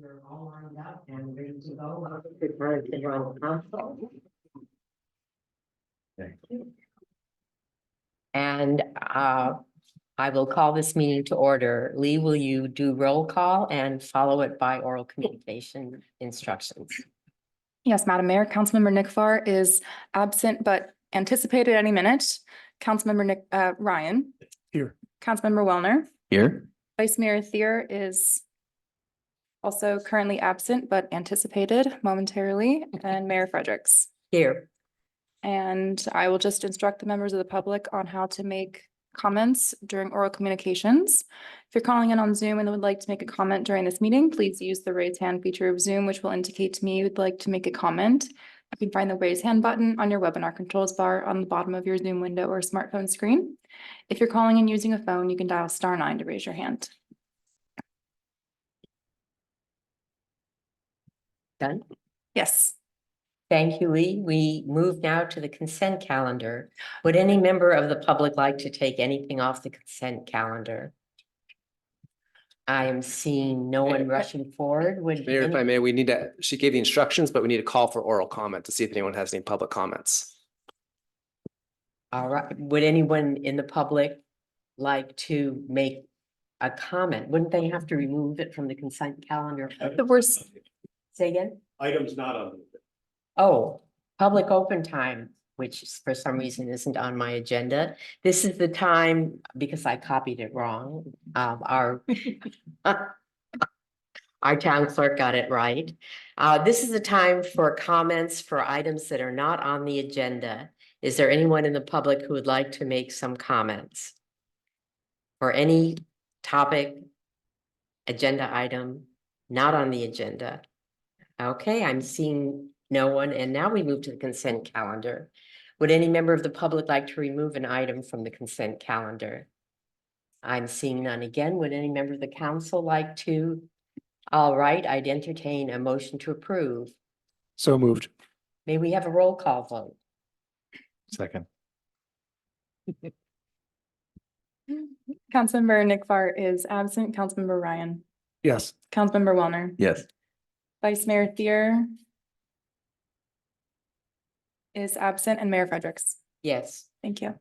We're all lined up and ready to go. Welcome to Burlington Borough Council. Thank you. And I will call this meeting to order. Lee, will you do roll call and follow it by oral communication instructions? Yes, Madam Mayor, Councilmember Nick Farr is absent but anticipated any minute. Councilmember Ryan. Here. Councilmember Wellner. Here. Vice Mayor Thier is also currently absent but anticipated momentarily, and Mayor Fredericks. Here. And I will just instruct the members of the public on how to make comments during oral communications. If you're calling in on Zoom and would like to make a comment during this meeting, please use the raise hand feature of Zoom, which will indicate to me you would like to make a comment. You can find the raise hand button on your webinar controls bar on the bottom of your Zoom window or smartphone screen. If you're calling in using a phone, you can dial *9 to raise your hand. Done. Yes. Thank you, Lee. We move now to the consent calendar. Would any member of the public like to take anything off the consent calendar? I am seeing no one rushing forward. Would Mayor, if any- I may, we need to, she gave the instructions, but we need to call for oral comment to see if anyone has any public comments. All right, would anyone in the public like to make a comment? Wouldn't they have to remove it from the consent calendar? The worst. Say again? Items not on. Oh, public open time, which for some reason isn't on my agenda. This is the time, because I copied it wrong, our town clerk got it right. This is the time for comments for items that are not on the agenda. Is there anyone in the public who would like to make some comments? For any topic, agenda item, not on the agenda? Okay, I'm seeing no one, and now we move to the consent calendar. Would any member of the public like to remove an item from the consent calendar? I'm seeing none again. Would any member of the council like to? All right, I'd entertain a motion to approve. So moved. May we have a roll call vote? Second. Councilmember Nick Farr is absent. Councilmember Ryan. Yes. Councilmember Wellner. Yes. Vice Mayor Thier is absent, and Mayor Fredericks. Yes. Thank you.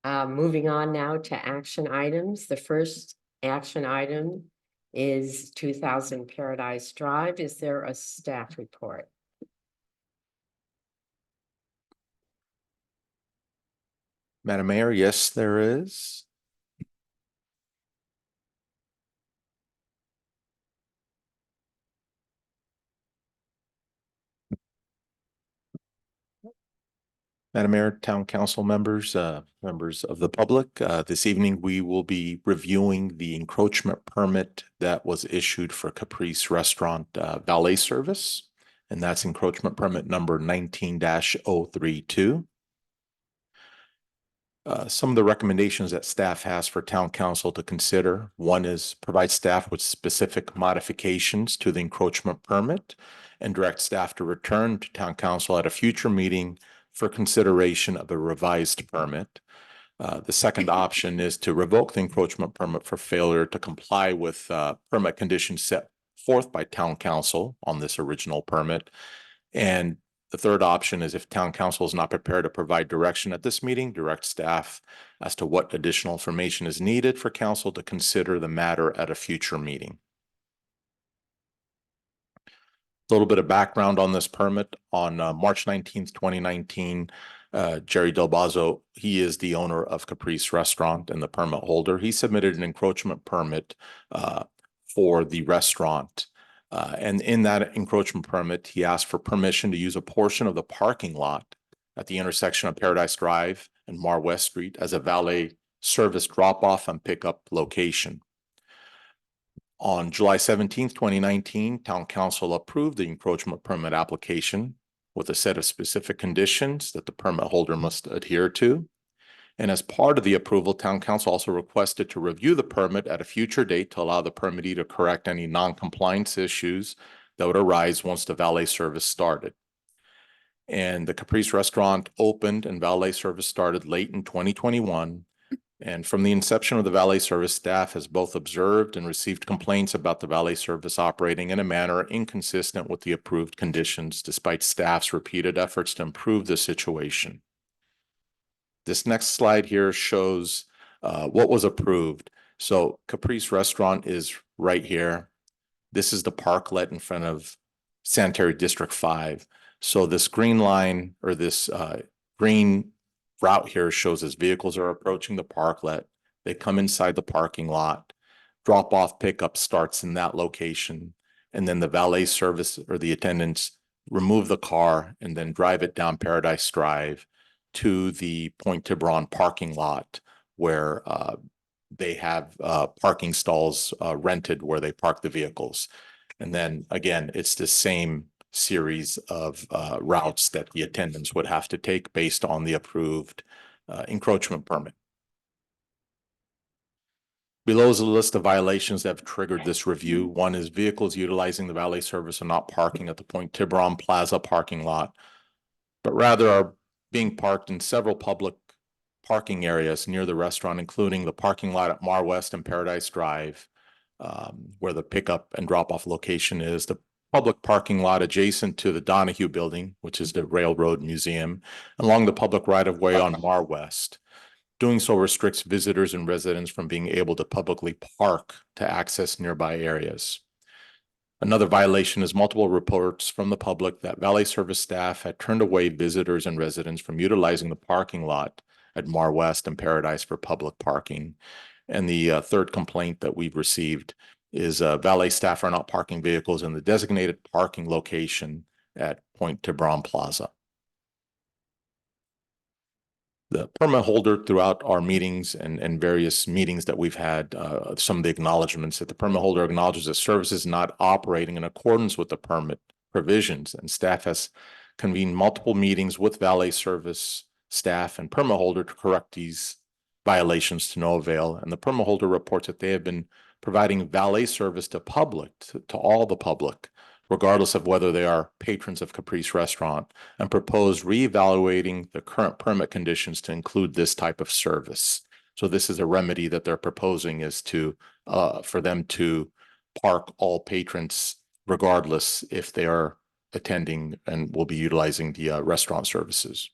Moving on now to action items. The first action item is 2000 Paradise Drive. Is there a staff report? Madam Mayor, yes, there is. Madam Mayor, Town Council members, members of the public, this evening we will be reviewing the encroachment permit that was issued for Caprice Restaurant valet service, and that's encroachment permit number 19-032. Some of the recommendations that staff has for town council to consider. One is provide staff with specific modifications to the encroachment permit and direct staff to return to town council at a future meeting for consideration of a revised permit. The second option is to revoke the encroachment permit for failure to comply with permit conditions set forth by town council on this original permit. And the third option is if town council is not prepared to provide direction at this meeting, direct staff as to what additional information is needed for council to consider the matter at a future meeting. A little bit of background on this permit. On March 19th, 2019, Jerry Del Bazzo, he is the owner of Caprice Restaurant and the permit holder. He submitted an encroachment permit for the restaurant. And in that encroachment permit, he asked for permission to use a portion of the parking lot at the intersection of Paradise Drive and Mar West Street as a valet service drop-off and pickup location. On July 17th, 2019, Town Council approved the encroachment permit application with a set of specific conditions that the permit holder must adhere to. And as part of the approval, Town Council also requested to review the permit at a future date to allow the permittee to correct any non-compliance issues that would arise once the valet service started. And the Caprice Restaurant opened and valet service started late in 2021. And from the inception of the valet service, staff has both observed and received complaints about the valet service operating in a manner inconsistent with the approved conditions, despite staff's repeated efforts to improve the situation. This next slide here shows what was approved. So Caprice Restaurant is right here. This is the parklet in front of Sanitary District 5. So this green line, or this green route here, shows as vehicles are approaching the parklet, they come inside the parking lot, drop off pickup starts in that location, and then the valet service or the attendants remove the car and then drive it down Paradise Drive to the Point Tiburon parking lot, where they have parking stalls rented where they park the vehicles. And then again, it's the same series of routes that the attendants would have to take based on the approved encroachment permit. Below is a list of violations that have triggered this review. One is vehicles utilizing the valet service are not parking at the Point Tiburon Plaza parking lot, but rather are being parked in several public parking areas near the restaurant, including the parking lot at Mar West and Paradise Drive, where the pickup and drop-off location is, the public parking lot adjacent to the Donahue Building, which is the Railroad Museum, along the public right-of-way on Mar West. Doing so restricts visitors and residents from being able to publicly park to access nearby areas. Another violation is multiple reports from the public that valet service staff had turned away visitors and residents from utilizing the parking lot at Mar West and Paradise for public parking. And the third complaint that we've received is valet staff are not parking vehicles in the designated parking location at Point Tiburon Plaza. The permit holder throughout our meetings and various meetings that we've had, some of the acknowledgements that the permit holder acknowledges that service is not operating in accordance with the permit provisions, and staff has convened multiple meetings with valet service staff and permit holder to correct these violations to no avail. And the permit holder reports that they have been providing valet service to all the public, regardless of whether they are patrons of Caprice Restaurant, and propose reevaluating the current permit conditions to include this type of service. So this is a remedy that they're proposing, is to for them to park all patrons regardless if they are attending and will be utilizing the restaurant services.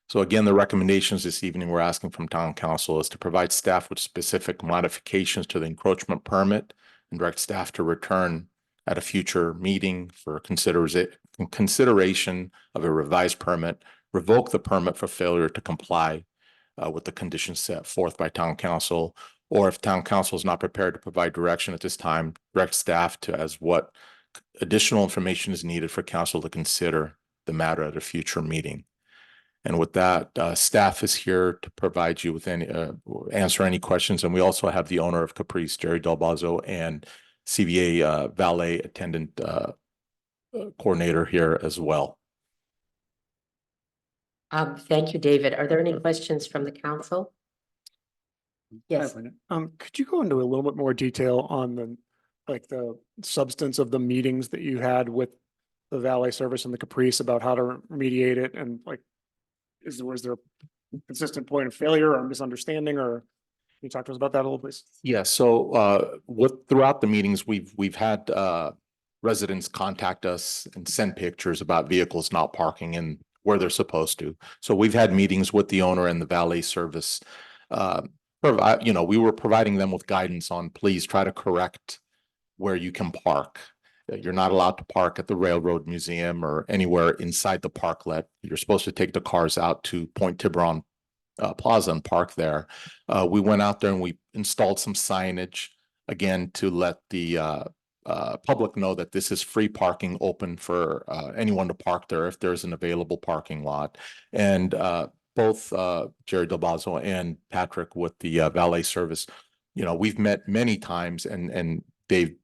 So again, the recommendations this evening we're asking from town council is to provide staff with specific modifications to the encroachment permit and direct staff to return at a future meeting for consideration of a revised permit, revoke the permit for failure to comply with the conditions set forth by town council, or if town council is not prepared to provide direction at this time, direct staff to as what additional information is needed for council to consider the matter at a future meeting. And with that, staff is here to provide you with any, answer any questions. And we also have the owner of Caprice, Jerry Del Bozzo, and CVA valet attendant coordinator here as well. Thank you, David. Are there any questions from the council? Yes. Could you go into a little bit more detail on the substance of the meetings that you had with the valet service and the Caprice about how to remediate it, and was there a consistent point of failure or misunderstanding, or can you talk to us about that a little, please? Yeah, so throughout the meetings, we've had residents contact us and send pictures about vehicles not parking in where they're supposed to. So we've had meetings with the owner and the valet service. We were providing them with guidance on, please try to correct where you can park. You're not allowed to park at the Railroad Museum or anywhere inside the parklet. You're supposed to take the cars out to Point Tiburon Plaza and park there. We went out there and we installed some signage, again, to let the public know that this is free parking, open for anyone to park there if there's an available parking lot. And both Jerry Del Bozzo and Patrick with the valet service, we've met many times, and they've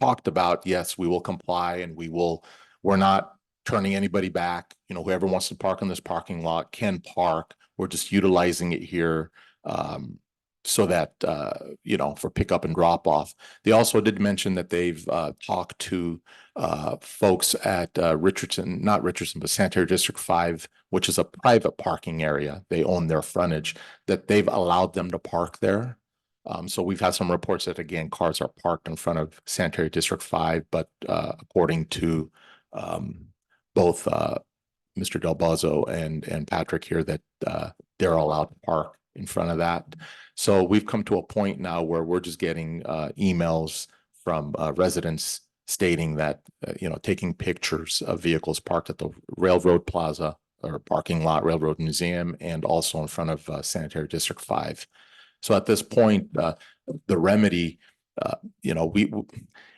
talked about, yes, we will comply, and we're not turning anybody back. Whoever wants to park in this parking lot can park. We're just utilizing it here so that, for pickup and drop off. They also did mention that they've talked to folks at not Richardson, but Sanitary District 5, which is a private parking area. They own their frontage, that they've allowed them to park there. So we've had some reports that, again, cars are parked in front of Sanitary District 5, but according to both Mr. Del Bozzo and Patrick here, that they're allowed to park in front of that. So we've come to a point now where we're just getting emails from residents stating that, taking pictures of vehicles parked at the Railroad Plaza or parking lot, Railroad Museum, and also in front of Sanitary District 5. So at this point, the remedy,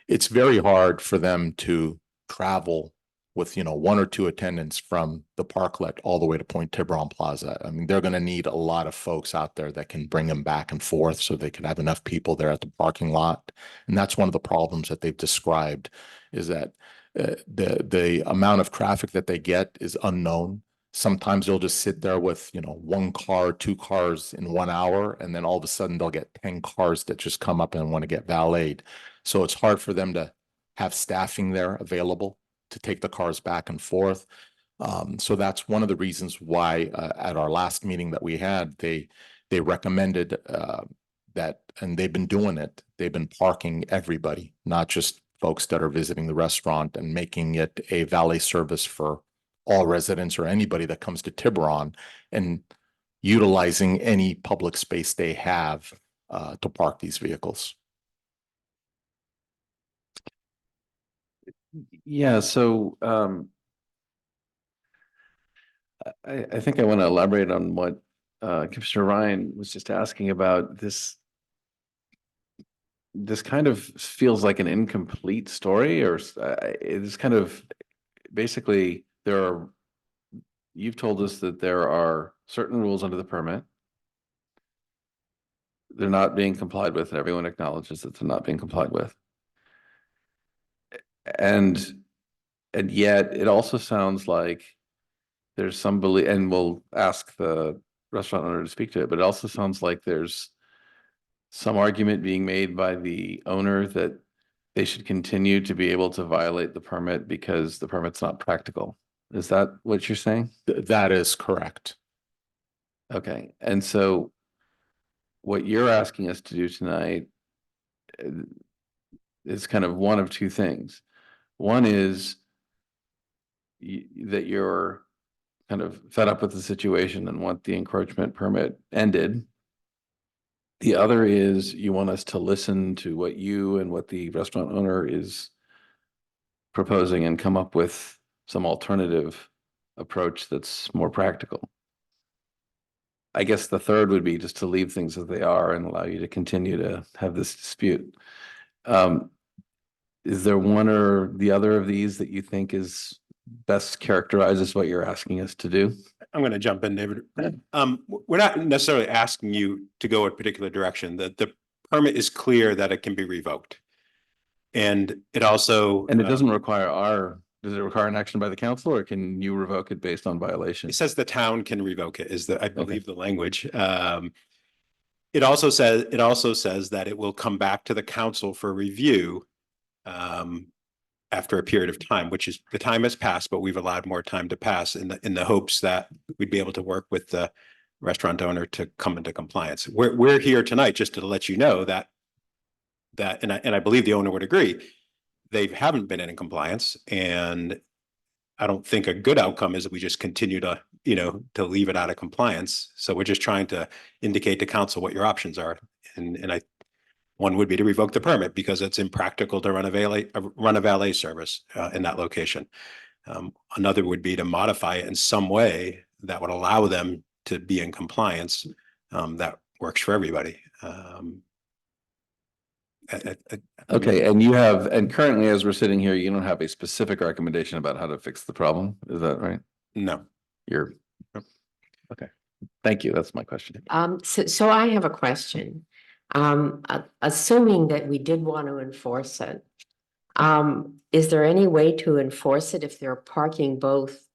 it's very hard for them to travel with, one or two attendants from the parklet all the way to Point Tiburon Plaza. I mean, they're going to need a lot of folks out there that can bring them back and forth so they can have enough people there at the parking lot. And that's one of the problems that they've described, is that the amount of traffic that they get is unknown. Sometimes they'll just sit there with, one car, two cars in 1 hour, and then all of a sudden they'll get 10 cars that just come up and want to get valeted. So it's hard for them to have staffing there available to take the cars back and forth. So that's one of the reasons why at our last meeting that we had, they recommended that, and they've been doing it. They've been parking everybody, not just folks that are visiting the restaurant, and making it a valet service for all residents or anybody that comes to Tiburon, and utilizing any public space they have to park these vehicles. Yeah, so I think I want to elaborate on what Commissioner Ryan was just asking about. This kind of feels like an incomplete story, or it's kind of basically you've told us that there are certain rules under the permit. They're not being complied with, and everyone acknowledges that they're not being complied with. And yet it also sounds like there's some belief, and we'll ask the restaurant owner to speak to it, but it also sounds like there's some argument being made by the owner that they should continue to be able to violate the permit because the permit's not practical. Is that what you're saying? That is correct. Okay, and so what you're asking us to do tonight is kind of one of two things. One is that you're kind of fed up with the situation and want the encroachment permit ended. The other is you want us to listen to what you and what the restaurant owner is proposing and come up with some alternative approach that's more practical. I guess the third would be just to leave things as they are and allow you to continue to have this dispute. Is there one or the other of these that you think is best characterizes what you're asking us to do? I'm going to jump in, David. We're not necessarily asking you to go a particular direction. The permit is clear that it can be revoked. And it also. And it doesn't require does it require an action by the council, or can you revoke it based on violation? It says the town can revoke it, is I believe the language. It also says that it will come back to the council for review after a period of time, which is the time has passed, but we've allowed more time to pass in the hopes that we'd be able to work with the restaurant owner to come into compliance. We're here tonight just to let you know that and I believe the owner would agree, they haven't been in compliance, and I don't think a good outcome is that we just continue to leave it out of compliance. So we're just trying to indicate to council what your options are, and one would be to revoke the permit because it's impractical to run a valet service in that location. Another would be to modify it in some way that would allow them to be in compliance. That works for everybody. Okay, and currently, as we're sitting here, you don't have a specific recommendation about how to fix the problem. Is that right? No. Okay. Thank you. That's my question. So I have a question. Assuming that we did want to enforce it, is there any way to enforce it if they're parking both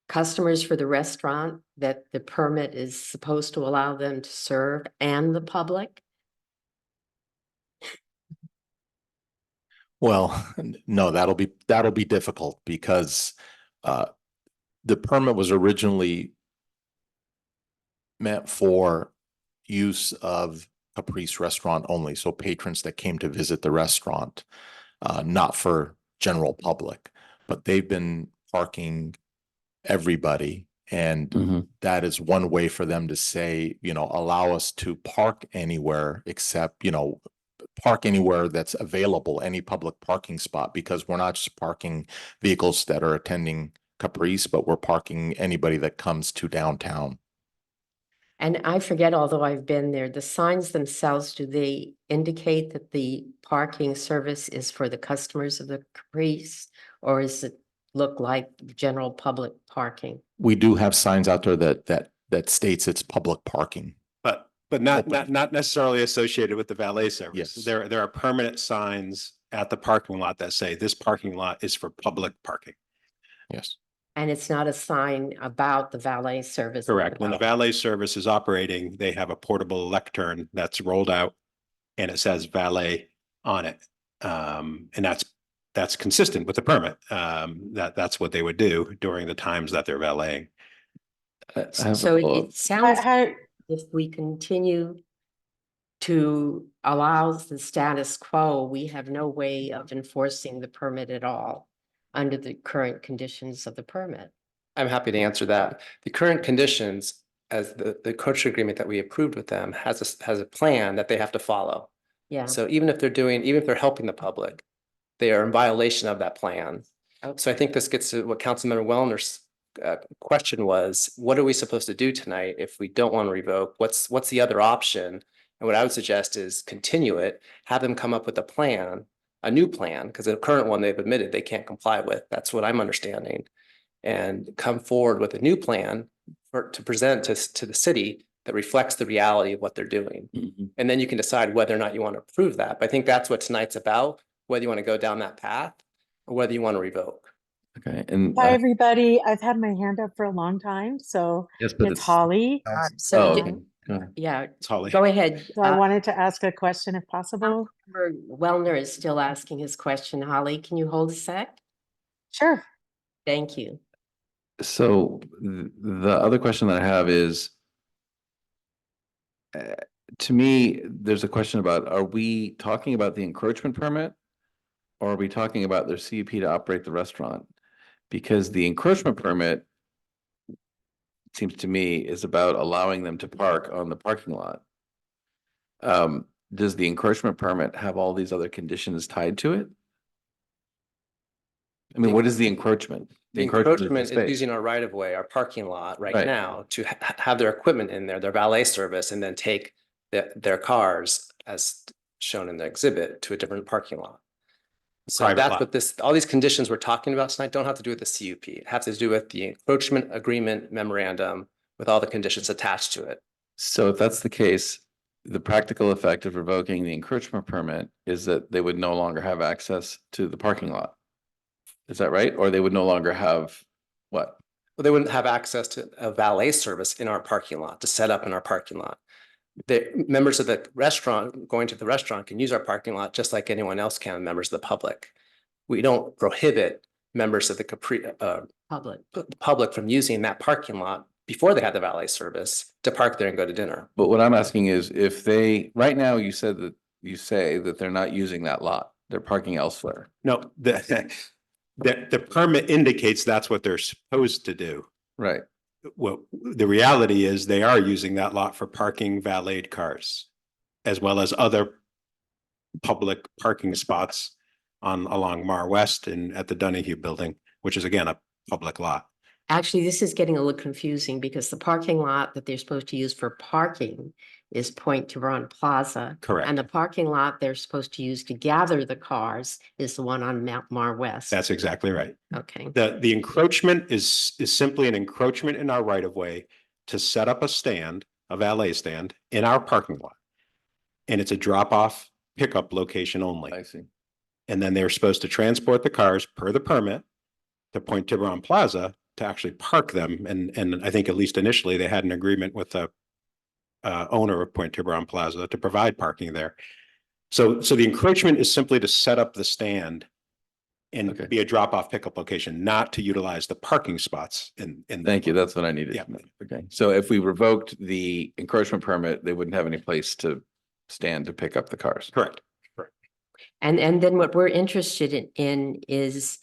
customers for the restaurant that the permit is supposed to allow them to serve and the public? Well, no, that'll be difficult because the permit was originally meant for use of Caprice Restaurant only, so patrons that came to visit the restaurant, not for general public. But they've been parking everybody, and Mhm. that is one way for them to say, allow us to park anywhere except, park anywhere that's available, any public parking spot, because we're not just parking vehicles that are attending Caprice, but we're parking anybody that comes to downtown. And I forget, although I've been there, the signs themselves, do they indicate that the parking service is for the customers of the Caprice? Or is it look like general public parking? We do have signs out there that states it's public parking. But not Open. not necessarily associated with the valet service. Yes. There are permanent signs at the parking lot that say this parking lot is for public parking. Yes. And it's not a sign about the valet service? Correct. When the valet service is operating, they have a portable lectern that's rolled out and it says valet on it. And that's consistent with the permit. That's what they would do during the times that they're valeting. I have a So follow-up. it sounds if we continue to allow the status quo, we have no way of enforcing the permit at all under the current conditions of the permit. I'm happy to answer that. The current conditions, as the coach agreement that we approved with them has a plan that they have to follow. Yeah. So even if they're helping the public, they are in violation of that plan. So I think this gets to what Councilmember Wellner's question was, what are we supposed to do tonight if we don't want to revoke? What's the other option? And what I would suggest is continue it, have them come up with a new plan, because the current one they've admitted they can't comply with. That's what I'm understanding. And come forward with a new plan to present to the city that reflects the reality of what they're doing. Mhm. And then you can decide whether or not you want to approve that. But I think that's what tonight's about, whether you want to go down that path or whether you want to revoke. Okay, and Hi, everybody. I've had my hand up for a long time, so yes, but it's Holly. So, Oh, d- okay. Go ahead. yeah, It's Holly. go ahead. So I wanted to ask a question if possible. Wellner is still asking his question. Holly, can you hold a sec? Sure. Thank you. So the other question that I have is, to me, there's a question about, are we talking about the encroachment permit? Or are we talking about their CUP to operate the restaurant? Because the encroachment permit, seems to me, is about allowing them to park on the parking lot. Does the encroachment permit have all these other conditions tied to it? I mean, what is the encroachment? The is encroachment is space. using our right of way, our parking lot right Right. now to have their equipment in there, their valet service, and then take their cars as shown in the exhibit to a different parking lot. So Private that's lot. what all these conditions we're talking about tonight don't have to do with the CUP. It has to do with the encroachment agreement memorandum with all the conditions attached to it. So if that's the case, the practical effect of revoking the encroachment permit is that they would no longer have access to the parking lot. Is that right? Or they would no longer have what? Well, they wouldn't have access to a valet service in our parking lot, to set up in our parking lot. The members of the restaurant going to the restaurant can use our parking lot just like anyone else can, members of the public. We don't prohibit members of the public from using that parking lot before they had the valet service to park there and go to dinner. But what I'm asking is if they, right now you say that they're not using that lot, they're parking elsewhere. No, the permit indicates that's what they're supposed to do. Right. Well, the reality is they are using that lot for parking valeted cars, as well as other public parking spots along Mar West and at the Donahue Building, which is again a public lot. Actually, this is getting a little confusing because the parking lot that they're supposed to use for parking is Point Tiburon Plaza. Correct. And the parking lot they're supposed to use to gather the cars is the one on Mount Mar West. That's exactly right. Okay. The encroachment is simply an encroachment in our right of way to set up a valet stand in our parking lot. And it's a drop-off pickup location only. I see. And then they're supposed to transport the cars per the permit to Point Tiburon Plaza to actually park them. And I think at least initially they had an agreement with the owner of Point Tiburon Plaza to provide parking there. So the encroachment is simply to set up the stand and Okay. be a drop-off pickup location, not to utilize the parking spots in. Thank you. That's what I needed. Yeah. to know. Okay, so if we revoked the encroachment permit, they wouldn't have any place to stand to pick up the cars. Correct. And then what we're interested in is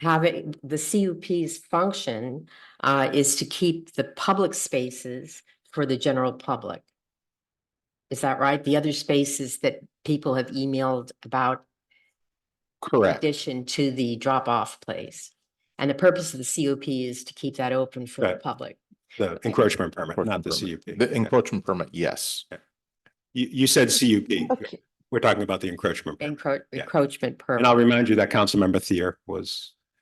having the CUP's function is to keep the public spaces for the general public. Is that right? The other spaces that people have emailed about in Correct. addition to the drop-off place. And the purpose of the CUP is to keep that open for the Right. public. The encroachment permit, not the Encroachment CUP. permit. The encroachment permit, yes. You said CUP. Okay. We're talking about the encroachment. permit. Yeah. Encroachment And I'll permit. remind you that Councilmember Thier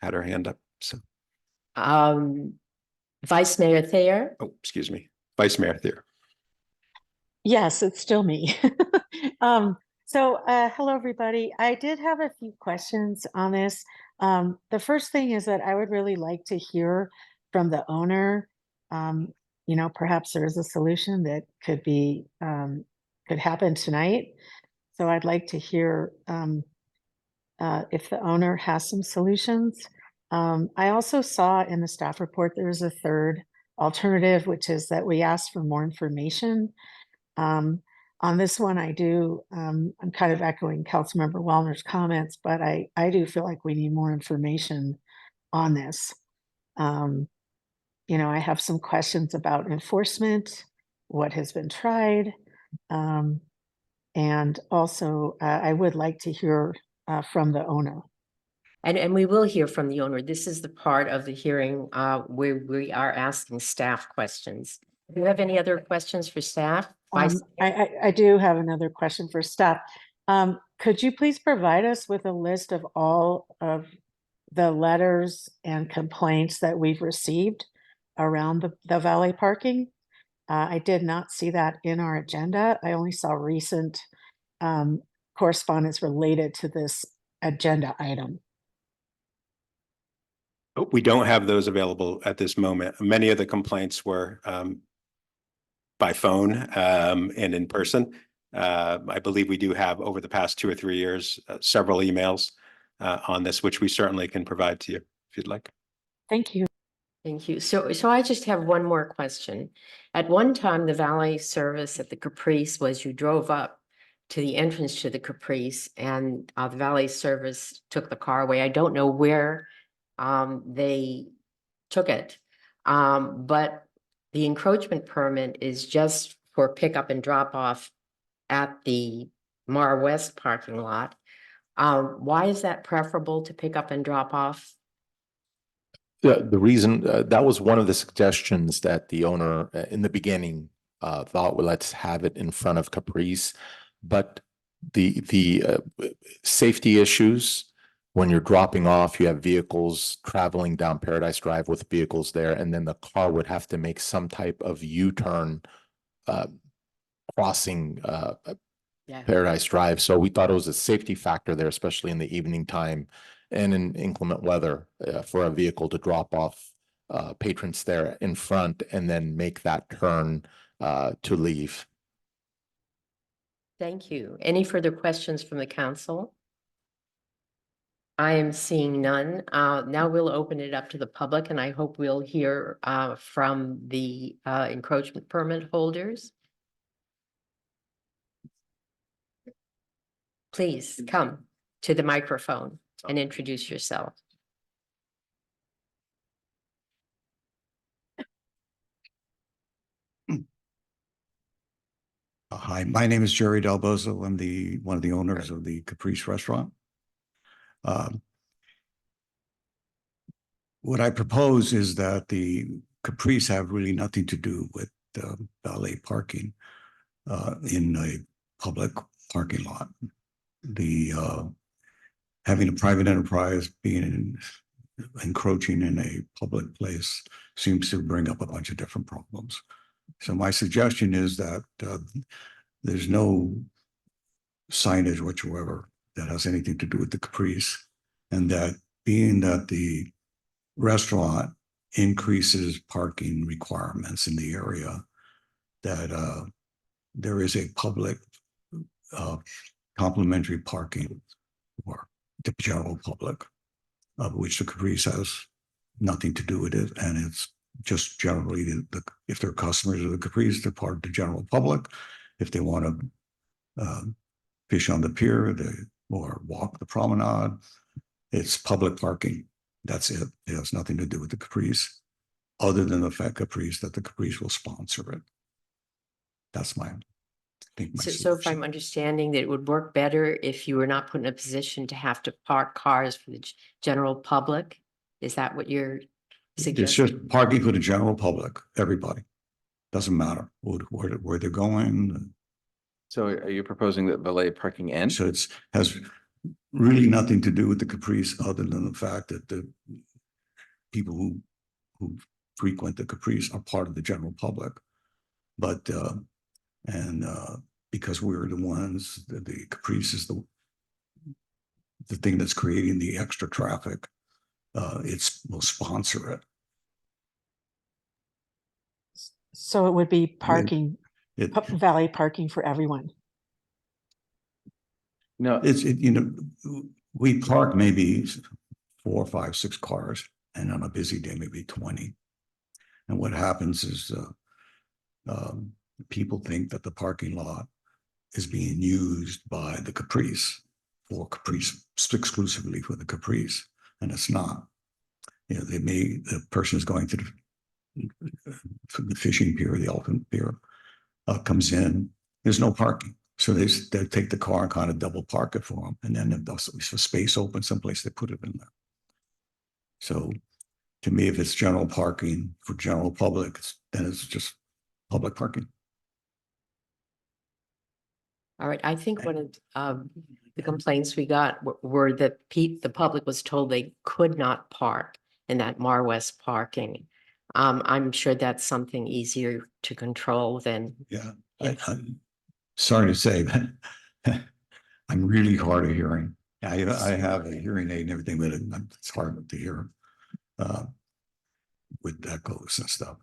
had her hand up. So, Vice Mayor Thayer, oh, excuse me, Vice Mayor Thier. Yes, it's still me. Hello, everybody. I did have a few questions on this. The first thing is that I would really like to hear from the owner. Perhaps there is a solution that could happen tonight. So I'd like to hear if the owner has some solutions. I also saw in the staff report, there is a third alternative, which is that we ask for more information. On this one, I'm kind of echoing Councilmember Wellner's comments, but I do feel like we need more information on this. I have some questions about enforcement, what has been tried. And also, I would like to hear from the owner. and we will hear from the owner. This is the part of the hearing where we are asking staff questions. Do you have any other questions for staff? Vice- I do have another question for staff. Could you please provide us with a list of all of the letters and complaints that we've received around the valet parking? I did not see that in our agenda. I only saw recent correspondence related to this agenda item. We don't have those available at this moment. Many of the complaints were by phone and in person. I believe we do have over the past 2 or 3 years, several emails on this, which we certainly can provide to you if you'd like. Thank you. Thank you. So I just have one more question. At one time, the valet service at the Caprice was you drove up to the entrance to the Caprice and the valet service took the car away. I don't know where they took it. But the encroachment permit is just for pickup and drop off at the Mar West parking lot. Why is that preferable to pick up and drop off? The reason, that was one of the suggestions that the owner in the beginning thought, well, let's have it in front of Caprice. But the safety issues, when you're dropping off, you have vehicles traveling down Paradise Drive with vehicles there, and then the car would have to make some type of U-turn crossing Yeah. Paradise Drive. So we thought it was a safety factor there, especially in the evening time and in inclement weather for a vehicle to drop off patrons there in front and then make that turn to leave. Thank you. Any further questions from the council? I am seeing none. Now we'll open it up to the public and I hope we'll hear from the encroachment permit holders. Please come to the microphone and introduce yourself. Hi, my name is Jerry Del Bozo. I'm one of the owners of the Caprice Restaurant. What I propose is that the Caprice have really nothing to do with valet parking in a public parking lot. Having a private enterprise encroaching in a public place seems to bring up a bunch of different problems. So my suggestion is that there's no signage whatsoever that has anything to do with the Caprice, and that being that the restaurant increases parking requirements in the area, that there is a public complimentary parking for the general public, of which the Caprice has nothing to do with it, and it's just generally if they're customers of the Caprice, they're part of the general public. If they want to fish on the pier, or walk the promenade, it's public parking. That's it. It has nothing to do with the Caprice, other than the fact Caprice that the Caprice will sponsor it. That's my, I think. My So if solution. I'm understanding that it would work better if you were not put in a position to have to park cars for the general public? Is that what you're It's suggesting? just parking for the general public, everybody. Doesn't matter where they're going. So are you proposing that valet parking end? So has really nothing to do with the Caprice, other than the fact that the people who frequent the Caprice are part of the general public. But because we're the ones, the Caprice is the thing that's creating the extra traffic, we'll sponsor it. So it would be parking, It, valet parking for everyone. No, we park maybe 4, 5, 6 cars, and on a busy day, maybe 20. And what happens is people think that the parking lot is being used by the Caprice exclusively for the Caprice, and it's not. The person is going to the fishing pier, the elephant pier, comes in, there's no parking. So they take the car and kind of double park it for them. And then if there's a space open someplace, they put it in there. So to me, if it's general parking for general public, then it's just public parking. All right, I think one of the complaints we got were that the public was told they could not park in that Mar West parking. I'm sure that's something easier to control than. Yeah, Yeah. I'm sorry to say, but I'm really hard of hearing. I have a hearing aid and everything, but it's hard to hear with echoes and stuff.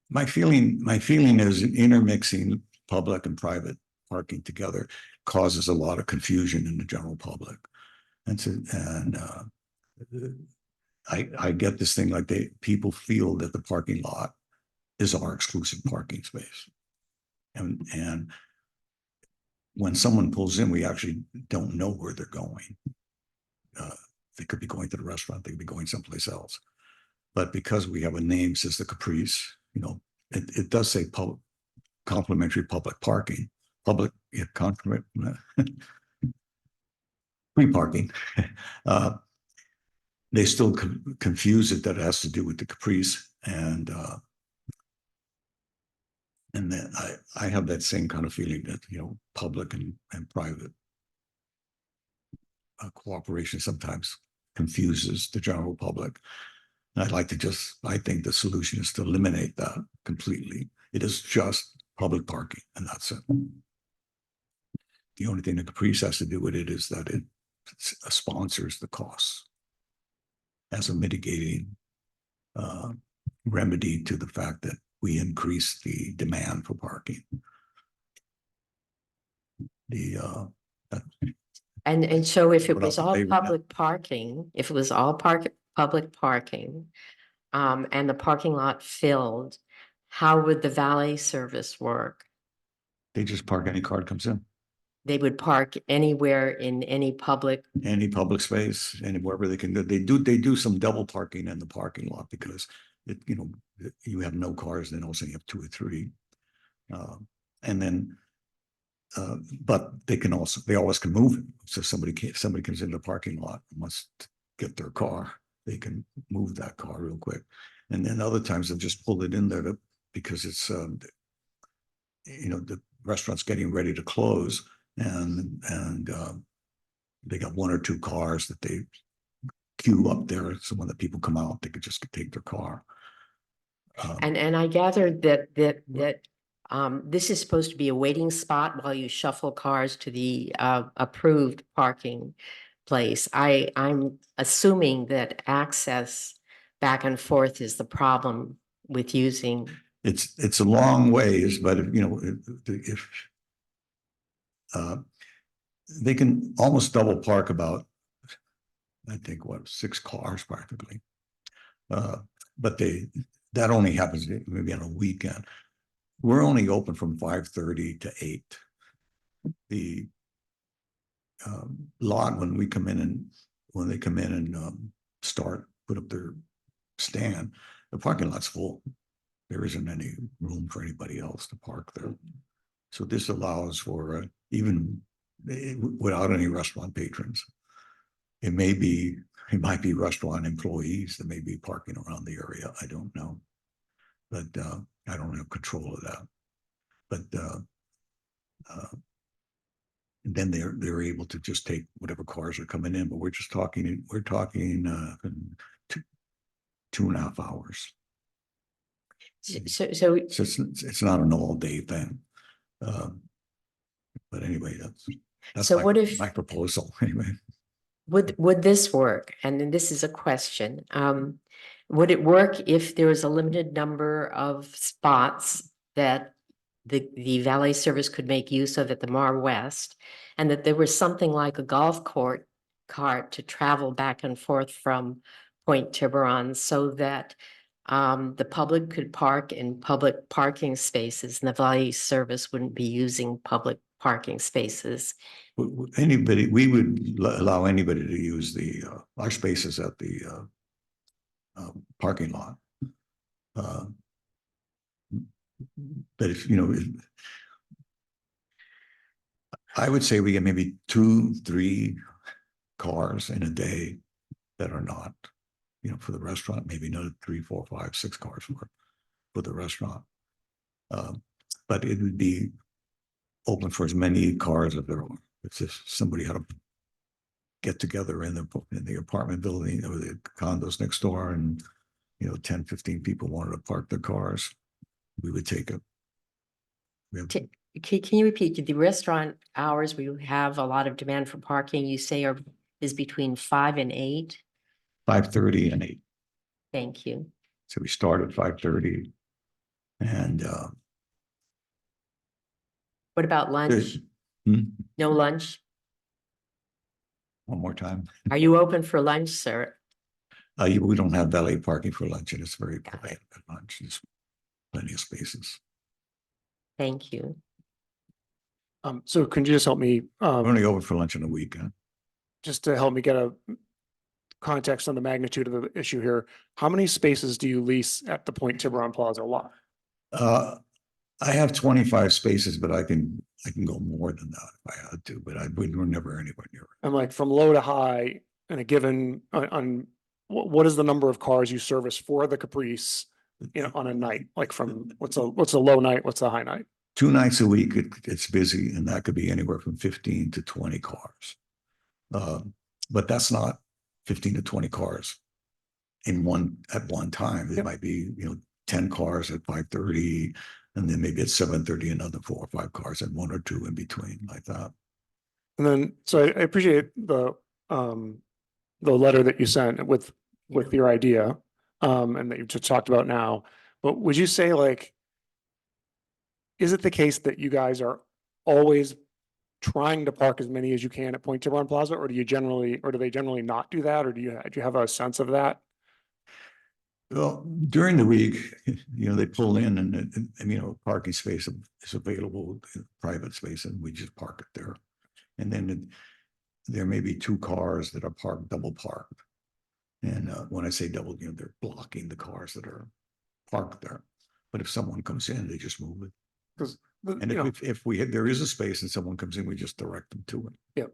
My feeling is intermixing public and private parking together causes a lot of confusion in the general public. I get this thing like people feel that the parking lot is our exclusive parking space. And when someone pulls in, we actually don't know where they're going. They could be going to the restaurant, they could be going someplace else. But because we have a name says the Caprice, it does say complimentary public parking, free parking. They still confuse it that it has to do with the Caprice, and then I have that same kind of feeling that public and private cooperation sometimes confuses the general public. And I think the solution is to eliminate that completely. It is just public parking, and that's it. The only thing the Caprice has to do with it is that it sponsors the costs as a mitigating remedy to the fact that we increase the demand for parking. And so if it Put was up a all paper now. public parking, if it was all public parking, and the parking lot filled, how would the valet service work? They just park any car that comes in, They would park anywhere in any public. any public space, and wherever they can. They do some double parking in the parking lot because you have no cars, then also you have 2 or 3, and then. But they always can move it. So somebody comes in the parking lot and wants to get their car, they can move that car real quick. And then other times they'll just pull it in there because it's the restaurant's getting ready to close, and they got 1 or 2 cars that they queue up there. So when the people come out, they could just take their car. And I gathered that this is supposed to be a waiting spot while you shuffle cars to the approved parking. place. I'm assuming that access back and forth is the problem with using. It's a long ways, but if, you know, if they can almost double park about, I think, what, 6 cars practically. But that only happens maybe on a weekend. We're only open from 5:30 to 8. The lot, when they come in and put up their stand, the parking lot's full. There isn't any room for anybody else to park there. So this allows for even without any restaurant patrons. It might be restaurant employees that may be parking around the area. I don't know. But I don't have control of that. But then they're able to just take whatever cars are coming in, but we're talking 2.5 hours. So So it's not an all day thing. But anyway, that's So what if- my proposal anyway. would this work? And then this is a question. Would it work if there was a limited number of spots that the valet service could make use of at the Mar West, and that there was something like a golf cart to travel back and forth from Point Tiburon, so that the public could park in public parking spaces and the valet service wouldn't be using public parking spaces? Anybody, we would allow anybody to use our spaces at the parking lot. But if, you know, I would say we get maybe 2-3 cars in a day that are not, you know, for the restaurant, maybe another 3, 4, 5, 6 cars for the restaurant. But it would be open for as many cars as there are. It's just somebody had to get together in the apartment building or the condos next door, and, you know, 10, 15 people wanted to park their cars, we would take it. Can you repeat the restaurant hours where you have a lot of demand for parking, you say is between 5 and 8? 5:30 and 8. Thank you. So we start at 5:30, and What about lunch? there's- Hmm? No lunch? One more time. Are you open for lunch, sir? We don't have valet parking for lunch, and it's very quiet at lunch. There's plenty of spaces. Thank you. So can you just help me, We're only open for lunch on the weekend. just to help me get a context on the magnitude of the issue here? How many spaces do you lease at the Point Tiburon Plaza lot? I have 25 spaces, but I can go more than that if I had to, but we're never anywhere near it. And like from low to high in a given, on what is the number of cars you service for the Caprice, you know, on a night? Like from, what's a low night, what's a high night? 2 nights a week, it's busy, and that could be anywhere from 15 to 20 cars. But that's not 15 to 20 cars at one time. It Yep. might be, you know, 10 cars at 5:30, and then maybe at 7:30, another 4 or 5 cars, and 1 or 2 in between, like that. And then, so I appreciate the letter that you sent with your idea, and that you just talked about now, but would you say, like, is it the case that you guys are always trying to park as many as you can at Point Tiburon Plaza, or do they generally not do that, or do you have a sense of that? Well, during the week, you know, they pull in and you know, parking space is available, private space, and we just park it there. And then there may be 2 cars that are double parked. And when I say double, you know, they're blocking the cars that are parked there. But if someone comes in, they just move it. Because, And you know, if there is a space and someone comes in, we just direct them to it. Yep.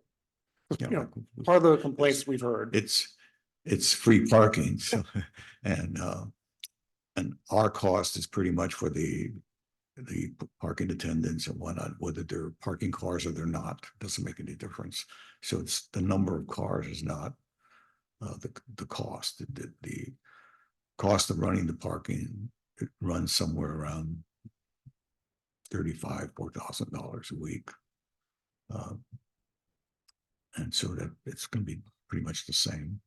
You You know, know, like, part of the complaints we've heard. it's free parking, so, and our cost is pretty much for the parking attendants and whatnot, whether they're parking cars or they're not, doesn't make any difference. So it's the number of cars is not the cost. The cost of running the parking, it runs somewhere around $4,000 a week. And so that it's gonna be pretty much the same.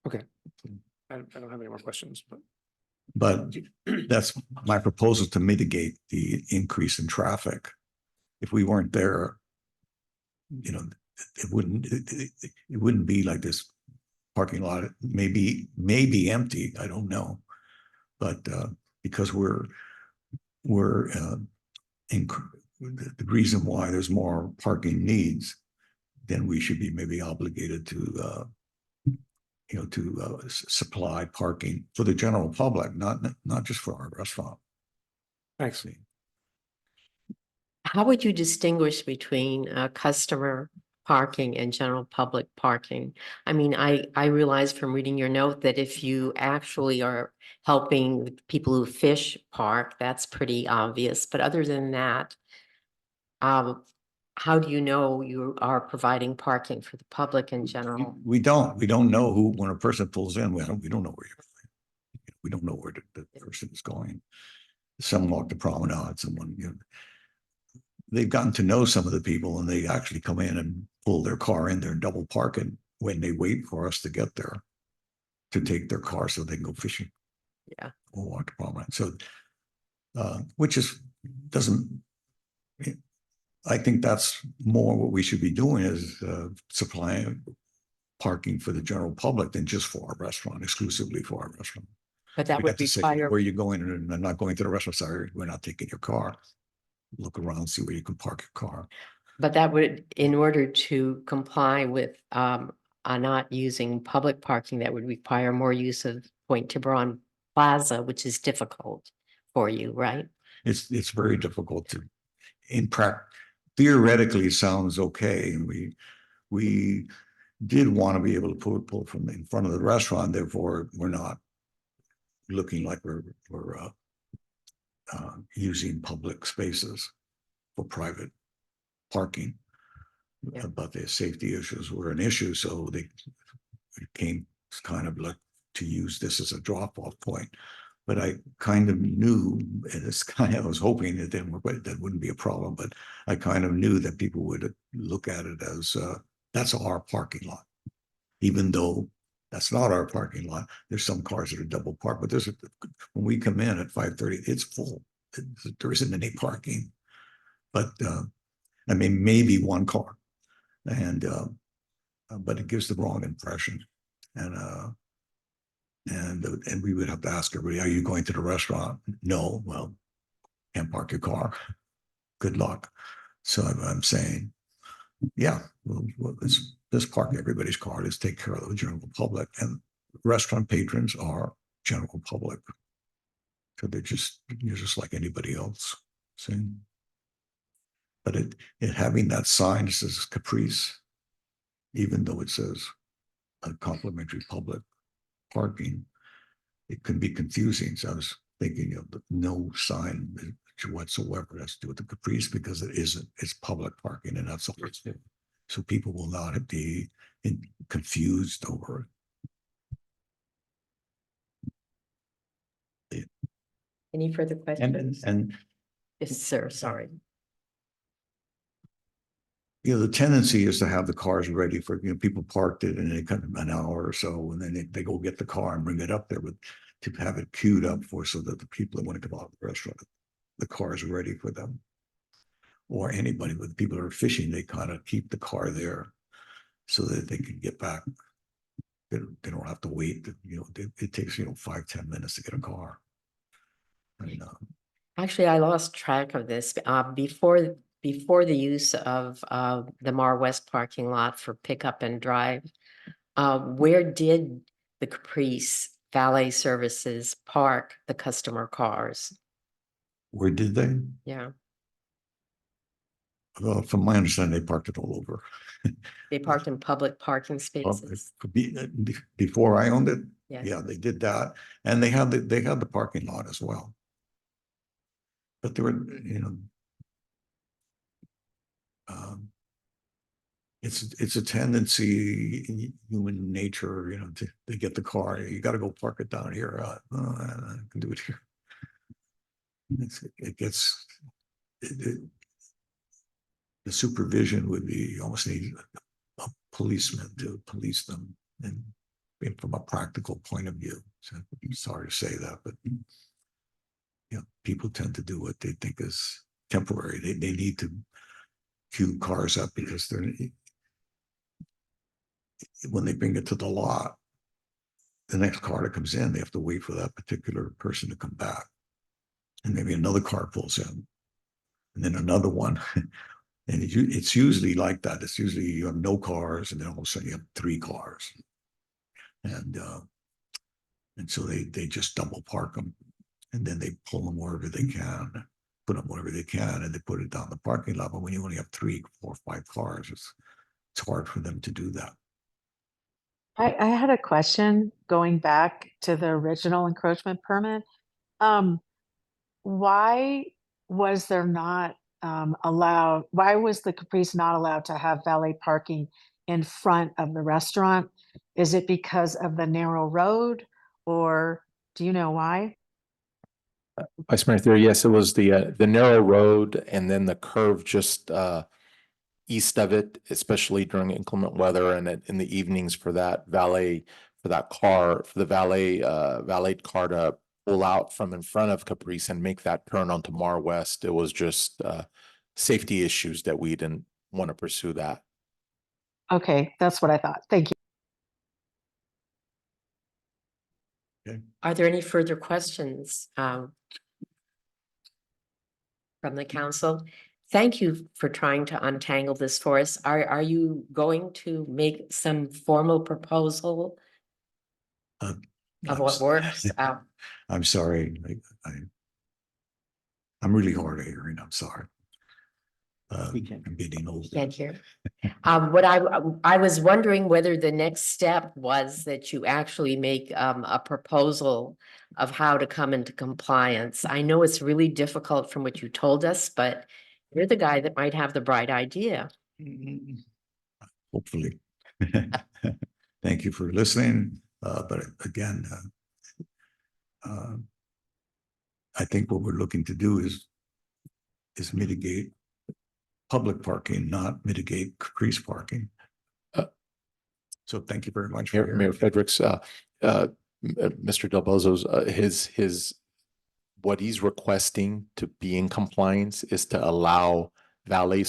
I don't have any more questions, but. But that's my proposal to mitigate the increase in traffic. If we weren't there, you know, it wouldn't be like this parking lot. It may be empty, I don't know. But because the reason why there's more parking needs, then we should be maybe obligated to supply parking for the general public, not just for our restaurant. Thanks. How would you distinguish between customer parking and general public parking? I mean, I realize from reading your note that if you actually are helping people who fish park, that's pretty obvious. But other than that, how do you know you are providing parking for the public in general? We don't know who, when a person pulls in, we don't know where you're going. We don't know where the person is going. Some walk the promenade, someone, they've gotten to know some of the people and they actually come in and pull their car in there and double park it when they wait for us to get there to take their car so they can go fishing. Yeah. Or walk the promenade. So, I think that's more what we should be doing is supplying parking for the general public than just for our restaurant, exclusively for our restaurant. But that We'd would have to say, require, where you going, and I'm not going to the restaurant, sorry, we're not taking your car. Look around, see where you can park your car. but that would, in order to comply with not using public parking, that would require more use of Point Tiburon Plaza, which is difficult for you, right? It's very difficult to, theoretically it sounds okay, and we did want to be able to pull from in front of the restaurant, therefore we're not looking like we're using public spaces for private parking. Yeah. But the safety issues were an issue, so it came kind of like to use this as a drop-off point. But I kind of knew, and it's kind of, I was hoping that that wouldn't be a problem, but I kind of knew that people would look at it as that's our parking lot. Even though that's not our parking lot, there's some cars that are double parked, but when we come in at 5:30, it's full. There isn't any parking. But I mean, maybe one car, and but it gives the wrong impression, and we would have to ask everybody, "Are you going to the restaurant?" No, well, can't park your car. Good luck. So I'm saying, yeah, let's park everybody's car. Let's take care of the general public, and restaurant patrons are general public, so you're just like anybody else. See. But it having that sign that says Caprice, even though it says a complimentary public parking, it can be confusing. So I was thinking of no sign whatsoever has to do with the Caprice, because it isn't. It's public parking, and that's all it's for. So people will not be confused over it. Any further questions? And Yes, sir, sorry. the tendency is to have the cars ready for, people parked it and they come an hour or so, and then they go get the car and bring it up there, but to have it queued up so that the people that want to come out of the restaurant, the car is ready for them. Or anybody, with people that are fishing, they kind of keep the car there so that they can get back. They don't have to wait. It takes 5-10 minutes to get a car. And, Actually, I lost track of this. Before the use of the Mar West parking lot for pickup and drive, where did the Caprice Valet Services park the customer cars? where did they? Yeah, Well, from my understanding, they parked it all over. they parked in public parking spaces. Before I owned it, Yes. yeah, they did that, and they had the parking lot as well. But there were, it's a tendency in human nature, to get the car. You got to go park it down here. I can do it here. the supervision would be, you almost need a policeman to police them and from a practical point of view. So I'm sorry to say that, but people tend to do what they think is temporary. They need to queue cars up because when they bring it to the lot, the next car that comes in, they have to wait for that particular person to come back. And maybe another car pulls in, and then another one. And it's usually like that. It's usually you have no cars, and then all of a sudden you have 3 cars. And so they just double park them, and then they pull them wherever they can, put them wherever they can, and they put it down the parking lot. But when you only have 3, 4, 5 cars, it's hard for them to do that. I had a question going back to the original encroachment permit. Why was there not why was the Caprice not allowed to have valet parking in front of the restaurant? Is it because of the narrow road, or do you know why? Vice Mayor Thierry, yes, it was the narrow road and then the curve just east of it, especially during inclement weather and in the evenings for the valet car to pull out from in front of Caprice and make that turn onto Mar West. It was just safety issues that we didn't want to pursue that. Okay, that's what I thought. Thank you. Are there any further questions from the council? Thank you for trying to untangle this for us. Are you going to make some formal proposal of what works? I'm sorry. I'm really hard of hearing. I'm sorry. I'm getting old. Can't hear. What I was wondering whether the next step was that you actually make a proposal of how to come into compliance. I know it's really difficult from what you told us, but you're the guy that might have the bright idea. Hopefully. Thank you for listening. But again, I think what we're looking to do is mitigate public parking, not mitigate Caprice parking. So thank you very much. Mayor Fredericks, Mr. Del Bozo's, his what he's requesting to be in compliance is to allow valet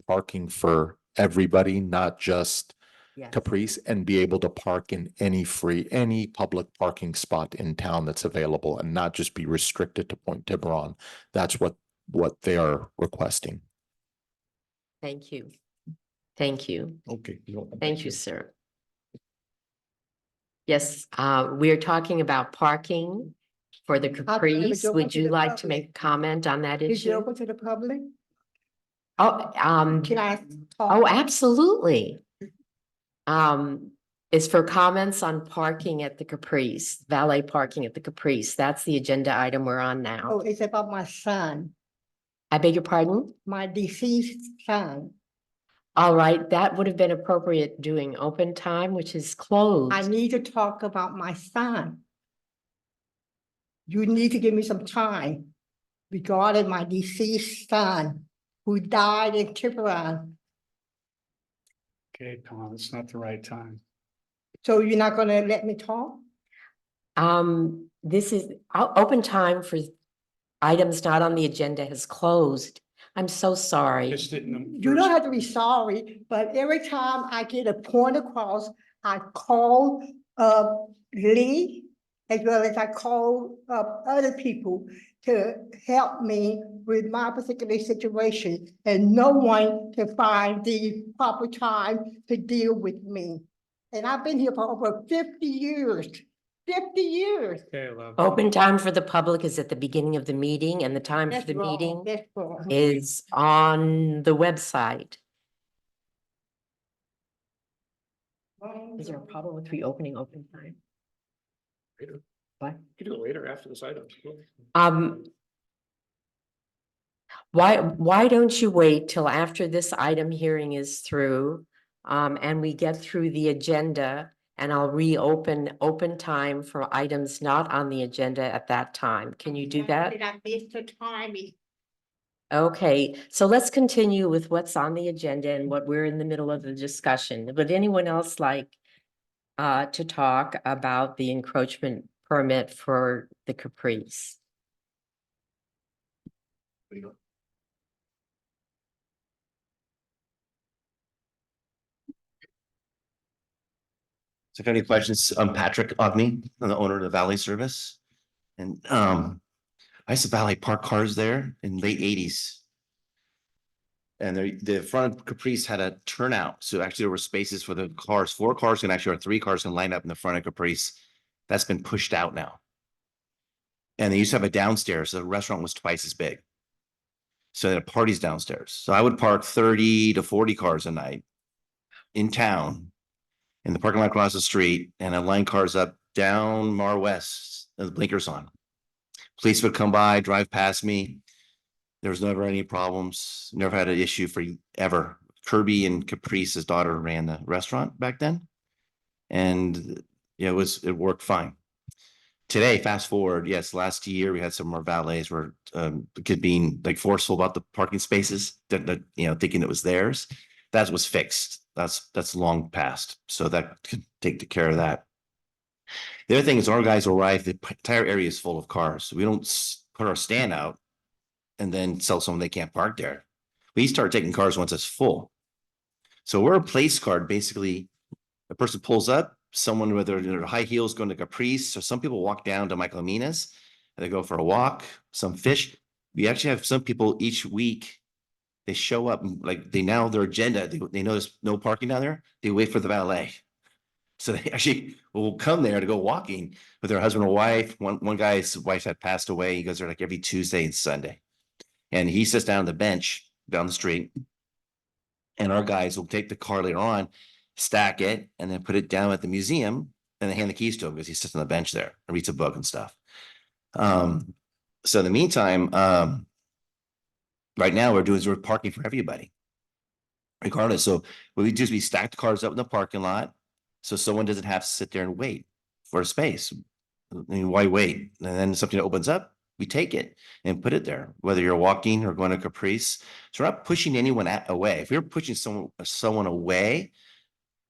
parking for everybody, not just Yes. Caprice, and be able to park in any public parking spot in town that's available and not just be restricted to Point Tiburon. That's what they are requesting. Thank you. Thank you. Okay. Thank you, sir. Yes, we're talking about parking for the Caprice. Would you like to make a comment on that Is it issue? open to the public? Oh, Can I oh, talk? absolutely. Is for comments on parking at the Caprice, valet parking at the Caprice. That's the agenda item we're on Oh, now. it's about my son, I beg your pardon? my deceased son. All right, that would have been appropriate doing open time, which is closed. I need to talk about my son. You need to give me some time regarding my deceased son who died in Tiburon. Okay, Tom, it's not the right time. So you're not gonna let me talk? This is open time for items not on the agenda has closed. I'm so sorry. Just didn't. You don't have to be sorry, but every time I get a point across, I call Lee, as well as I call other people to help me with my particular situation, and no one can find the proper time to deal with me. And I've been here for over 50 years, 50 years. Okay, love. Open time for the public is at the beginning of the meeting, and the time for That's the wrong, meeting that's wrong. is on the website. Is there a problem with reopening open time? What? You do it later after this item. Why don't you wait till after this item hearing is through? And we get through the agenda, and I'll reopen open time for items not on the agenda at that time. Can you do that? Did I miss the timing? Okay, so let's continue with what's on the agenda and what we're in the middle of the discussion. Would anyone else like to talk about the encroachment permit for the Caprice? So if you have any questions, I'm Patrick Ogney, I'm the owner of the Valet Service. And I used to valet park cars there in late eighties. And the front of Caprice had a turnout, so actually there were spaces for the cars, 4 cars can actually, or 3 cars can line up in the front of Caprice. That's been pushed out now. And they used to have a downstairs, so the restaurant was twice as big. So they had parties downstairs. So I would park 30 to 40 cars a night in town, in the parking lot across the street, and I'd line cars up down Mar West, the blinkers on. Police would come by, drive past me. There was never any problems, never had an issue for ever. Kirby and Caprice's daughter ran the restaurant back then. And it worked fine. Today, fast forward, yes, last year we had some more valets where the kid being like forceful about the parking spaces, thinking it was theirs. That was fixed. That's long past. So that could take care of that. The other thing is our guys arrive, the entire area is full of cars. So we don't put our stand out and then tell someone they can't park there. We start taking cars once it's full. So we're a place card. Basically, a person pulls up, someone with their high heels going to Caprice, or some people walk down to Michael Amina's and they go for a walk, some fish. We actually have some people each week, they show up, like their agenda, they know there's no parking down there. They wait for the valet. So they actually will come there to go walking with their husband or wife. One guy's wife had passed away. He goes there like every Tuesday and Sunday. And he sits down on the bench down the street. And our guys will take the car later on, stack it, and then put it down at the museum. And they hand the keys to him because he sits on the bench there and reads a book and stuff. So in the meantime, right now we're parking for everybody, regardless. So what we do is we stack the cars up in the parking lot, so someone doesn't have to sit there and wait for a space. I mean, why wait? And then something opens up, we take it and put it there, whether you're walking or going to Caprice. So we're not pushing anyone away. If we're pushing someone away,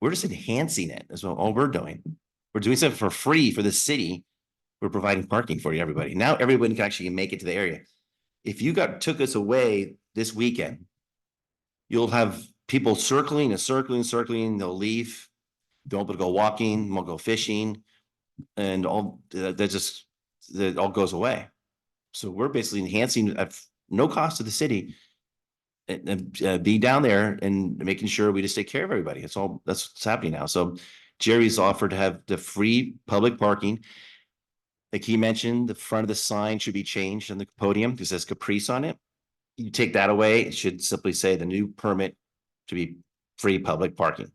we're just enhancing it. That's all we're doing. We're doing something for free for the city. We're providing parking for everybody. Now everybody can actually make it to the area. If you took us away this weekend, you'll have people circling. They'll leave. They'll be able to go walking, we'll go fishing, and all that all goes away. So we're basically enhancing at no cost to the city, and be down there and making sure we just take care of everybody. That's what's happening now. So Jerry's offered to have the free public parking. Like he mentioned, the front of the sign should be changed on the podium. It says Caprice on it. You take that away, it should simply say the new permit to be free public parking.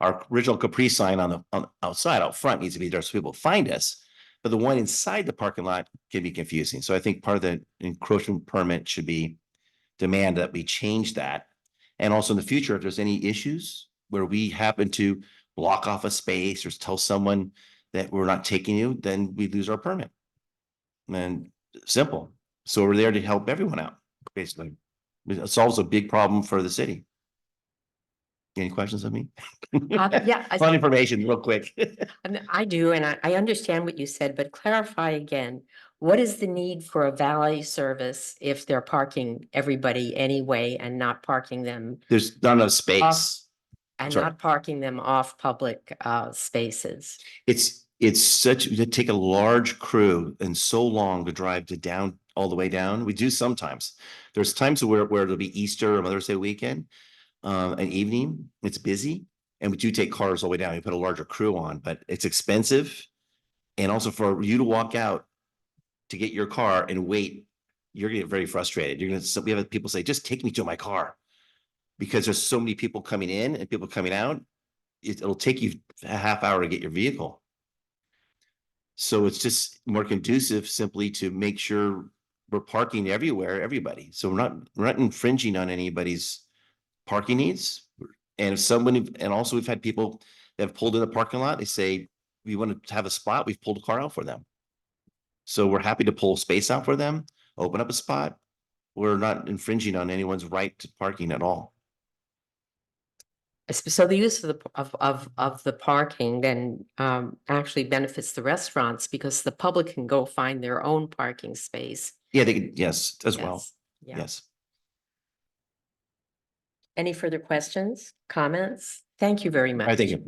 Our original Caprice sign on the outside, out front, needs to be there so people find us. But the one inside the parking lot can be confusing. So I think part of the encroachment permit should be demand that we change that. And also in the future, if there's any issues where we happen to block off a space or tell someone that we're not taking you, then we lose our permit. And simple. So we're there to help everyone out, basically. It solves a big problem for the city. Any questions of me? Yeah. Fun information, real quick. I do, and I understand what you said, but clarify again. What is the need for a valet service if they're parking everybody anyway and not parking them There's not enough space. and Sorry. not parking them off public spaces? It's to take a large crew and so long to drive all the way down. We do sometimes. There's times where it'll be Easter or Mother's Day weekend, an evening, it's busy, and we do take cars all the way down. We put a larger crew on, but it's expensive. And also for you to walk out to get your car and wait, you're gonna get very frustrated. We have people say, just take me to my car. Because there's so many people coming in and people coming out, it'll take you a half hour to get your vehicle. So it's just more conducive simply to make sure we're parking everywhere, everybody. So we're not infringing on anybody's parking needs. And also we've had people that have pulled in the parking lot. They say, we want to have a spot. We've pulled a car out for them. So we're happy to pull space out for them, open up a spot. We're not infringing on anyone's right to parking at all. So the use of the parking then actually benefits the restaurants because the public can go find their own parking space. Yeah, they could, yes, as well. Yes, yeah. Yes. Any further questions, comments? Thank you very much. I think.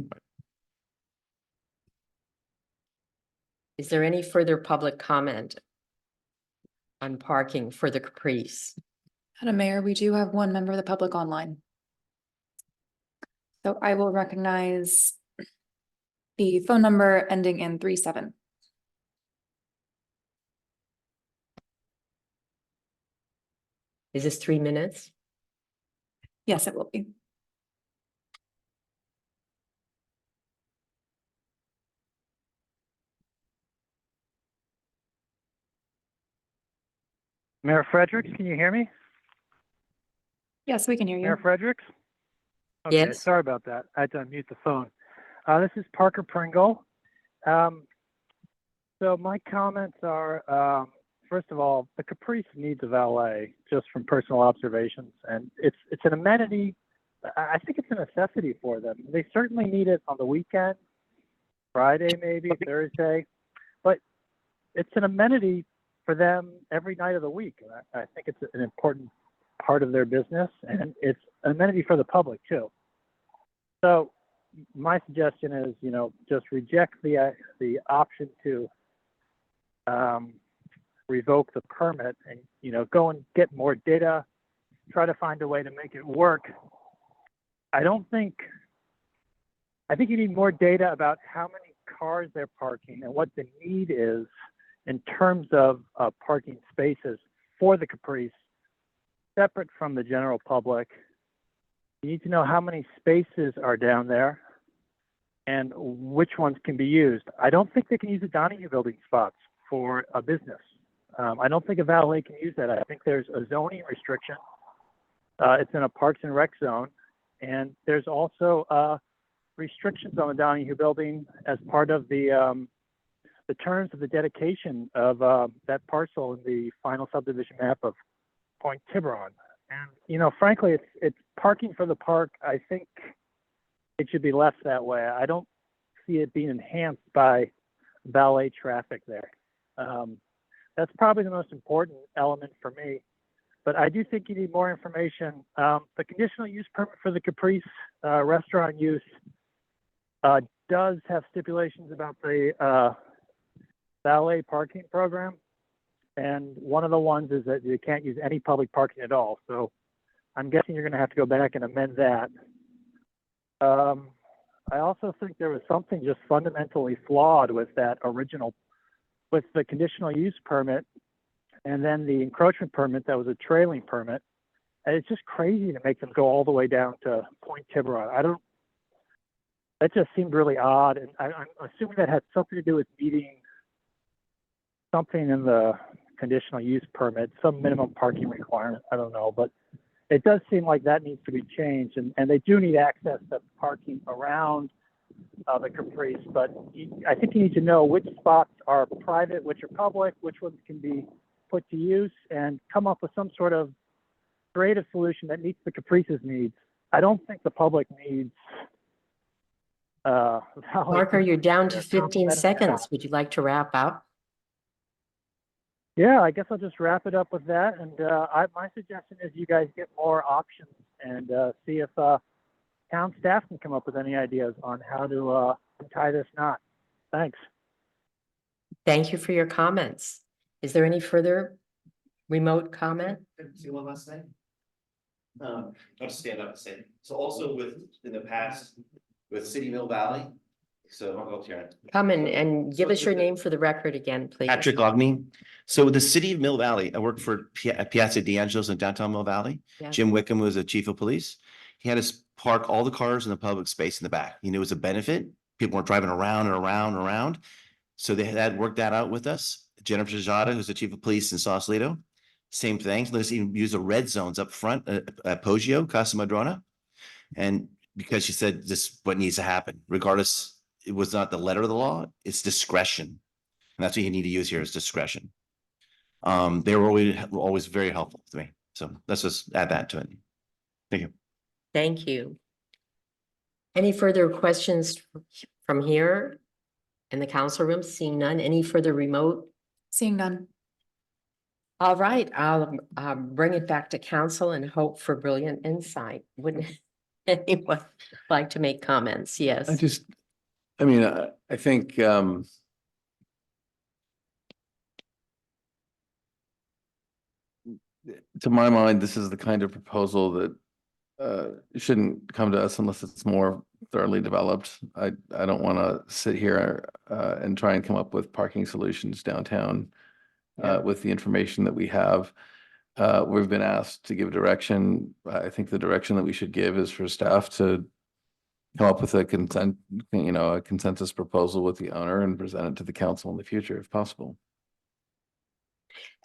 Is there any further public comment on parking for the Caprice? Madam Mayor, we do have one member of the public online. So I will recognize the phone number ending in 37. Is this 3 minutes? Yes, it will be. Mayor Fredericks, can you hear me? Yes, we can hear you. Mayor Fredericks? Okay, Yes. sorry about that. I had to unmute the phone. This is Parker Pringle. So my comments are, first of all, the Caprice needs a valet, just from personal observations, and it's an amenity. I think it's a necessity for them. They certainly need it on the weekend, Friday maybe, Thursday, but it's an amenity for them every night of the week. And I think it's an important part of their business, and it's an amenity for the public too. So my suggestion is, just reject the option to revoke the permit and, go and get more data, try to find a way to make it work. I think you need more data about how many cars they're parking and what the need is in terms of parking spaces for the Caprice, separate from the general public. You need to know how many spaces are down there and which ones can be used. I don't think they can use the Donahue Building spots for a business. I don't think a valet can use that. I think there's a zoning restriction. It's in a Parks and Rec zone. And there's also restrictions on the Donahue Building as part of the terms of the dedication of that parcel in the final subdivision map of Point Tiburon. And, frankly, it's parking for the park. I think it should be left that way. I don't see it being enhanced by valet traffic there. That's probably the most important element for me. But I do think you need more information. The conditional use permit for the Caprice restaurant use does have stipulations about the valet parking program. And one of the ones is that you can't use any public parking at all. So I'm guessing you're going to have to go back and amend that. I also think there was something just fundamentally flawed with that original, with the conditional use permit and then the encroachment permit that was a trailing permit. And it's just crazy to make them go all the way down to Point Tiburon. That just seemed really odd. And I'm assuming that had something to do with meeting something in the conditional use permit, some minimum parking requirement. I don't know, but it does seem like that needs to be changed. And they do need access to parking around the Caprice, but I think you need to know which spots are private, which are public, which ones can be put to use, and come up with some sort of creative solution that meets the Caprice's needs. I don't think the public needs. Parker, you're down to 15 seconds. Would you like to wrap up? Yeah, I guess I'll just wrap it up with that. And my suggestion is you guys get more options and see if town staff can come up with any ideas on how to tie this knot. Thanks. Thank you for your comments. Is there any further remote comment? See one last thing? I'll just stand up and say, so also in the past, with City Mill Valley, so I'll go up here. Come and give us your name for the record again, please. Patrick Ogney. So with the City of Mill Valley, I worked for Piazza D'Angelo's in downtown Mill Valley. Yeah. Jim Wickham was the chief of police. He had us park all the cars in the public space in the back. He knew it was a benefit. People weren't driving around and around and around. So they had worked that out with us. Jennifer Jada, who's the chief of police in Sausalito, same thing. Let us even use the red zones up front at Poggio, Casa Madrona. And because she said this is what needs to happen, regardless, it was not the letter of the law, it's discretion. And that's what you need to use here is discretion. They were always very helpful to me. So let's just add that to it. Thank you. Thank you. Any further questions from here in the council room? Seeing none, any further remote? Seeing none. All right, I'll bring it back to council and hope for brilliant insight. Wouldn't anyone like to make comments? Yes. I mean, I think, to my mind, this is the kind of proposal that shouldn't come to us unless it's more thoroughly developed. I don't want to sit here and try and come up with parking solutions downtown with the information that we have. We've been asked to give direction. I think the direction that we should give is for staff to come up with a consensus proposal with the owner and present it to the council in the future if possible.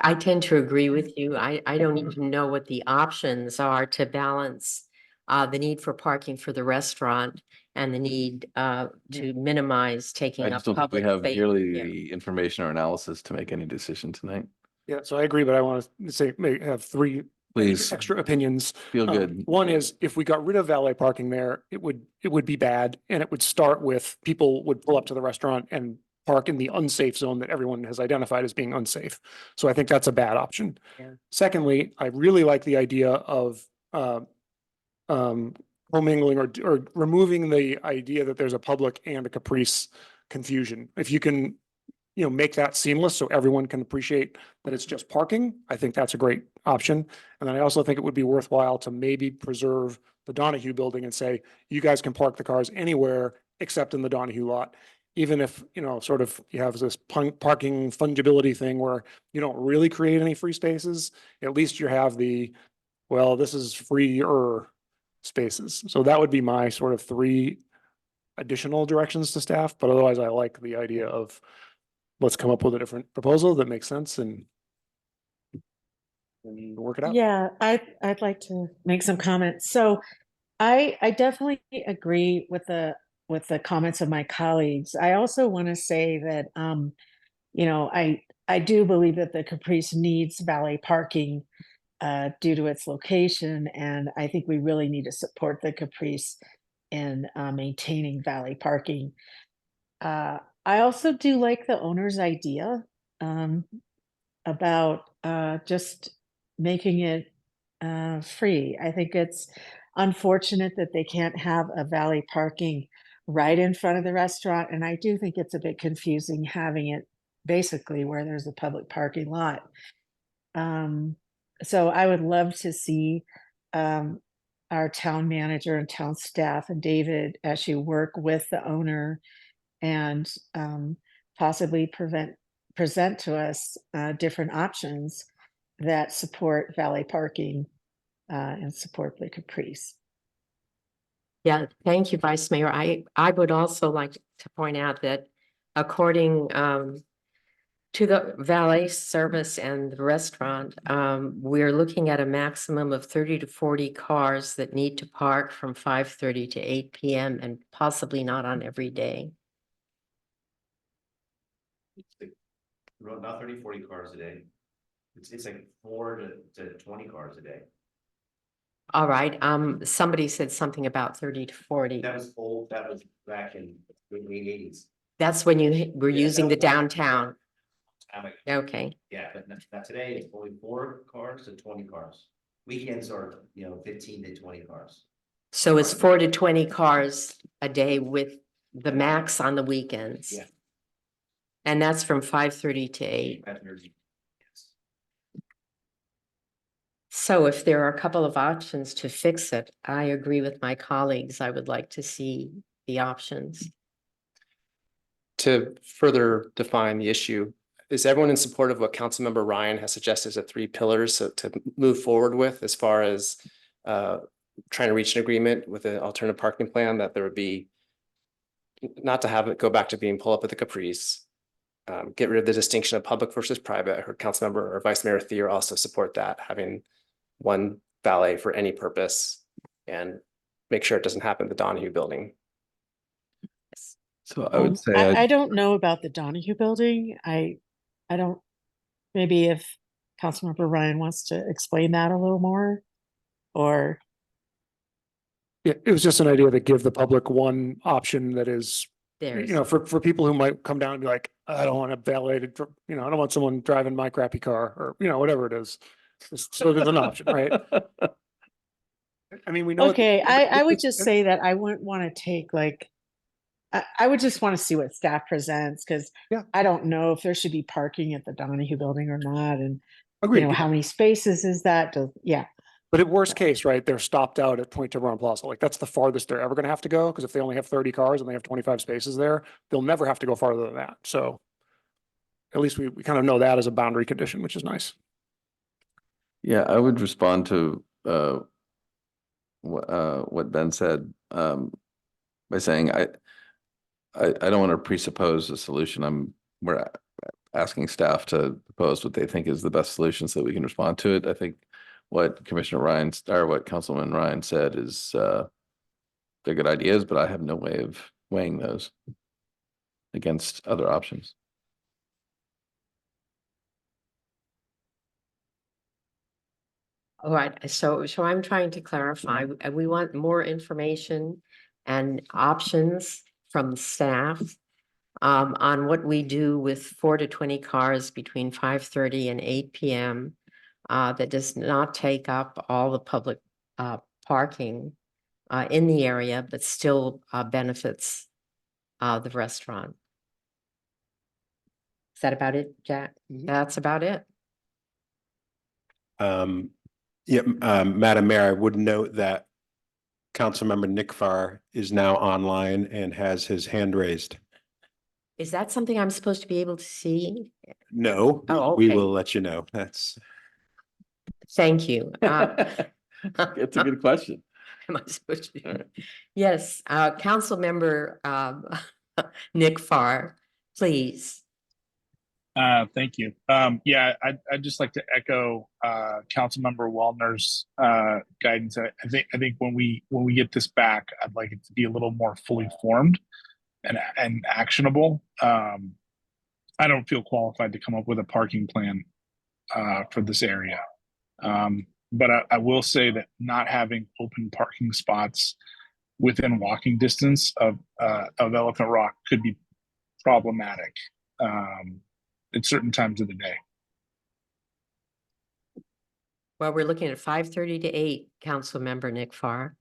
I tend to agree with you. I don't even know what the options are to balance the need for parking for the restaurant and the need to minimize taking I up just don't think we public have space. nearly Yeah. the information or analysis to make any decision tonight. Yeah, so I agree, but I want to say, have three Please extra opinions. feel good. One is if we got rid of valet parking there, it would be bad. And it would start with people would pull up to the restaurant and park in the unsafe zone that everyone has identified as being unsafe. So I think that's a bad option. Yeah. Secondly, I really like the idea of commingling or removing the idea that there's a public and a Caprice confusion. If you can, make that seamless so everyone can appreciate that it's just parking, I think that's a great option. And then I also think it would be worthwhile to maybe preserve the Donahue building and say, you guys can park the cars anywhere except in the Donahue lot. Even if, sort of you have this parking fungibility thing where you don't really create any free spaces, at least you have this is freer spaces. So that would be my sort of 3 additional directions to staff. But otherwise, I like the idea of let's come up with a different proposal that makes sense and work it out. Yeah, I'd like to make some comments. So I definitely agree with the comments of my colleagues. I also want to say that I do believe that the Caprice needs valet parking due to its location, and I think we really need to support the Caprice in maintaining valet parking. I also do like the owner's idea about just making it free. I think it's unfortunate that they can't have a valet parking right in front of the restaurant. And I do think it's a bit confusing having it basically where there's a public parking lot. So I would love to see our town manager and town staff and David actually work with the owner and possibly present to us different options that support valet parking and support the Caprice. Yeah, thank you, Vice Mayor. I would also like to point out that according to the valet service and the restaurant, we're looking at a maximum of 30 to 40 cars that need to park from 5:30 to 8 p.m. and possibly not on every day. Not 30, 40 cars a day. It's like 4 to 20 cars a day. All right, somebody said something about 30 to 40. That was old, that was back in the late 80s. That's when you were Yeah, using the that was- downtown. Okay, Yeah, but not today, it's only 4 cars to 20 cars. Weekends are, 15 to 20 cars. so it's 4 to 20 cars a day with the max on the weekends. Yeah. And that's from 5:30 to 8. Yes. So if there are a couple of options to fix it, I agree with my colleagues. I would like to see the options. To further define the issue, is everyone in support of what Councilmember Ryan has suggested as the 3 pillars to move forward with as far as trying to reach an agreement with an alternative parking plan, that there would be not to have it go back to being pull up at the Caprice, get rid of the distinction of public versus private. I heard Councilmember or Vice Mayor Thier also support that, having one valet for any purpose and make sure it doesn't happen in the Donahue building. So I would say, I don't know about the Donahue building. I don't, maybe if Councilmember Ryan wants to explain that a little more? Or, Yeah, it was just an idea to give the public one option that is, There's, for people who might come down and be like, I don't want a valeted, I don't want someone driving my crappy car, or, whatever it is. So there's an option, right? I mean, we know. okay, I would it's- just say that I wouldn't want to take like, I would just want to see what staff presents, because Yeah. I don't know if there should be parking at the Donahue building or not, and Agreed. how many spaces is that? Yeah. But at worst case, right, they're stopped out at Point Tiburon Plaza. Like that's the farthest they're ever gonna have to go, because if they only have 30 cars and they have 25 spaces there, they'll never have to go farther than that. So at least we kind of know that as a boundary condition, which is nice. Yeah, I would respond to what Ben said by saying I don't want to presuppose a solution. We're asking staff to propose what they think is the best solution so that we can respond to it. I think what Commissioner Ryan or what Councilman Ryan said is they're good ideas, but I have no way of weighing those against other options. all right, so I'm trying to clarify, we want more information and options from staff on what we do with 4 to 20 cars between 5:30 and 8 PM that does not take up all the public parking in the area, but still benefits the restaurant. Is that about it, Jack? That's about it. Madam Mayor, I would note that Councilmember Nick Farr is now online and has his hand raised. Is that something I'm supposed to be able to see? No, Oh, we okay. will let you know. Thank you. It's a good question. Am I supposed to? All right. Yes, Councilmember Nick Farr, please. Thank you. Yeah, I'd just like to echo Councilmember Wallner's guidance. I think when we get this back, I'd like it to be a little more fully formed and actionable. I don't feel qualified to come up with a parking plan for this area. But I will say that not having open parking spots within walking distance of Elephant Rock could be problematic at certain times of the day. Well, we're looking at 5:30 to 8, Councilmember Nick Farr.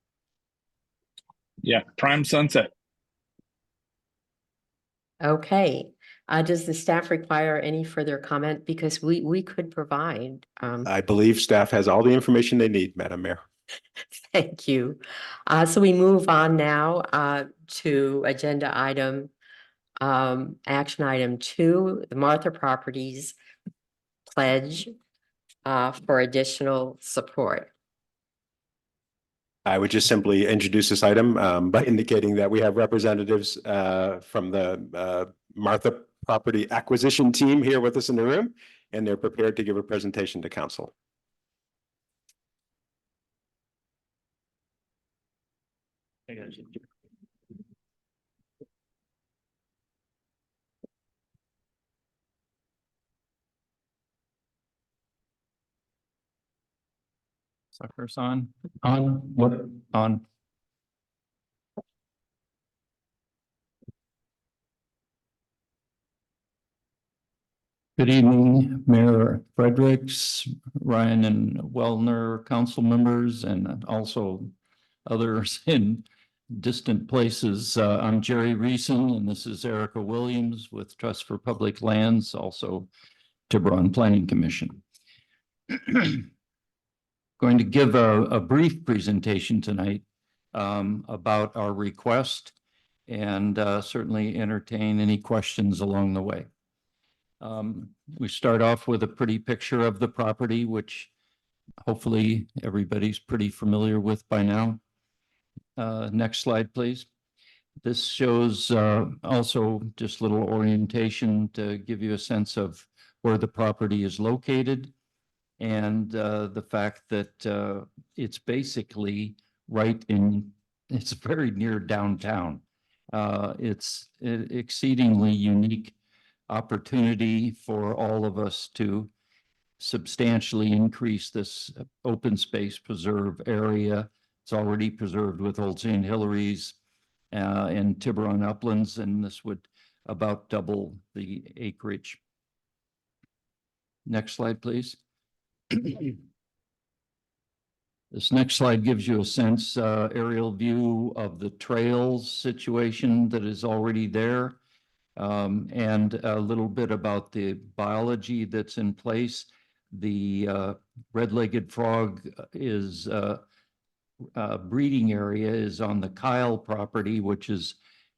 Yeah, prime sunset. Okay, does the staff require any further comment? Because we could provide. I believe staff has all the information they need, Madam Mayor. Thank you. So we move on now to agenda item, action item 2, the Martha Properties pledge for additional support. I would just simply introduce this item by indicating that we have representatives from the Martha Property Acquisition Team here with us in the room, and they're prepared to give a presentation to council. Suckers on what on? Good evening, Mayor Fredericks, Ryan and Wellner, council members, and also others in distant places. I'm Jerry Reeson, and this is Erica Williams with Trust for Public Lands, also Tiburon Planning Commission. Going to give a brief presentation tonight about our request and certainly entertain any questions along the way. We start off with a pretty picture of the property, which hopefully everybody's pretty familiar with by now. Next slide, please. This shows also just a little orientation to give you a sense of where the property is located and the fact that it's basically it's very near downtown. It's an exceedingly unique opportunity for all of us to substantially increase this open space preserve area. It's already preserved with Old St. Hilary's and Tiburon Uplands, and this would about double the acreage. Next slide, please. This next slide gives you a sense, aerial view of the trails situation that is already there, and a little bit about the biology that's in place. The red-legged frog is breeding area is on the Kyle property, which is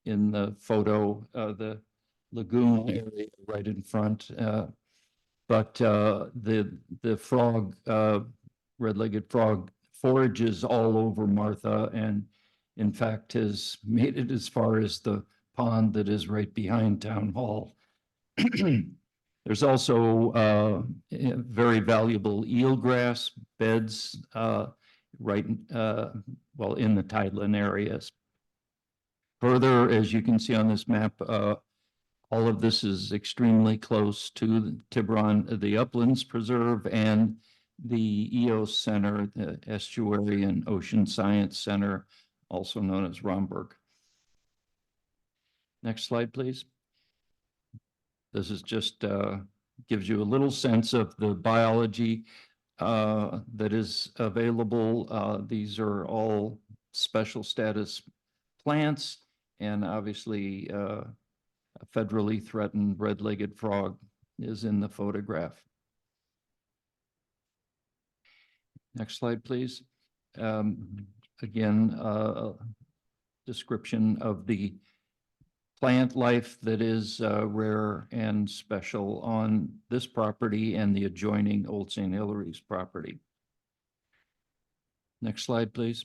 in the photo, the lagoon area right in front. But the frog, red-legged frog, forages all over Martha, and in fact has made it as far as the pond that is right behind Town Hall. There's also very valuable eelgrass beds right well in the tideland areas. Further, as you can see on this map, all of this is extremely close to the Tiburon, the Uplands Preserve, and the EOS Center, the Estuary and Ocean Science Center, also known as Romberg. Next slide, please. This is just gives you a little sense of the biology that is available. These are all special status plants, and obviously a federally threatened red-legged frog is in the photograph. Next slide, please. Again, description of the plant life that is rare and special on this property and the adjoining Old St. Hilary's property. Next slide, please.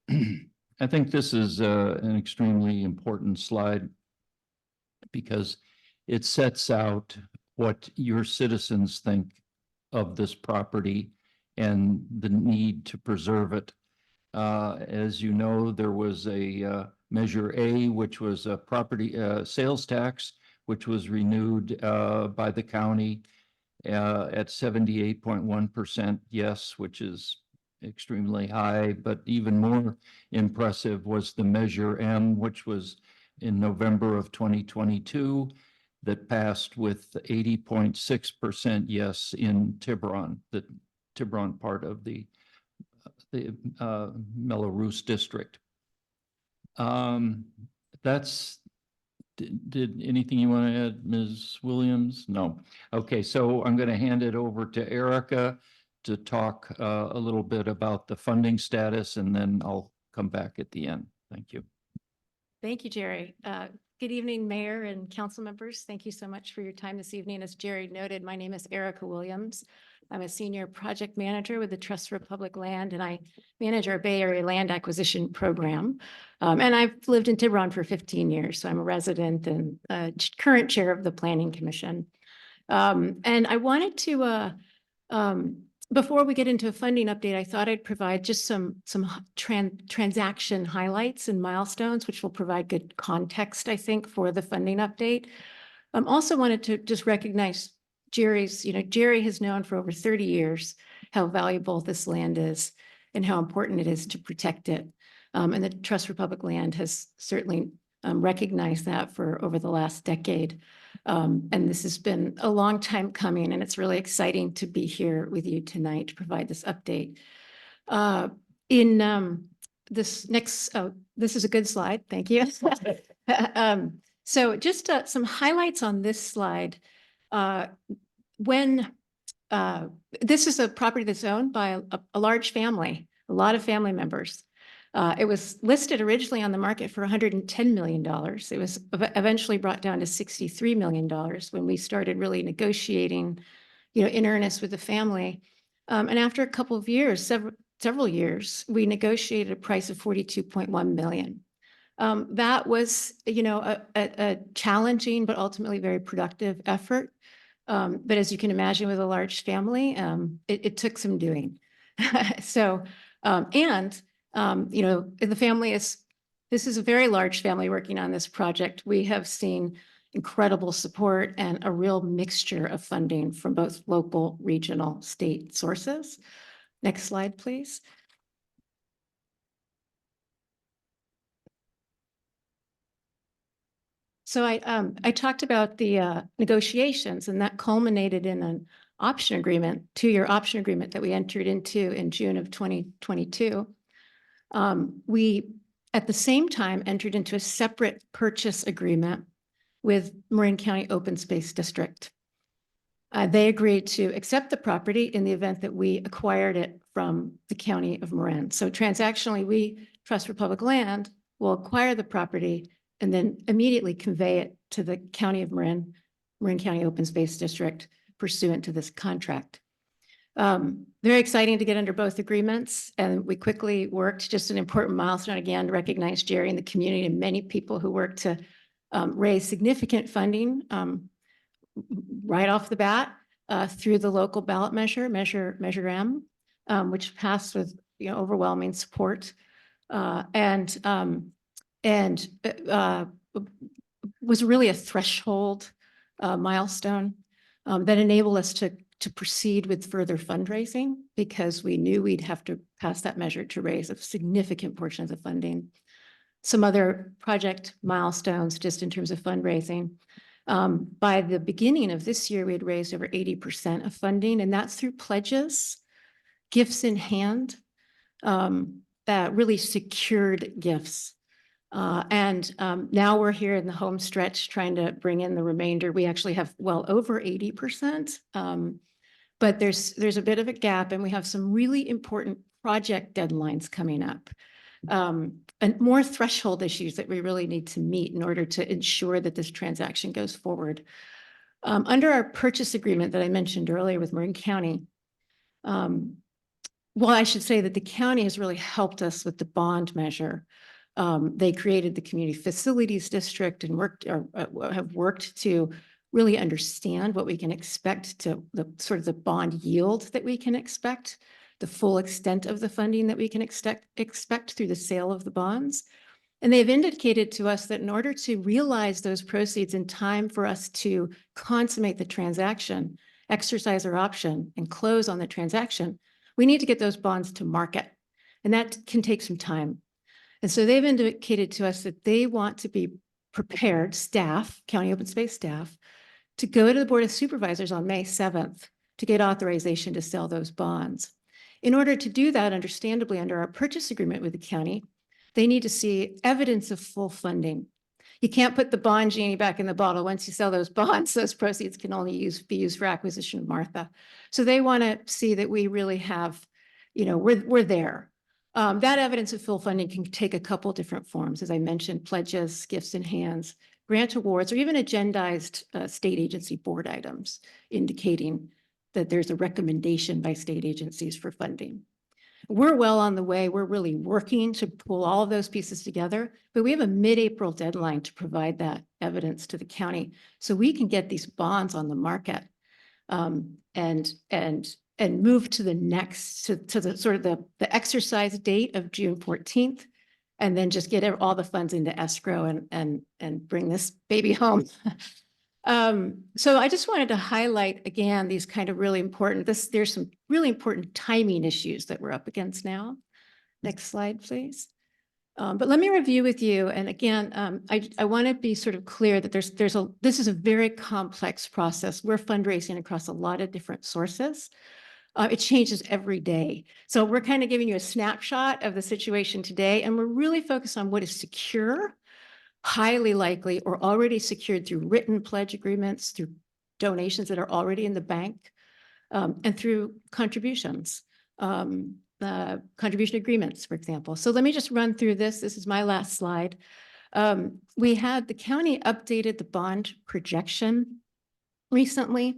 I think this is an extremely important slide because it sets out what your citizens think of this property and the need to preserve it. As you know, there was a Measure A, which was a property sales tax, which was renewed by the county at 78.1% yes, which is extremely high, but even more impressive was the Measure M, which was in November of 2022 that passed with 80.6% yes in Tiburon, the Tiburon part of the Mello-Roos district. That's, did anything you want to add, Ms. Williams? No. Okay, so I'm going to hand it over to Erica to talk a little bit about the funding status, and then I'll come back at the end. Thank you. Thank you, Jerry. Good evening, Mayor and council members. Thank you so much for your time this evening. As Jerry noted, my name is Erica Williams. I'm a senior project manager with the Trust for Public Land, and I manage our Bay Area land acquisition program. And I've lived in Tiburon for 15 years, so I'm a resident and current chair of the Planning Commission. And I wanted to, before we get into a funding update, I thought I'd provide just some transaction highlights and milestones, which will provide good context, I think, for the funding update. Also wanted to just recognize Jerry's, Jerry has known for over 30 years how valuable this land is and how important it is to protect it. And the Trust for Public Land has certainly recognized that for over the last decade. And this has been a long time coming, and it's really exciting to be here with you tonight to provide this update. This next, this is a good slide. Thank you. So just some highlights on this slide. This is a property that's owned by a large family, a lot of family members. It was listed originally on the market for $110 million. It was eventually brought down to $63 million when we started really negotiating, in earnest with the family. And after a couple of years, several years, we negotiated a price of $42.1 million. That was, a challenging but ultimately very productive effort. But as you can imagine, with a large family, it took some doing. So, the family this is a very large family working on this project. We have seen, incredible support and a real mixture of funding from both local, regional, state sources. Next slide, please. So I talked about the negotiations, and that culminated in an option agreement, 2-year option agreement that we entered into in June of 2022. We, at the same time, entered into a separate purchase agreement with Marin County Open Space District. They agreed to accept the property in the event that we acquired it from the County of Marin. So transactionally, we, Trust for Public Land, will acquire the property and then immediately convey it to the County of Marin, Marin County Open Space District, pursuant to this contract. Very exciting to get under both agreements, and we quickly worked, just an important milestone again, to recognize Jerry and the community and many people who worked to raise significant funding right off the bat through the local ballot measure, Measure M, which passed with overwhelming support, and was really a threshold milestone that enabled us to proceed with further fundraising, because we knew we'd have to pass that measure to raise a significant portion of the funding. Some other project milestones just in terms of fundraising. By the beginning of this year, we had raised over 80% of funding, and that's through pledges, gifts in hand, really secured gifts. Now we're here in the home stretch trying to bring in the remainder. We actually have well over 80%, but there's a bit of a gap, and we have some really important project deadlines coming up. And more threshold issues that we really need to meet in order to ensure that this transaction goes forward. Under our purchase agreement that I mentioned earlier with Marin County, well, I should say that the county has really helped us with the bond measure. They created the Community Facilities District and have worked to really understand what we can expect to the bond yield that we can expect, the full extent of the funding that we can expect through the sale of the bonds. And they've indicated to us that in order to realize those proceeds in time for us to consummate the transaction, exercise our option, and close on the transaction, we need to get those bonds to market. And that can take some time. And so they've indicated to us that they want to be prepared, staff, county open space staff, to go to the Board of Supervisors on May 7th to get authorization to sell those bonds. In order to do that, understandably, under our purchase agreement with the county, they need to see evidence of full funding. You can't put the bond genie back in the bottle. Once you sell those bonds, those proceeds can only be used for acquisition of Martha. So they want to see that we really have, we're there. That evidence of full funding can take a couple different forms. As I mentioned, pledges, gifts in hands, grant awards, or even agendized state agency board items indicating that there's a recommendation by state agencies for funding. We're well on the way. We're really working to pull all of those pieces together, but we have a mid-April deadline to provide that evidence to the county so we can get these bonds on the market and move to the next, to the exercise date of June 14th, and then just get all the funds into escrow and bring this baby home. So I just wanted to highlight again, these kind of really important, there's some really important timing issues that we're up against now. Next slide, please. But let me review with you. And again, I want to be sort of clear that this is a very complex process. We're fundraising across a lot of different sources. It changes every day. So we're kind of giving you a snapshot of the situation today, and we're really focused on what is secure, highly likely, or already secured through written pledge agreements, through donations that are already in the bank, and through contributions, contribution agreements, for example. So let me just run through this. This is my last slide. We had the county updated the bond projection recently.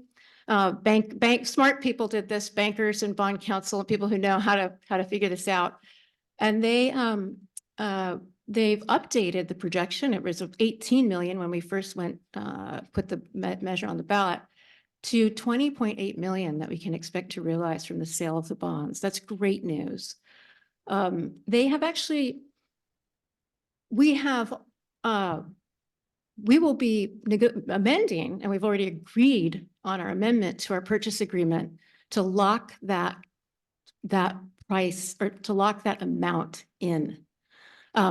Smart people did this, bankers and bond counsel, and people who know how to figure this out. And they've updated the projection. It was 18 million when we first put the measure on the ballot, to 20.8 million that we can expect to realize from the sale of the bonds. That's great news. We have we will be amending, and we've already agreed on our amendment to our purchase agreement to lock that price, or to lock that amount in.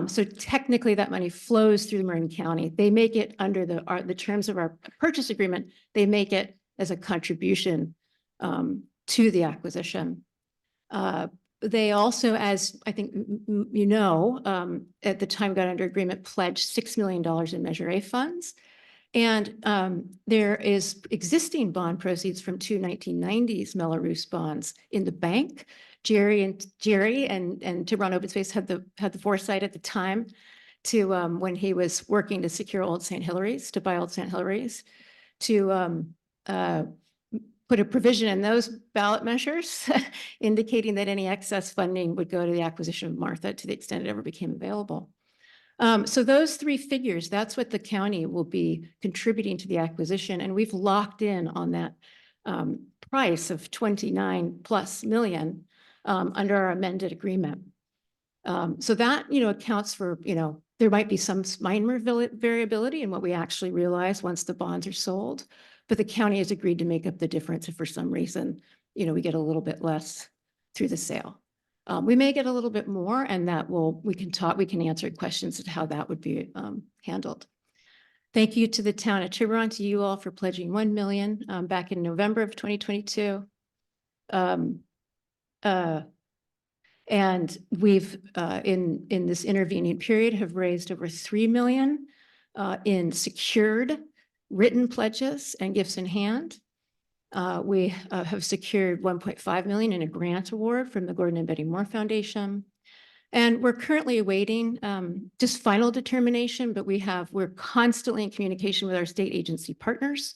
So technically that money flows through Marin County. They make it under the terms of our purchase agreement, they make it as a contribution to the acquisition. They also, as I think you know, at the time got under agreement, pledged $6 million in Measure A funds. And there is existing bond proceeds from two 1990s Mello-Roos bonds in the bank. Jerry and Tiburon Open Space had the foresight at the time to, when he was working to secure Old St. Hilary's, to buy Old St. Hilary's, to put a provision in those ballot measures indicating that any excess funding would go to the acquisition of Martha to the extent it ever became available. So those three figures, that's what the county will be contributing to the acquisition. And we've locked in on that price of 29+ million under our amended agreement. So that, accounts for, there might be some minor variability in what we actually realize once the bonds are sold, but the county has agreed to make up the difference if for some reason, we get a little bit less through the sale. We may get a little bit more, and that we can answer questions of how that would be handled. Thank you to the town of Tiburon, to you all for pledging 1 million back in November of 2022. And we've, in this intervening period, have raised over 3 million in secured written pledges and gifts in hand. We have secured 1.5 million in a grant award from the Gordon and Betty Moore Foundation. And we're currently awaiting just final determination, but we're constantly in communication with our state agency partners.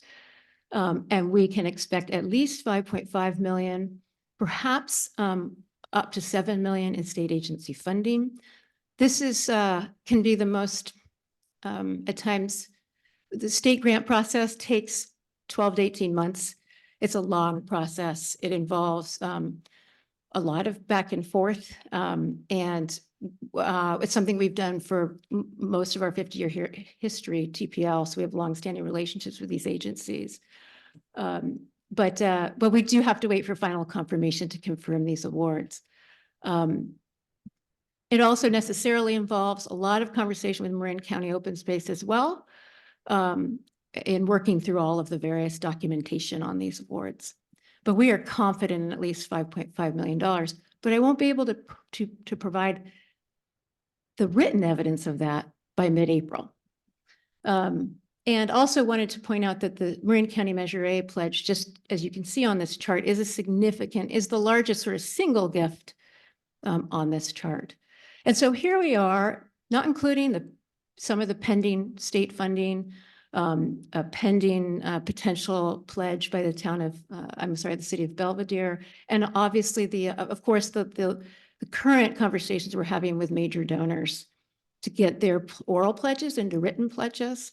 And we can expect at least 5.5 million, perhaps up to 7 million in state agency funding. This can be the most, at times, the state grant process takes 12 to 18 months. It's a long process. It involves a lot of back and forth. And it's something we've done for most of our 50-year history, TPL. So we have longstanding relationships with these agencies. But we do have to wait for final confirmation to confirm these awards. It also necessarily involves a lot of conversation with Marin County Open Space as well, in working through all of the various documentation on these awards. But we are confident in at least $5.5 million, but I won't be able to provide the written evidence of that by mid-April. And also wanted to point out that the Marin County Measure A pledge, just as you can see on this chart, is the largest sort of single gift on this chart. And so here we are, not including some of the pending state funding, a pending potential pledge by the town of, the city of Belvedere. And obviously of course, the current conversations we're having with major donors to get their oral pledges into written pledges,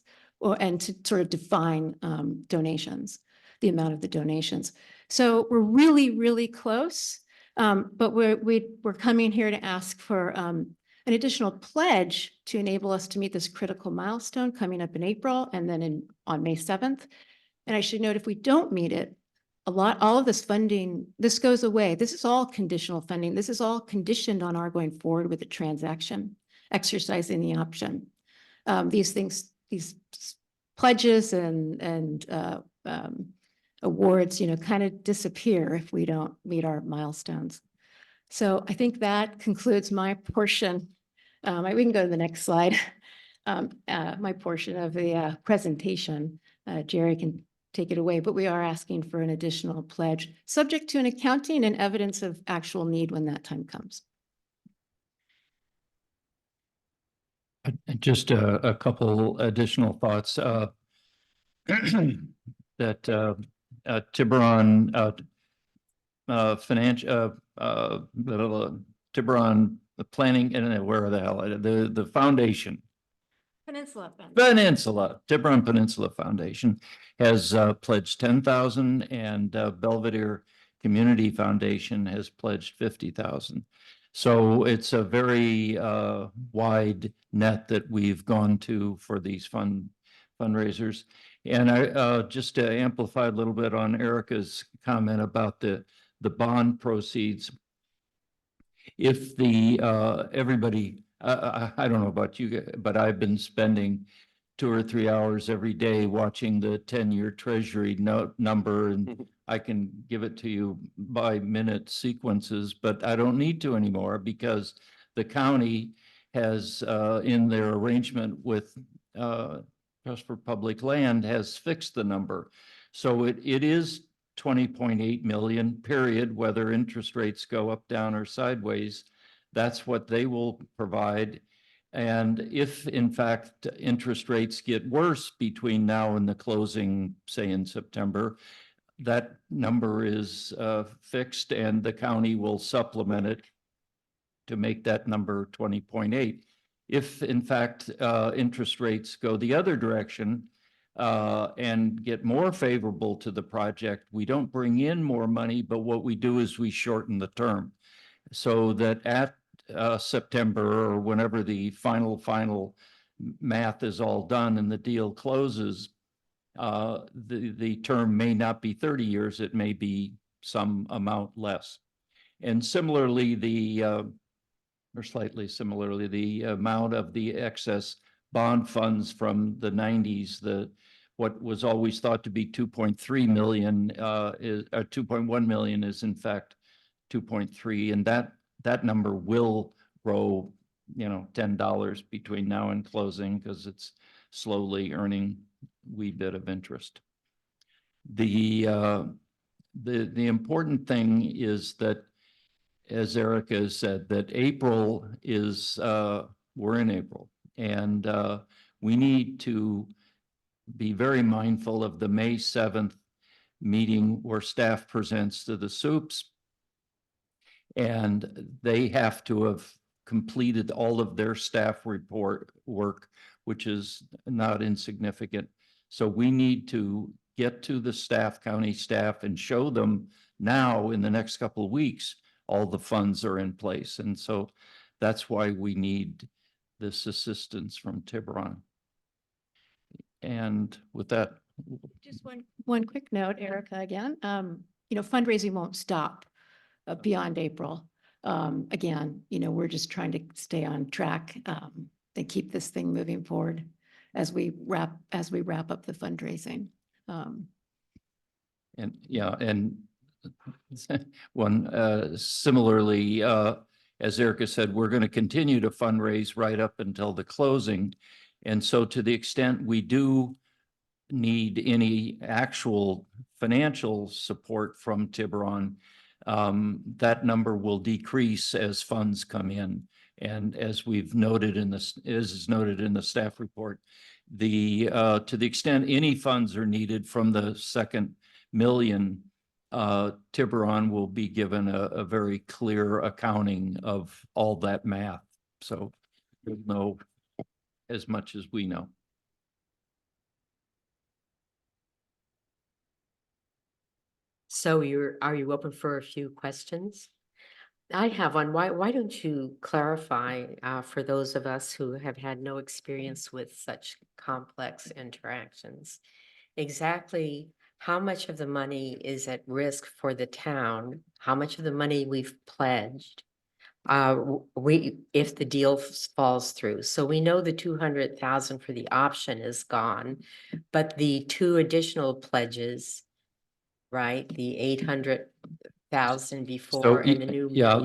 and to sort of define donations, the amount of the donations. So we're really, really close, but we're coming here to ask for an additional pledge to enable us to meet this critical milestone coming up in April and then on May 7th. And I should note, if we don't meet it, all of this funding, this goes away. This is all conditional funding. This is all conditioned on our going forward with the transaction, exercising the option. These pledges and awards, kind of disappear if we don't meet our milestones. So I think that concludes my portion. We can go to the next slide. My portion of the presentation. Jerry can take it away, but we are asking for an additional pledge, subject to an accounting and evidence of actual need when that time comes. Just a couple additional thoughts. That Tiburon Tiburon planning, and where the hell the foundation. Tiburon Peninsula Foundation has pledged 10,000, and Belvedere Community Foundation has pledged 50,000. So it's a very wide net that we've gone to for these fundraisers. And I, just to amplify a little bit on Erica's comment about the bond proceeds. If the, everybody, I don't know about you, but I've been spending 2 or 3 hours every day watching the 10-year treasury note number, and I can give it to you by minute sequences, but I don't need to anymore because the county has, in their arrangement with Trust for Public Land, has fixed the number. So it is 20.8 million, period, whether interest rates go up, down, or sideways. That's what they will provide. And if in fact interest rates get worse between now and the closing, say in September, that number is fixed and the county will supplement it to make that number 20.8. If in fact interest rates go the other direction and get more favorable to the project, we don't bring in more money, but what we do is we shorten the term so that at September or whenever the final math is all done and the deal closes, the term may not be 30 years, it may be some amount less. And similarly, or slightly similarly, the amount of the excess bond funds from the 90s, what was always thought to be 2.3 million is 2.1 million is in fact 2.3, and that number will grow, $10 between now and closing because it's slowly earning a wee bit of interest. The important thing is that, as Erica has said, that April is, we're in April, and we need to be very mindful of the May 7th meeting where staff presents to the SUPs, and they have to have completed all of their staff report work, which is not insignificant. So we need to get to the staff, county staff, and show them now in the next couple of weeks all the funds are in place. And so that's why we need this assistance from Tiburon. And with that. Just one quick note, Erica, again, fundraising won't stop beyond April. Again, we're just trying to stay on track and keep this thing moving forward as we wrap up the fundraising. And yeah, and similarly, as Erica said, we're going to continue to fundraise right up until the closing. And so to the extent we do need any actual financial support from Tiburon, that number will decrease as funds come in. And as we've noted in this, is noted in the staff report, to the extent any funds are needed from the second million, Tiburon will be given a very clear accounting of all that math. So you'll know as much as we know. So are you open for a few questions? I have one. Why don't you clarify for those of us who have had no experience with such complex interactions, exactly how much of the money is at risk for the town? How much of the money we've pledged? If the deal falls through. So we know the 200,000 for the option is gone, but the 2 additional pledges, right? The 800,000 before and the new. Yeah,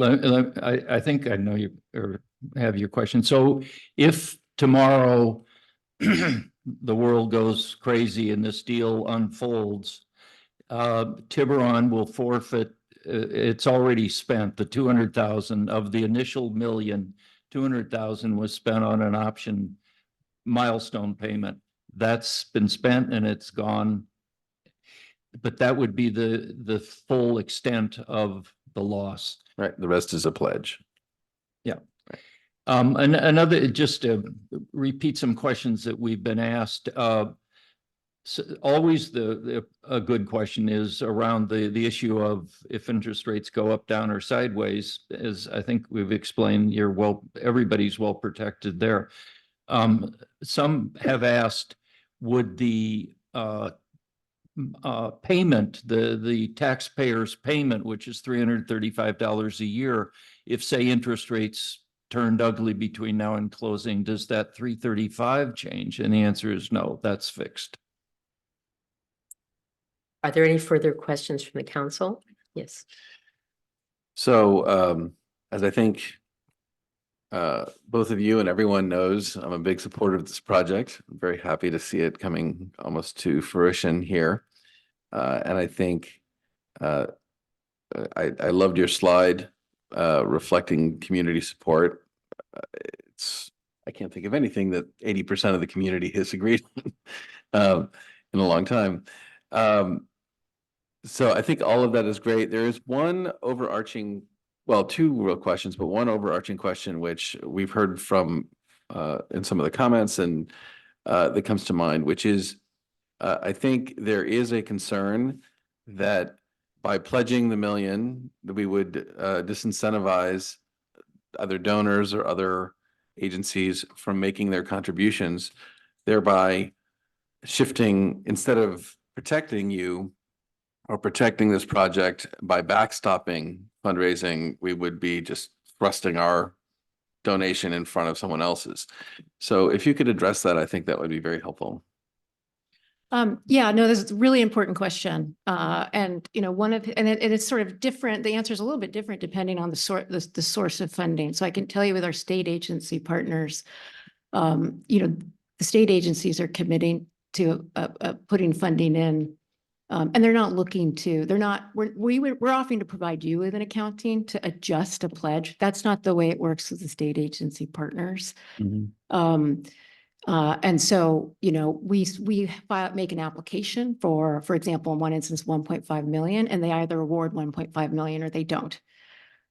I think I know you or have your question. So if tomorrow the world goes crazy and this deal unfolds, Tiburon will forfeit. It's already spent the 200,000 of the initial million. 200,000 was spent on an option milestone payment. That's been spent and it's gone. But that would be the full extent of the loss. Right. The rest is a pledge. Yeah. And another, just to repeat some questions that we've been asked. So always a good question is around the issue of if interest rates go up, down, or sideways. As I think we've explained, everybody's well protected there. Some have asked, would the payment, the taxpayer's payment, which is $335 a year, if say interest rates turned ugly between now and closing, does that 335 change? And the answer is no, that's fixed. Are there any further questions from the council? Yes. So as I think both of you and everyone knows, I'm a big supporter of this project. I'm very happy to see it coming almost to fruition here. And I think I loved your slide reflecting community support. I can't think of anything that 80% of the community has agreed on in a long time. So I think all of that is great. There is one overarching, well, two real questions, but one overarching question, which we've heard from in some of the comments and that comes to mind, which is I think there is a concern that by pledging the $1 million, that we would disincentivize other donors or other agencies from making their contributions, thereby shifting, instead of protecting you or protecting this project by backstopping fundraising, we would be just thrusting our donation in front of someone else's. So if you could address that, I think that would be very helpful. Yeah, no, this is a really important question. And you know, it's sort of different. The answer is a little bit different depending on the source of funding. So I can tell you with our state agency partners, you know, the state agencies are committing to putting funding in. And they're not looking to, we're offering to provide you with an accounting to adjust a pledge. That's not the way it works with the state agency partners. And so, you know, we make an application for example, in one instance, 1.5 million, and they either award 1.5 million or they don't.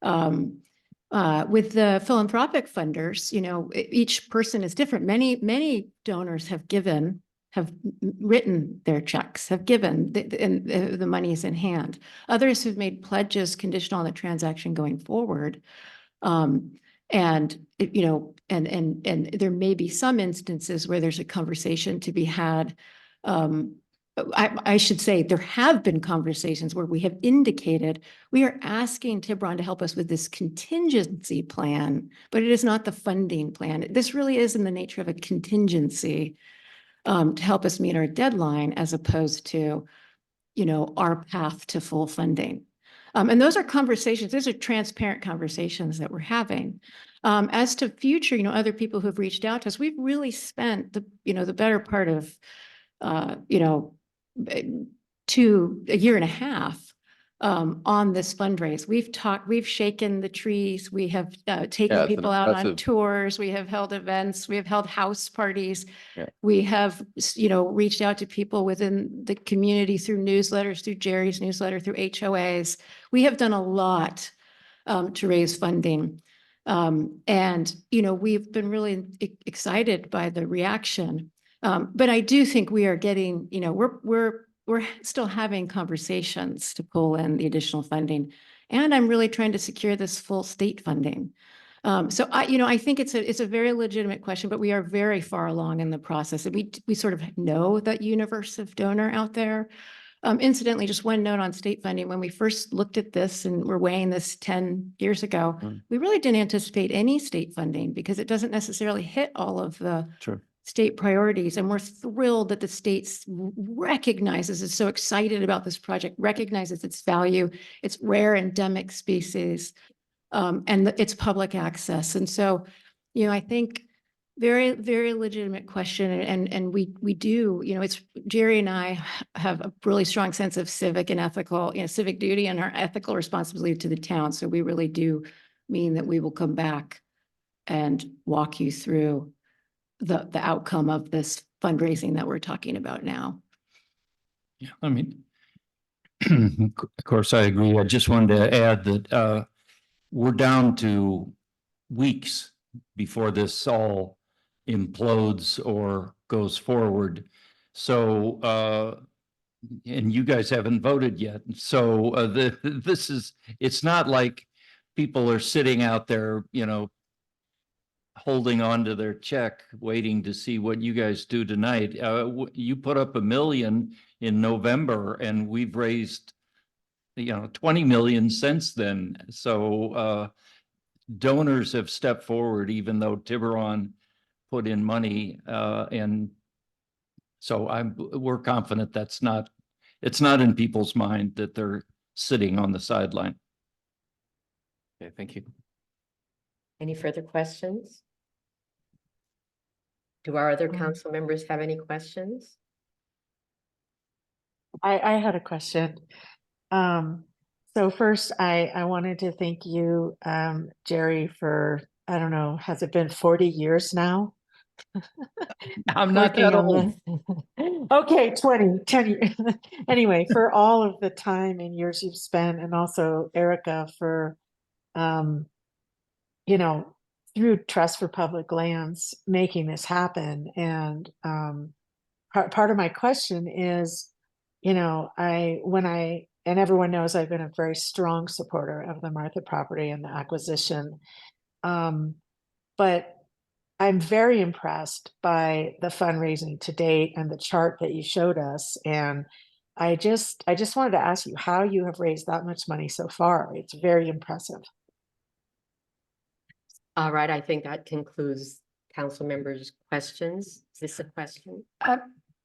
With the philanthropic funders, you know, each person is different. Many donors have written their checks, have given, and the money is in hand. Others have made pledges conditional on the transaction going forward. And you know, and there may be some instances where there's a conversation to be had. I should say there have been conversations where we have indicated we are asking Tiburon to help us with this contingency plan, but it is not the funding plan. This really is in the nature of a contingency to help us meet our deadline, as opposed to, you know, our path to full funding. And those are conversations, those are transparent conversations that we're having. As to future, you know, other people who have reached out to us, we've really spent the better part of, you know, a year and a half on this fundraise. We've shaken the trees. We have taken people out on tours. We have held events. We have held house parties. Yeah. We have, you know, reached out to people within the community through newsletters, through Jerry's newsletter, through HOAs. We have done a lot to raise funding. And, you know, we've been really excited by the reaction. But I do think we are getting, you know, we're still having conversations to pull in the additional funding. And I'm really trying to secure this full state funding. So I think it's a very legitimate question, but we are very far along in the process. And we sort of know that universe of donor out there. Incidentally, just one note on state funding. When we first looked at this and were weighing this 10 years ago, we really didn't anticipate any state funding because it doesn't necessarily hit all of the state priorities. And we're thrilled that the state recognizes, is so excited about this project, recognizes its value, its rare endemic species, and its public access. And so, you know, I think very, very legitimate question. And we do, you know, it's Jerry and I have a really strong sense of civic and ethical, you know, civic duty and our ethical responsibility to the town. So we really do mean that we will come back and walk you through the outcome of this fundraising that we're talking about now. Yeah, I mean, of course, I agree. I just wanted to add that we're down to weeks before this all implodes or goes forward. So, and you guys haven't voted yet. So it's not like people are sitting out there, you know, holding on to their check, waiting to see what you guys do tonight. You put up $1 million in November and we've raised, 20 million since then. So, donors have stepped forward, even though Tiburon put in money, and so we're confident it's not in people's mind that they're sitting on the sideline. Okay, thank you. Any further questions? Do our other council members have any questions? I had a question. So first, I wanted to thank you, Jerry, for, I don't know, has it been 40 years now? I'm not Working that on old. this. Okay, 10 years. Anyway, for all of the time and years you've spent, and also Erica for, through Trust for Public Lands, making this happen. And part of my question is, and everyone knows I've been a very strong supporter of the Martha property and the acquisition. But I'm very impressed by the fundraising to date and the chart that you showed us. And I just wanted to ask you how you have raised that much money so far. It's very impressive. All right, I think that concludes council members' questions. Is this a question?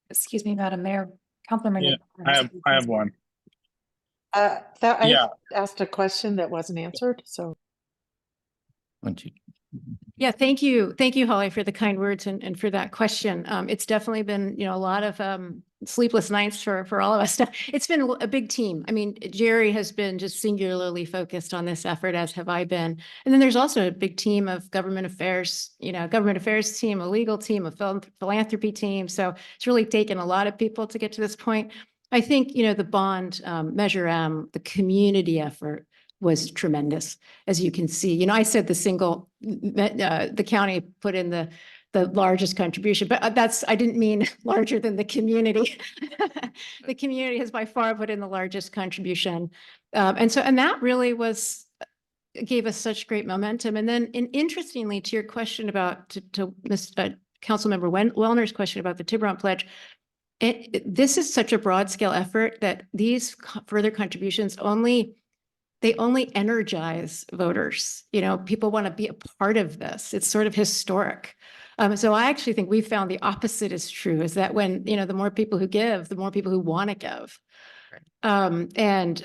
Excuse me, Madam Mayor, Councilor. Yeah, I have one. I Yeah. asked a question that wasn't answered, so. Yeah, thank you. Thank you, Holly, for the kind words and for that question. It's definitely been, a lot of sleepless nights for all of us. It's been a big team. I mean, Jerry has been just singularly focused on this effort, as have I been. And then there's also a big team of government affairs team, a legal team, a philanthropy team. So it's really taken a lot of people to get to this point. I think, the bond, Measure M, the community effort was tremendous, as you can see. I said the county put in the largest contribution, but I didn't mean larger than the community. The community has by far put in the largest contribution. And that really gave us such great momentum. And then interestingly, to your question about, to Councilmember Wellner's question about the Tiburon Pledge, this is such a broad scale effort that these further contributions only energize voters. People want to be a part of this. It's sort of historic. So I actually think we found the opposite is true, is that when, the more people who give, the more people who want to give. And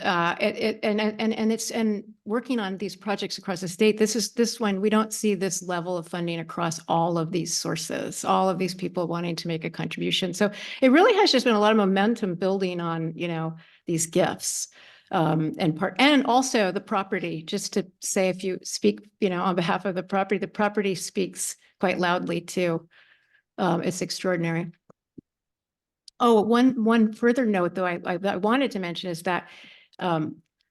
working on these projects across the state, this one, we don't see this level of funding across all of these sources, all of these people wanting to make a contribution. So it really has just been a lot of momentum building on, these gifts. And also the property, just to say, if you speak, on behalf of the property speaks quite loudly too. It's extraordinary. Oh, one further note though, I wanted to mention is that,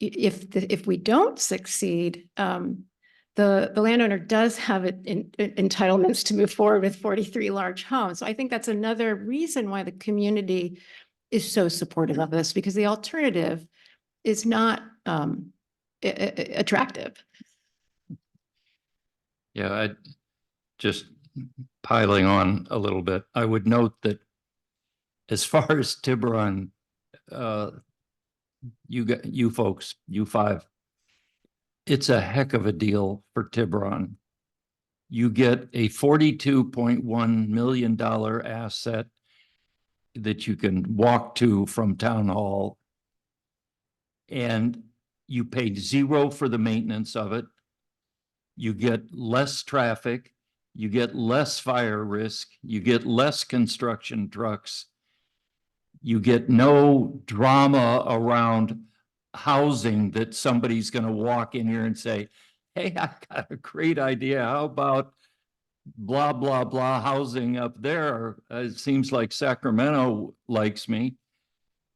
if we don't succeed, the landowner does have entitlements to move forward with 43 large homes. So I think that's another reason why the community is so supportive of this, because the alternative is not attractive. Yeah, I just piling on a little bit. I would note that as far as Tiburon, you folks, you five, it's a heck of a deal for Tiburon. You get a $42.1 million asset that you can walk to from Town Hall, and you paid zero for the maintenance of it. You get less traffic, you get less fire risk, you get less construction trucks. You get no drama around housing that somebody's going to walk in here and say, hey, I got a great idea. How about blah, blah, blah housing up there? It seems like Sacramento likes me.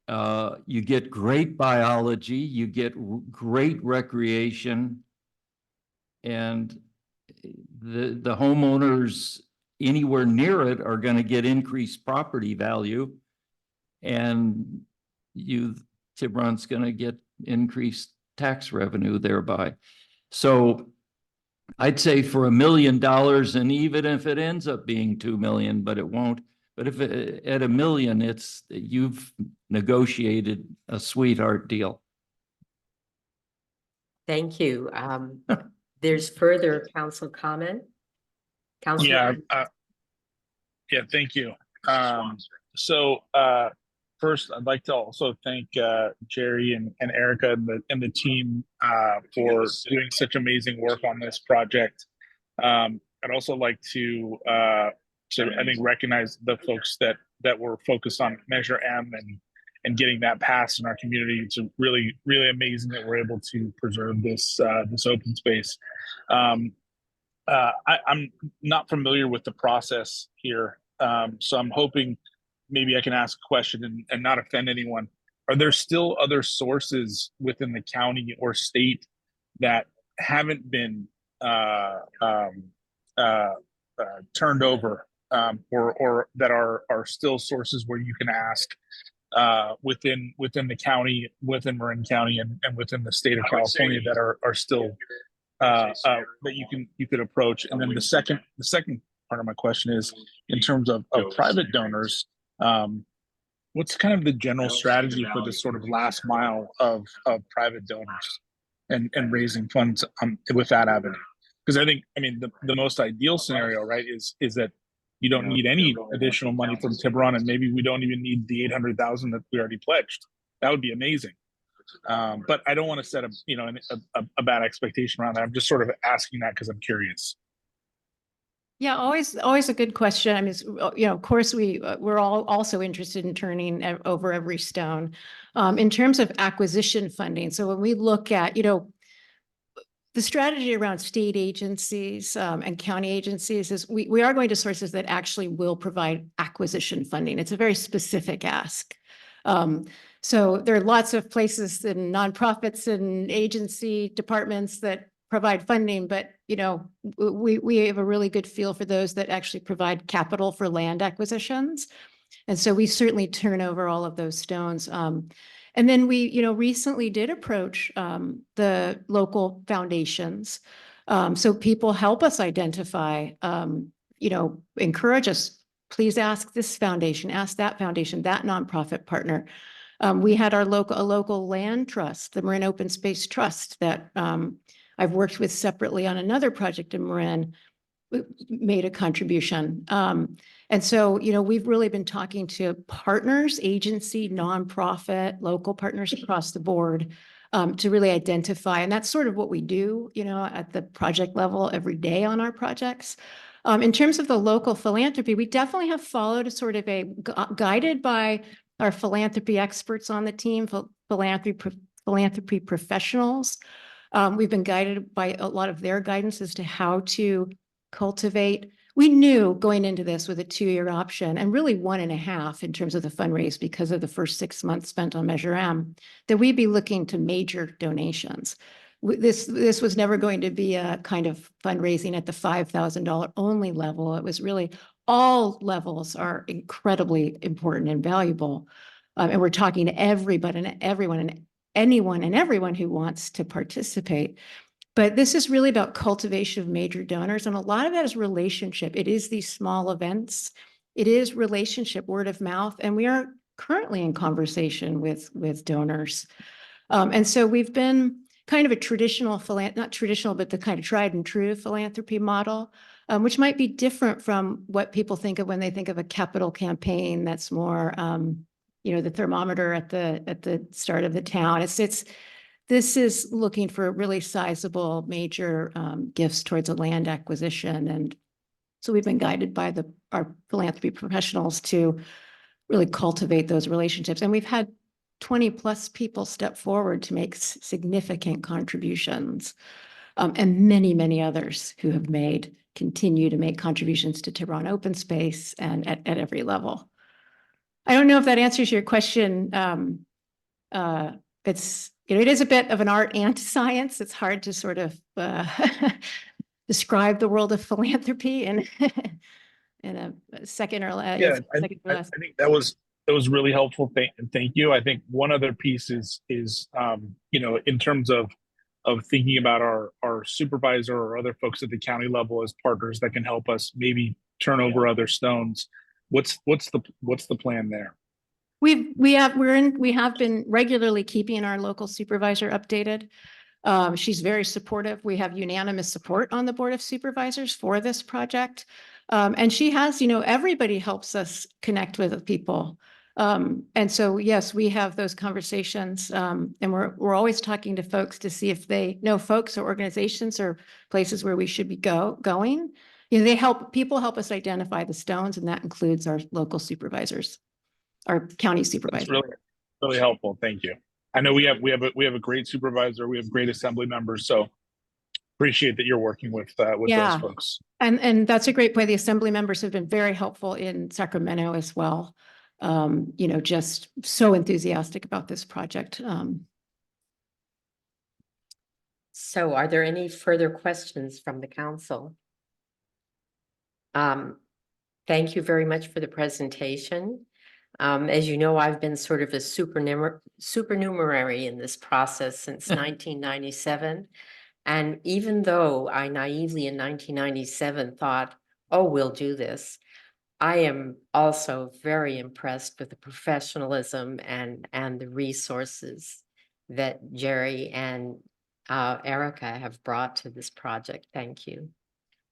You get great biology, you get great recreation, and the homeowners anywhere near it are going to get increased property value, and Tiburon's going to get increased tax revenue thereby. So I'd say for $1 million, and even if it ends up being 2 million, but it won't. But if at $1 million, you've negotiated a sweetheart deal. Thank you. There's further council comment? Yeah, Councilor, yeah, thank you. So first, I'd like to also thank Jerry and Erica and the team for doing such amazing work on this project. I'd also like to I think recognize the folks that were focused on Measure M and getting that passed in our community. It's really amazing that we're able to preserve this open space. I'm not familiar with the process here, so I'm hoping maybe I can ask a question and not offend anyone. Are there still other sources within the county or state that haven't been turned over, or that are still sources where you can ask within the county, within Marin County, and within the state of California that are still that you could approach? And then the second part of my question is, in terms of private donors, what's kind of the general strategy for this sort of last mile of private donors and raising funds with that avenue? Because I mean, the most ideal scenario, right, is that you don't need any additional money from Tiburon, and maybe we don't even need the 800,000 that we already pledged. That would be amazing. But I don't want to set a bad expectation around that. I'm just sort of asking that because I'm curious. Yeah, always a good question. I mean, of course, we're all also interested in turning over every stone. In terms of acquisition funding, so when we look at, the strategy around state agencies and county agencies is we are going to sources that actually will provide acquisition funding. It's a very specific ask. So there are lots of places and nonprofits and agency departments that provide funding, but we have a really good feel for those that actually provide capital for land acquisitions. And so we certainly turn over all of those stones. And then we, recently did approach the local foundations. So people help us identify, encourage us, please ask this foundation, ask that foundation, that nonprofit partner. We had a local land trust, the Marin Open Space Trust, that I've worked with separately on another project in Marin, made a contribution. And so, we've really been talking to partners, agency, nonprofit, local partners across the board to really identify. And that's sort of what we do, at the project level every day on our projects. In terms of the local philanthropy, we definitely have followed a sort of guided by our philanthropy experts on the team, philanthropy professionals. We've been guided by a lot of their guidance as to how to cultivate. We knew going into this with a 2-year option, and really 1.5 in terms of the fundraise because of the first 6 months spent on Measure M, that we'd be looking to major donations. This was never going to be a kind of fundraising at the $5,000 only level. It was really all levels are incredibly important and valuable. And we're talking to everybody and everyone and anyone and everyone who wants to participate. But this is really about cultivation of major donors. And a lot of that is relationship. It is these small events. It is relationship, word of mouth. And we are currently in conversation with donors. And so we've been kind of a traditional, not traditional, but the kind of tried and true philanthropy model, which might be different from what people think of when they think of a capital campaign that's more, the thermometer at the start of the town. This is looking for really sizable major gifts towards a land acquisition. And so we've been guided by our philanthropy professionals to really cultivate those relationships. And we've had 20 plus people step forward to make significant contributions, and many, many others who have continue to make contributions to Tiburon Open Space and at every level. I don't know if that answers your question. It is a bit of an art and science. It's hard to sort of describe the world of philanthropy in a second or last. Yeah, I think that was really helpful. Thank you. I think one other piece is in terms of thinking about our supervisor or other folks at the county level as partners that can help us maybe turn over other stones. What's the plan there? We have been regularly keeping our local supervisor updated. She's very supportive. We have unanimous support on the Board of Supervisors for this project. And she has, everybody helps us connect with people. And so, yes, we have those conversations, and we're always talking to folks to see if they know folks or organizations or places where we should be going. People help us identify the stones, and that includes our local supervisors, our county That's supervisor. really helpful. Thank you. I know we have a great supervisor. We have great assembly members. So appreciate that you're working with Yeah. those folks. And that's a great point. The assembly members have been very helpful in Sacramento as well. Just so enthusiastic about this project. So are there any further questions from the council? Thank you very much for the presentation. As you know, I've been sort of a supernumerary in this process since 1997. And even though I naively in 1997 thought, oh, we'll do this, I am also very impressed with the professionalism and the resources that Jerry and Erica have brought to this project. Thank you.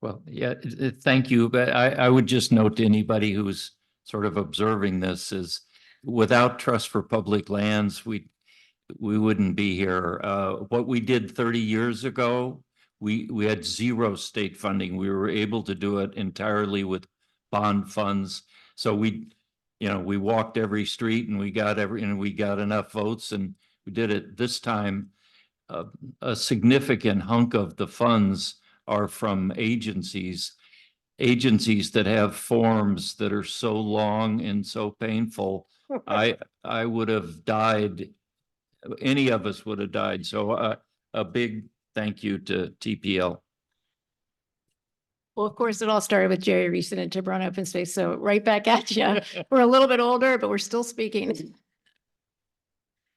Well, yeah, thank you. But I would just note to anybody who's sort of observing this is without Trust for Public Lands, we wouldn't be here. What we did 30 years ago, we had zero state funding. We were able to do it entirely with bond funds. So we walked every street and we got enough votes, and we did it. This time, a significant hunk of the funds are from agencies that have forms that are so long and so painful. I would have died. Any of us would have died. So a big thank you to TPL. Well, of course, it all started with Jerry Reason and Tiburon Open Space. So right back at you. We're a little bit older, but we're still speaking.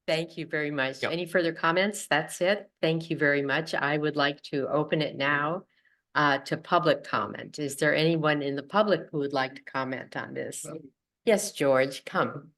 Thank you very much. Yep. Any further comments? That's it. Thank you very much. I would like to open it now to public comment. Is there anyone in the public who would like to comment on this? Yes, George, come.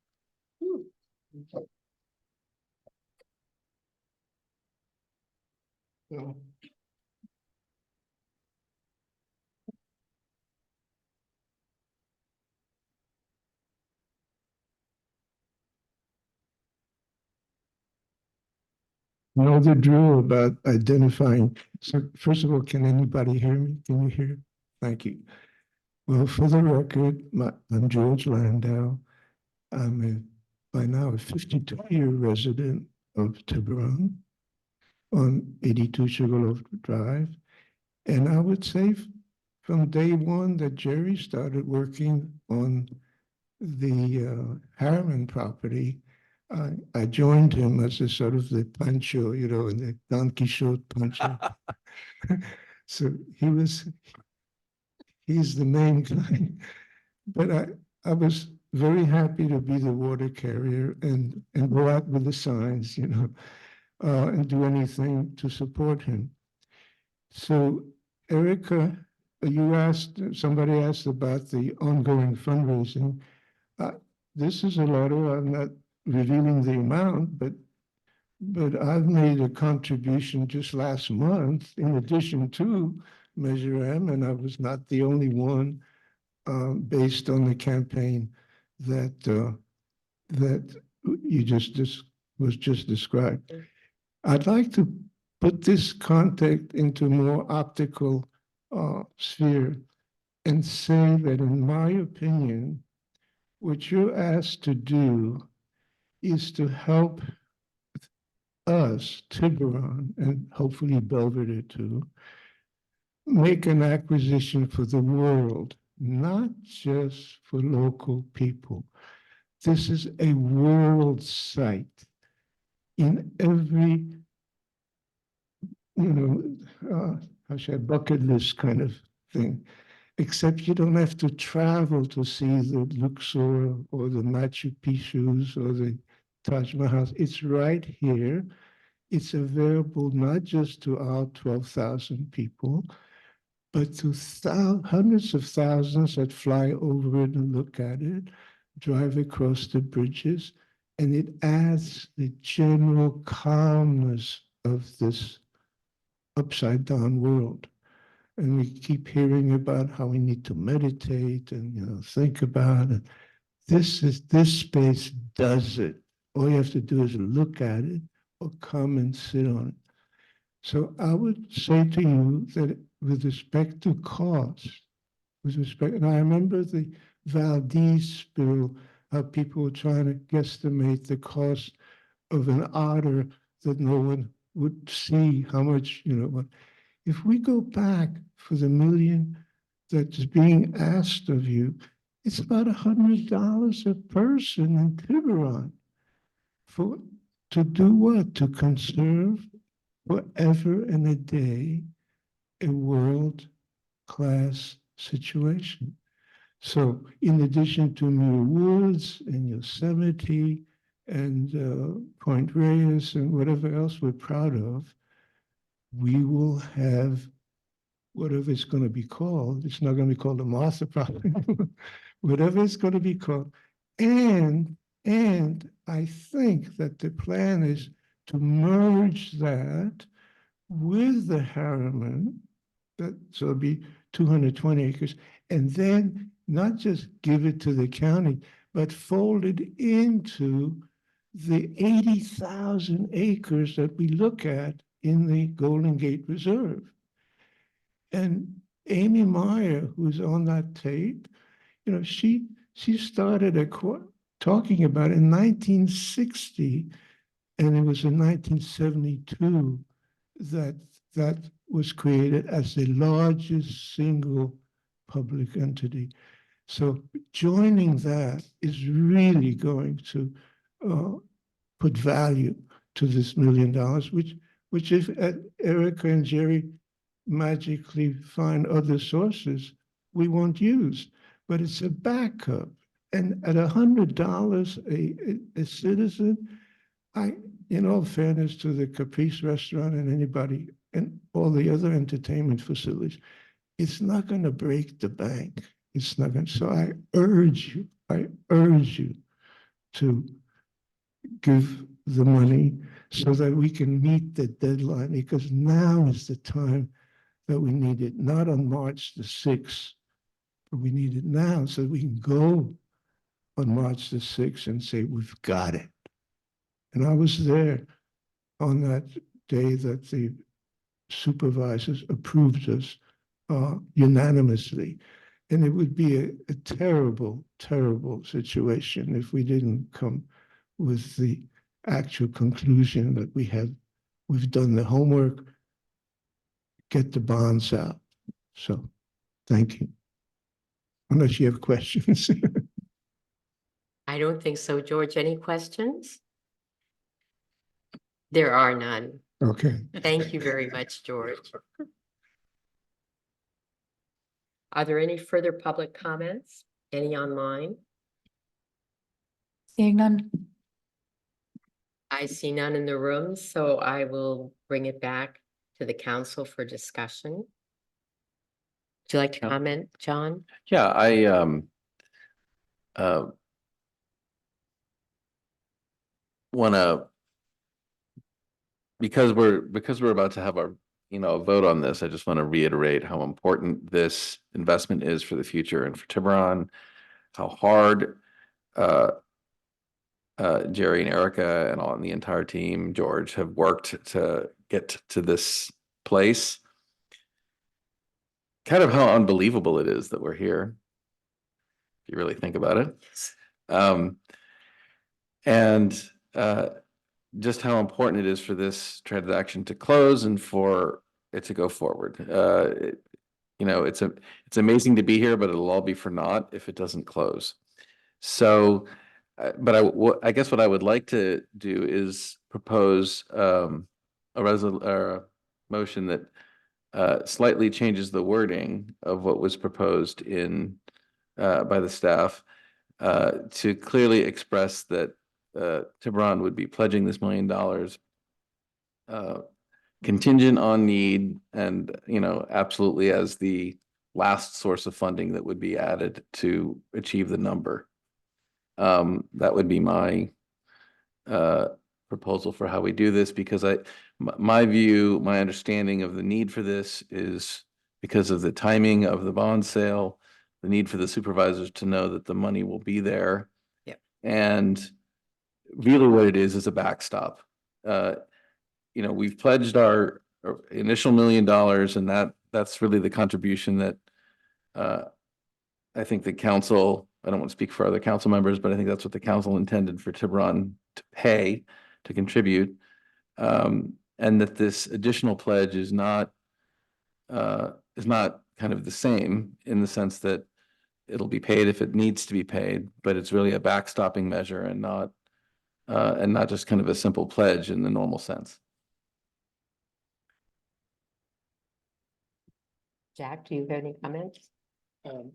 Know the drill about identifying. So first of all, can anybody hear me? Can you hear? Thank you. Well, for the record, I'm George Landau. I'm by now a 52-year resident of Tiburon on 82 Sugarloaf Drive. And I would say from day one that Jerry started working on the Harriman property, I joined him as a sort of the Pancho, in the Don Quixote Pancho. So he's the main guy. But I was very happy to be the water carrier and go out with the signs, and do anything to support him. So Erica, somebody asked about the ongoing fundraising. This is a lot of, I'm not revealing the amount, but I've made a contribution just last month in addition to Measure M, and I was not the only one based on the campaign that you was just described. I'd like to put this context into a more optical sphere and say that in my opinion, what you're asked to do is to help us, Tiburon, and hopefully Belvedere too, make an acquisition for the world, not just for local people. This is a world site in every, how should I, bucket list kind of thing, except you don't have to travel to see the Luxor or the Machu Picchu's or the Taj Mahal. It's right here it's available not just to our 12,000 people, but to hundreds of thousands that fly over it and look at it, drive across the bridges, and it adds the general calmness of this upside down world. And we keep hearing about how we need to meditate and, you know, think about it. This space does it. All you have to do is look at it or come and sit on it. So I would say to you that with respect to cost, and I remember the Valdez spill, how people were trying to guesstimate the cost of an otter that no one would see how much, you know, what. If we go back for the $1 million that's being asked of you, it's about $100 a person in Tiburon. To do what? To conserve forever and a day a world-class situation. So in addition to Muir Woods and Yosemite and Point Reyes and whatever else we're proud of, we will have whatever it's going to be called. It's not going to be called the Martha Project, whatever it's going to be called. And I think that the plan is to merge that with the Harriman, so it'll be 220 acres, and then not just give it to the county, but fold it into the 80,000 acres that we look at in the Golden Gate Reserve. And Amy Meyer, who's on that tape, you know, she started talking about it in 1960, and it was in 1972 that was created as the largest single public entity. So joining that is really going to put value to this $1 million, which if Erica and Jerry magically find other sources, we won't use. But it's a backup. And at $100 a citizen, in all fairness to the Caprice restaurant and anybody and all the other entertainment facilities, it's not going to break the bank. It's not going to. So I urge you to give the money so that we can meet the deadline, because now is the time that we need it, not on March the 6th, but we need it now so that we can go on March the 6th and say, we've got it. And I was there on that day that the supervisors approved us unanimously. And it would be a terrible, terrible situation if we didn't come with the actual conclusion that we've done the homework, get the bonds out. So thank you. Unless you have questions. I don't think so. George, any questions? There are none. Okay. Thank you very much, George. Are there any further public comments? Any online? Seeing none. I see none in the room, so I will bring it back to the council for discussion. Would you like to comment, John? Yeah, I want to, because we're about to have our a vote on this, I just want to reiterate how important this investment is for the future and for Tiburon, how hard Jerry and Erica and the entire team, George, have worked to get to this place. Kind of how unbelievable it is that we're here, if you really think about it. And just how important it is for this transaction to close and for it to go forward. It's amazing to be here, but it'll all be for naught if it doesn't close. So, but I guess what I would like to do is propose a motion that slightly changes the wording of what was proposed by the staff to clearly express that Tiburon would be pledging this $1 million contingent on need and, absolutely as the last source of funding that would be added to achieve the number. That would be my proposal for how we do this, because my view, my understanding of the need for this is because of the timing of the bond sale, the need for the supervisors to know that the money will be there. Yeah. And really what it is a backstop. We've pledged our initial $1 million, and that's really the contribution that I think the council, I don't want to speak for other council members, but I think that's what the council intended for Tiburon to pay, to contribute. And that this additional pledge is not kind of the same in the sense that it'll be paid if it needs to be paid, but it's really a backstopping measure and not just kind of a simple pledge in the normal sense. Jack, do you have any comments?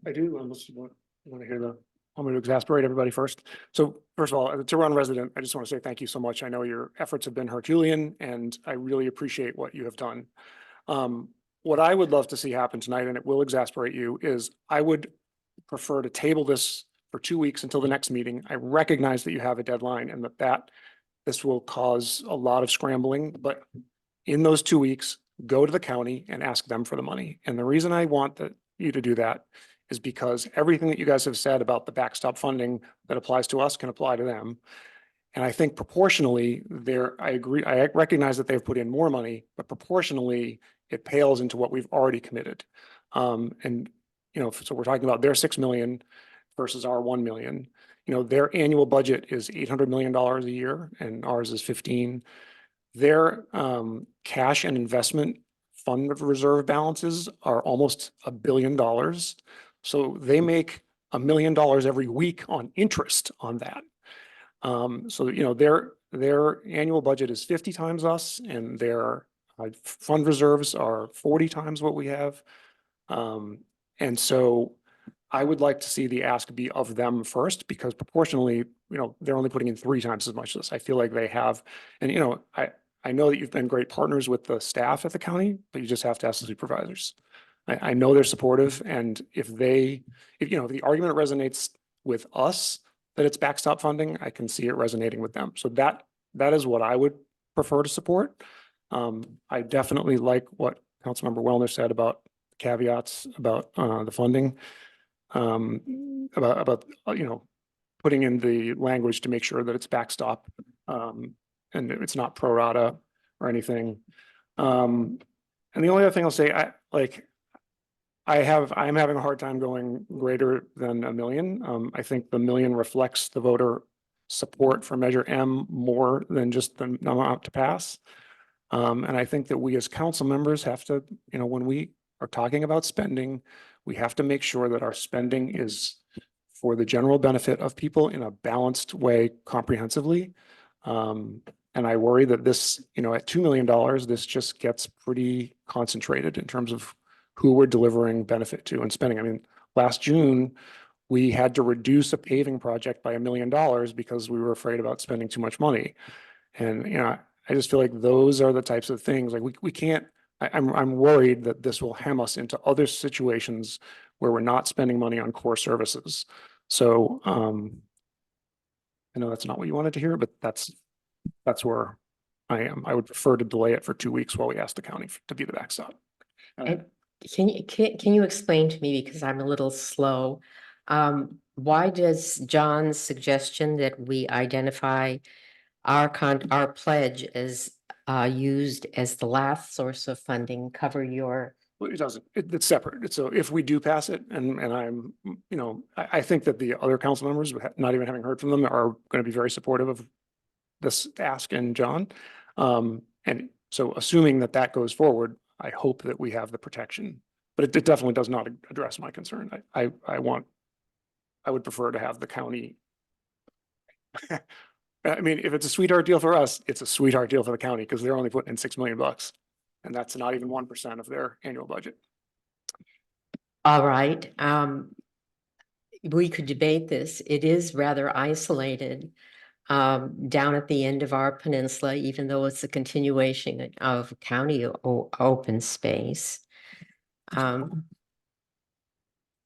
I do, unless you want to hear I'm going to exasperate everybody first. So first of all, as a Tiburon resident, I just want to say thank you so much. I know your efforts have been Herculean, and I really appreciate what you have done. What I would love to see happen tonight, and it will exasperate you, is I would prefer to table this for 2 weeks until the next meeting. I recognize that you have a deadline and that this will cause a lot of scrambling, but in those 2 weeks, go to the county and ask them for the money. And the reason I want you to do that is because everything that you guys have said about the backstop funding that applies to us can apply to them. And I think proportionally I agree, I recognize that they've put in more money, but proportionally it pales into what we've already committed. And, so we're talking about their 6 million versus our 1 million. Their annual budget is $800 million a year and ours is 15. Their cash and investment fund reserve balances are almost $1 billion. So they make $1 million every week on interest on that. So, their annual budget is 50 times us, and their fund reserves are 40 times what we have. And so I would like to see the ask be of them first, because proportionally, they're only putting in 3 times as much as us. I feel like they have, and I know that you've been great partners with the staff at the county, but you just have to ask the supervisors. I know they're supportive, and if the argument resonates with us that it's backstop funding, I can see it resonating with them. So that is what I would prefer to support. I definitely like what Councilmember Wellner said about caveats about the funding, about putting in the language to make sure that it's backstop and it's not pro rata or anything. And the only other thing I'll say, I'm having a hard time going greater than $1 million. I think the $1 million reflects the voter support for Measure M more than just the amount to pass. And I think that we as council members have to, when we are talking about spending, we have to make sure that our spending is for the general benefit of people in a balanced way, comprehensively. And I worry that this, at $2 million, this just gets pretty concentrated in terms of who we're delivering benefit to and spending. I mean, last June, we had to reduce a paving project by $1 million because we were afraid about spending too much money. And, I just feel like those are the types of things, like we can't, I'm worried that this will hem us into other situations where we're not spending money on core services. So, I know that's not what you wanted to hear, but that's where I am. I would prefer to delay it for 2 weeks while we ask the county to be the backstop. And can you explain to me, because I'm a little slow, why does John's suggestion that we identify our pledge as used as the last source of funding cover your? Well, it doesn't, it's separate. So if we do pass it, and I'm, I think that the other council members, not even having heard from them, are going to be very supportive of this ask and John. And so assuming that goes forward, I hope that we have the protection, but it definitely does not address my concern. I would prefer to have the county. I mean, if it's a sweetheart deal for us, it's a sweetheart deal for the county because they're only putting in $6 million, and that's not even 1% of their annual budget. All right. We could debate this. It is rather isolated. down at the end of our peninsula, even though it's a continuation of county open space.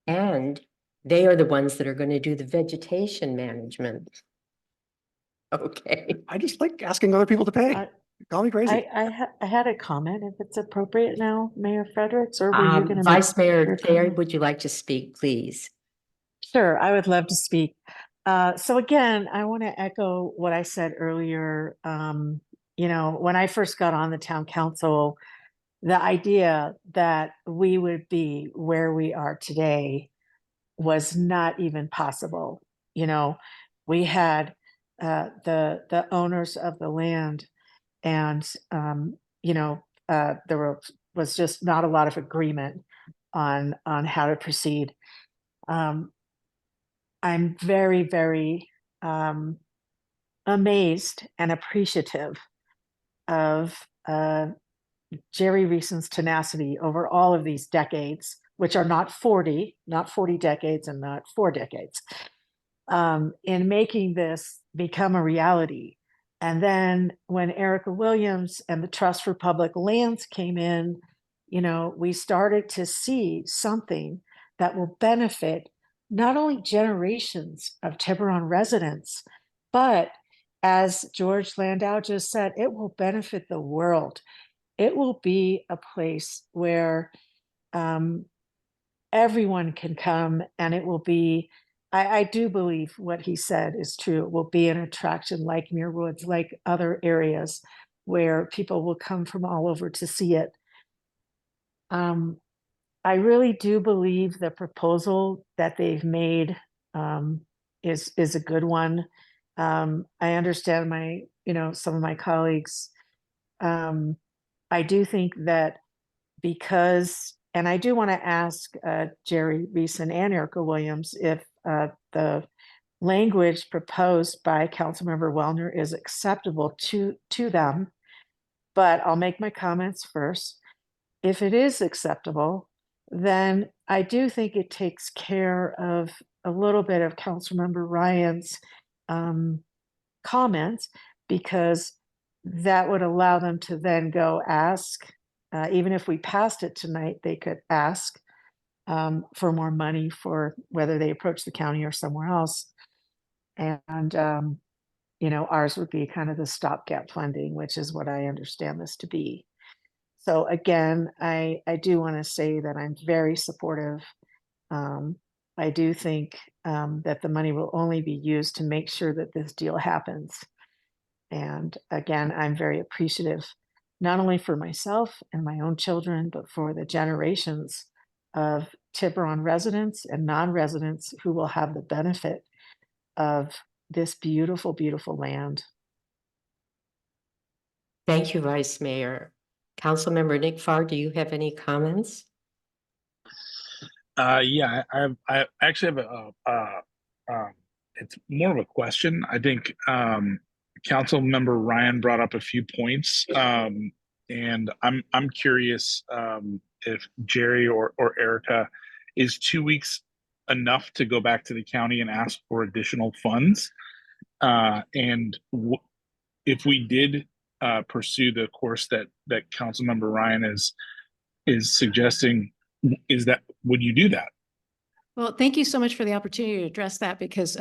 And they are the ones that are going to do the vegetation management. Okay. I just like asking other people to pay. Call me crazy. I had a comment, if it's appropriate now, Mayor Fredericks, or were you gonna? Vice make Mayor your Terry, comment? would you like to speak, please? Sure, I would love to speak. So again, I want to echo what I said earlier. You know, when I first got on the town council, the idea that we would be where we are today was not even possible. You know, we had the owners of the land, and you know, there was just not a lot of agreement on how to proceed. I'm very, very amazed and appreciative of Jerry Reason's tenacity over all of these decades, which are not 40 decades and not 4 decades, in making this become a reality. And then when Erica Williams and the Trust for Public Lands came in, you know, we started to see something that will benefit not only generations of Tiburon residents, but as George Landau just said, it will benefit the world. It will be a place where everyone can come, and it will be, I do believe what he said is true. It will be an attraction like Muir Woods, like other areas where people will come from all over to see it. I really do believe the proposal that they've made is a good one. I understand some of my colleagues. I do think that because, and I do want to ask Jerry Reason and Erica Williams if the language proposed by Councilmember Wellner is acceptable to them, but I'll make my comments first. If it is acceptable, then I do think it takes care of a little bit of Councilmember Ryan's comments, because that would allow them to then go ask, even if we passed it tonight, they could ask for more money for whether they approach the county or somewhere else. And, you know, ours would be kind of the stopgap funding, which is what I understand this to be. So again, I do want to say that I'm very supportive. I do think that the money will only be used to make sure that this deal happens. And again, I'm very appreciative, not only for myself and my own children, but for the generations of Tiburon residents and non-residents who will have the benefit of this beautiful, beautiful land. Thank you, Vice Mayor. Councilmember Nick Farr, do you have any comments? Yeah, I actually have it's more of a question. I think Councilmember Ryan brought up a few points, and I'm curious if Jerry or Erica, is 2 weeks enough to go back to the county and ask for additional funds? And if we did pursue the course that Councilmember Ryan is suggesting, would you do that? Well, thank you so much for the opportunity to address that, because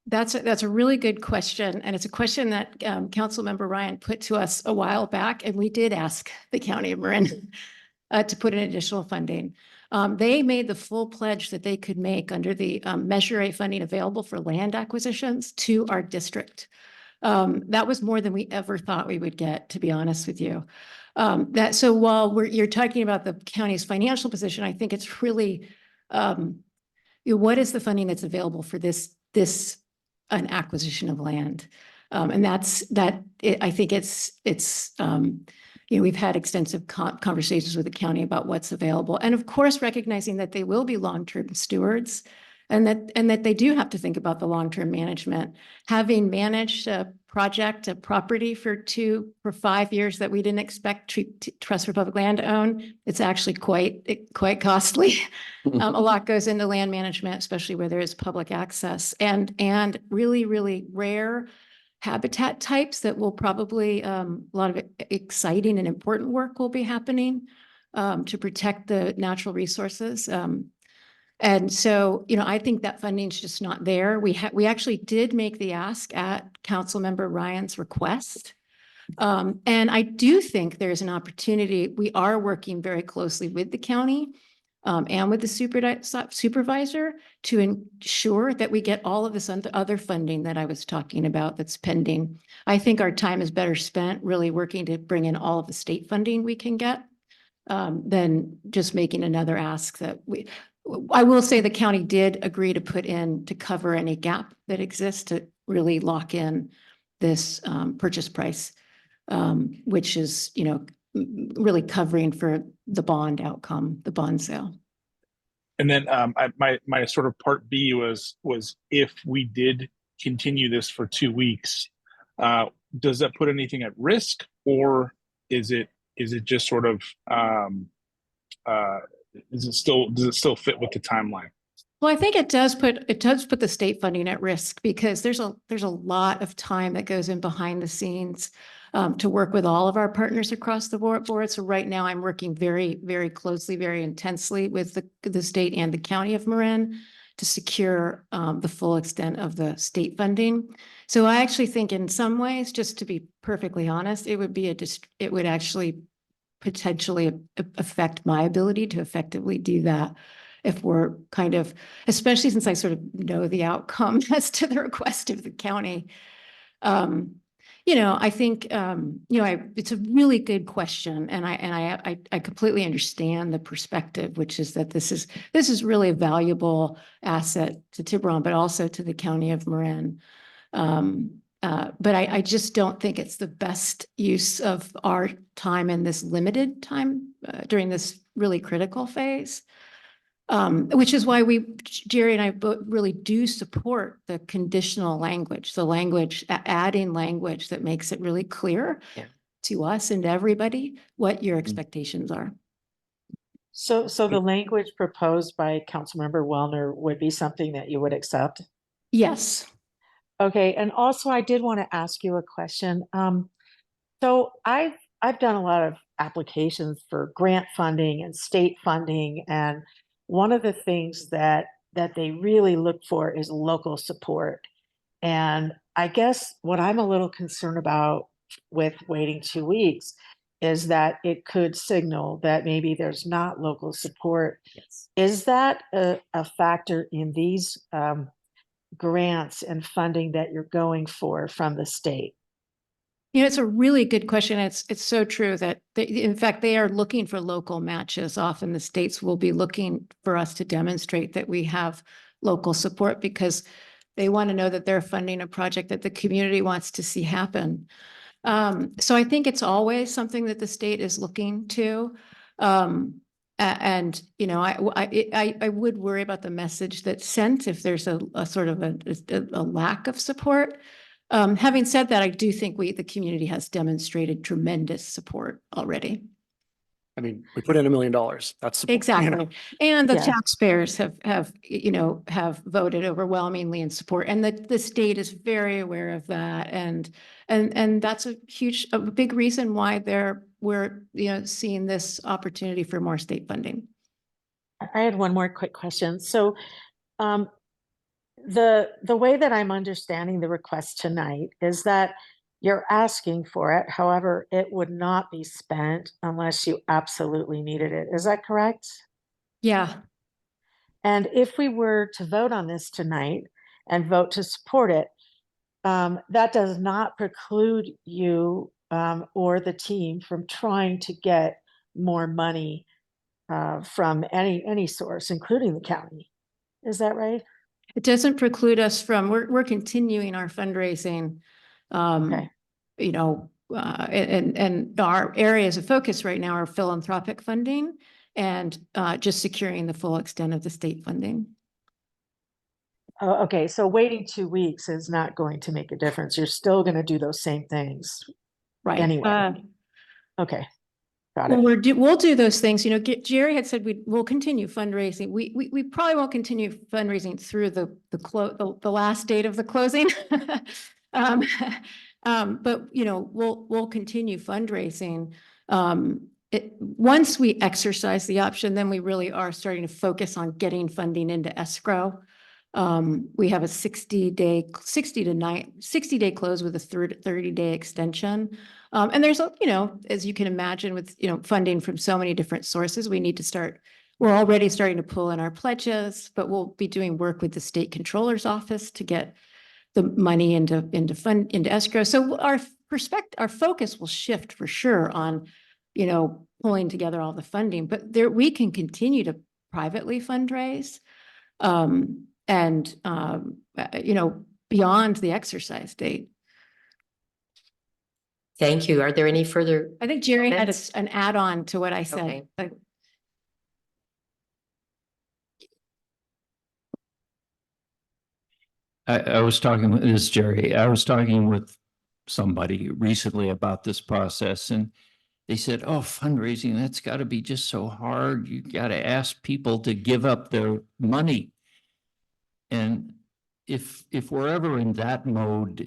that's a really good question. And it's a question that Councilmember Ryan put to us a while back, and we did ask the County of Marin to put in additional funding. They made the full pledge that they could make under the Measure A funding available for land acquisitions to our district. That was more than we ever thought we would get, to be honest with you. So while you're talking about the county's financial position, I think it's really, what is the funding that's available for an acquisition of land? And I think it's we've had extensive conversations with the county about what's available. And of course, recognizing that they will be long-term stewards, and that they do have to think about the long-term management. Having managed a project, a property for 5 years that we didn't expect Trust for Public Land to own, it's actually quite costly. A lot goes into land management, especially where there is public access, and really, really rare habitat types that will probably, a lot of exciting and important work will be happening to protect the natural resources. And so, I think that funding's just not there. We actually did make the ask at Councilmember Ryan's request. And I do think there's an opportunity. We are working very closely with the county and with the supervisor to ensure that we get all of this other funding that I was talking about that's pending. I think our time is better spent really working to bring in all of the state funding we can get than just making another ask that I will say the county did agree to put in to cover any gap that exists to really lock in this purchase price, which is, really covering for the bond outcome, the bond sale. And then my sort of part B was if we did continue this for 2 weeks, does that put anything at risk, or is it just sort of does it still fit with the timeline? Well, I think it does put the state funding at risk because there's a lot of time that goes in behind the scenes to work with all of our partners across the board. So right now I'm working very, very closely, very intensely with the state and the county of Marin to secure the full extent of the state funding. So I actually think in some ways, just to be perfectly honest, it would actually potentially affect my ability to effectively do that if we're kind of, especially since I sort of know the outcome as to the request of the county. I think, it's a really good question, and I completely understand the perspective, which is that this is really a valuable asset to Tiburon, but also to the county of Marin. But I just don't think it's the best use of our time in this limited time during this really critical phase. Which is why Jerry and I both really do support the conditional language, the language, adding language that makes it really clear to us and to everybody what your expectations are. So the language proposed by Councilmember Wellner would be something that you would accept? Yes. Okay, and also I did want to ask you a question. So I've done a lot of applications for grant funding and state funding, and one of the things that they really look for is local support. And I guess what I'm a little concerned about with waiting 2 weeks is that it could signal that maybe there's not local support. Yes. Is that a factor in these grants and funding that you're going for from the state? It's a really good question. It's so true that in fact, they are looking for local matches. Often the states will be looking for us to demonstrate that we have local support because they want to know that they're funding a project that the community wants to see happen. So I think it's always something that the state is looking to. And I would worry about the message that's sent if there's a sort of a lack of support. Having said that, I do think the community has demonstrated tremendous support already. I mean, we put in $1 million. That's support, Exactly. And the Yeah. taxpayers have voted overwhelmingly in support. And the state is very aware of that. And that's a big reason why we're seeing this opportunity for more state funding. I had one more quick question. So the way that I'm understanding the request tonight is that you're asking for it. However, it would not be spent unless you absolutely needed it. Is that correct? Yeah. And if we were to vote on this tonight and vote to support it, that does not preclude you or the team from trying to get more money from any source, including the county. Is that right? It doesn't preclude us from, we're continuing our fundraising. Okay. And our areas of focus right now are philanthropic funding and just securing the full extent of the state funding. Oh, okay, so waiting 2 weeks is not going to make a difference. You're still gonna do those same things Right. anyway. Okay, got Well, it. we'll do those things, you know, Jerry had said we'll continue fundraising. We probably won't continue fundraising through the last date of the closing. Um, but you know, we'll continue fundraising. Once we exercise the option, then we really are starting to focus on getting funding into escrow. We have a 60-day close with a 30-day extension. And there's, you know, as you can imagine with, you know, funding from so many different sources, we need to start, we're already starting to pull in our pledges, but we'll be doing work with the state controller's office to get the money into escrow. So our focus will shift for sure on, you know, pulling together all the funding, but we can continue to privately fundraise. You know, beyond the exercise date. Thank you. Are there any further? I think Jerry had comments? an add-on to what I said. Okay. I was talking with this Jerry. I was talking with somebody recently about this process, and they said, "Oh, fundraising, that's got to be just so hard. You got to ask people to give up their money." And if we're ever in that mode,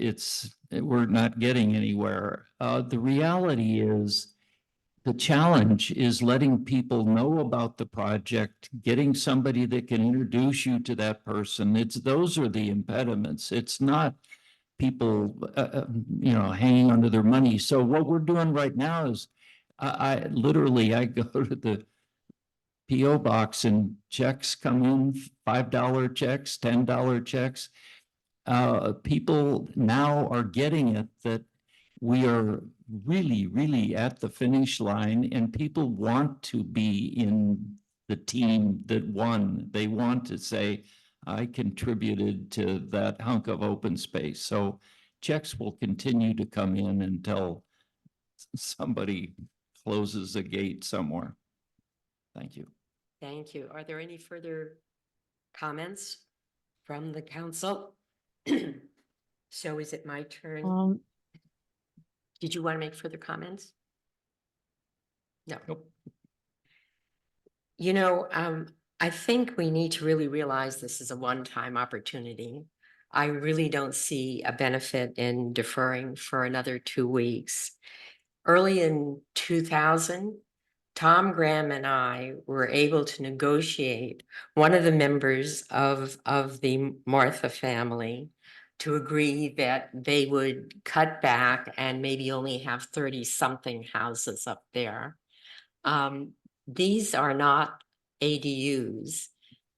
we're not getting anywhere. The reality is, the challenge is letting people know about the project, getting somebody that can introduce you to that person. Those are the impediments. It's not people, you know, hanging onto their money. So what we're doing right now is I literally go to the PO box and checks come in, $5 checks, $10 checks. People now are getting it that we are really, really at the finish line, and people want to be in the team that won. They want to say, I contributed to that hunk of open space. So checks will continue to come in until somebody closes a gate somewhere. Thank you. Thank you. Are there any further comments from the council? So is it my turn? Did you want to make further comments? No. Nope. You know, I think we need to really realize this is a one-time opportunity. I really don't see a benefit in deferring for another 2 weeks. Early in 2000, Tom Graham and I were able to negotiate one of the members of the Martha family to agree that they would cut back and maybe only have 30-something houses up there. These are not ADUs.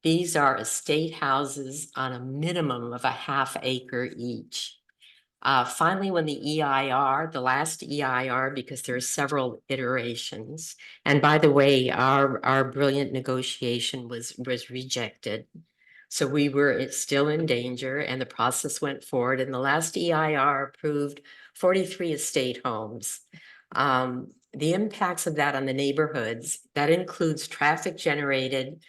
These are estate houses on a minimum of a ½ acre each. Finally, when the EIR, the last EIR, because there are several iterations, and by the way, our brilliant negotiation was rejected. So we were still in danger, and the process went forward, and the last EIR approved 43 estate homes. The impacts of that on the neighborhoods, that includes traffic generated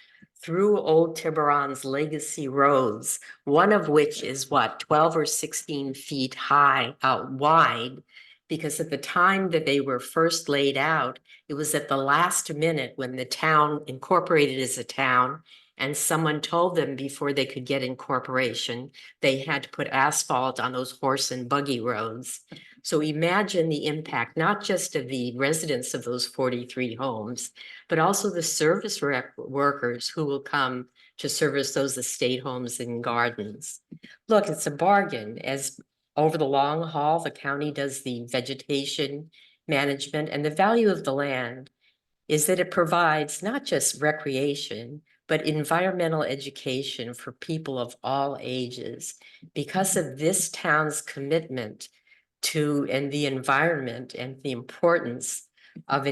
through Old Tiburon's legacy roads, one of which is what, 12 or 16 feet high, wide, because at the time that they were first laid out, it was at the last minute when the town incorporated as a town, and someone told them before they could get incorporation, they had to put asphalt on those horse and buggy roads. So imagine the impact, not just of the residents of those 43 homes, but also the service workers who will come to service those estate homes and gardens. Look, it's a bargain. As over the long haul, the county does the vegetation management, and the value of the land is that it provides not just recreation, but environmental education for people of all ages. Because of this town's commitment to the environment and the importance of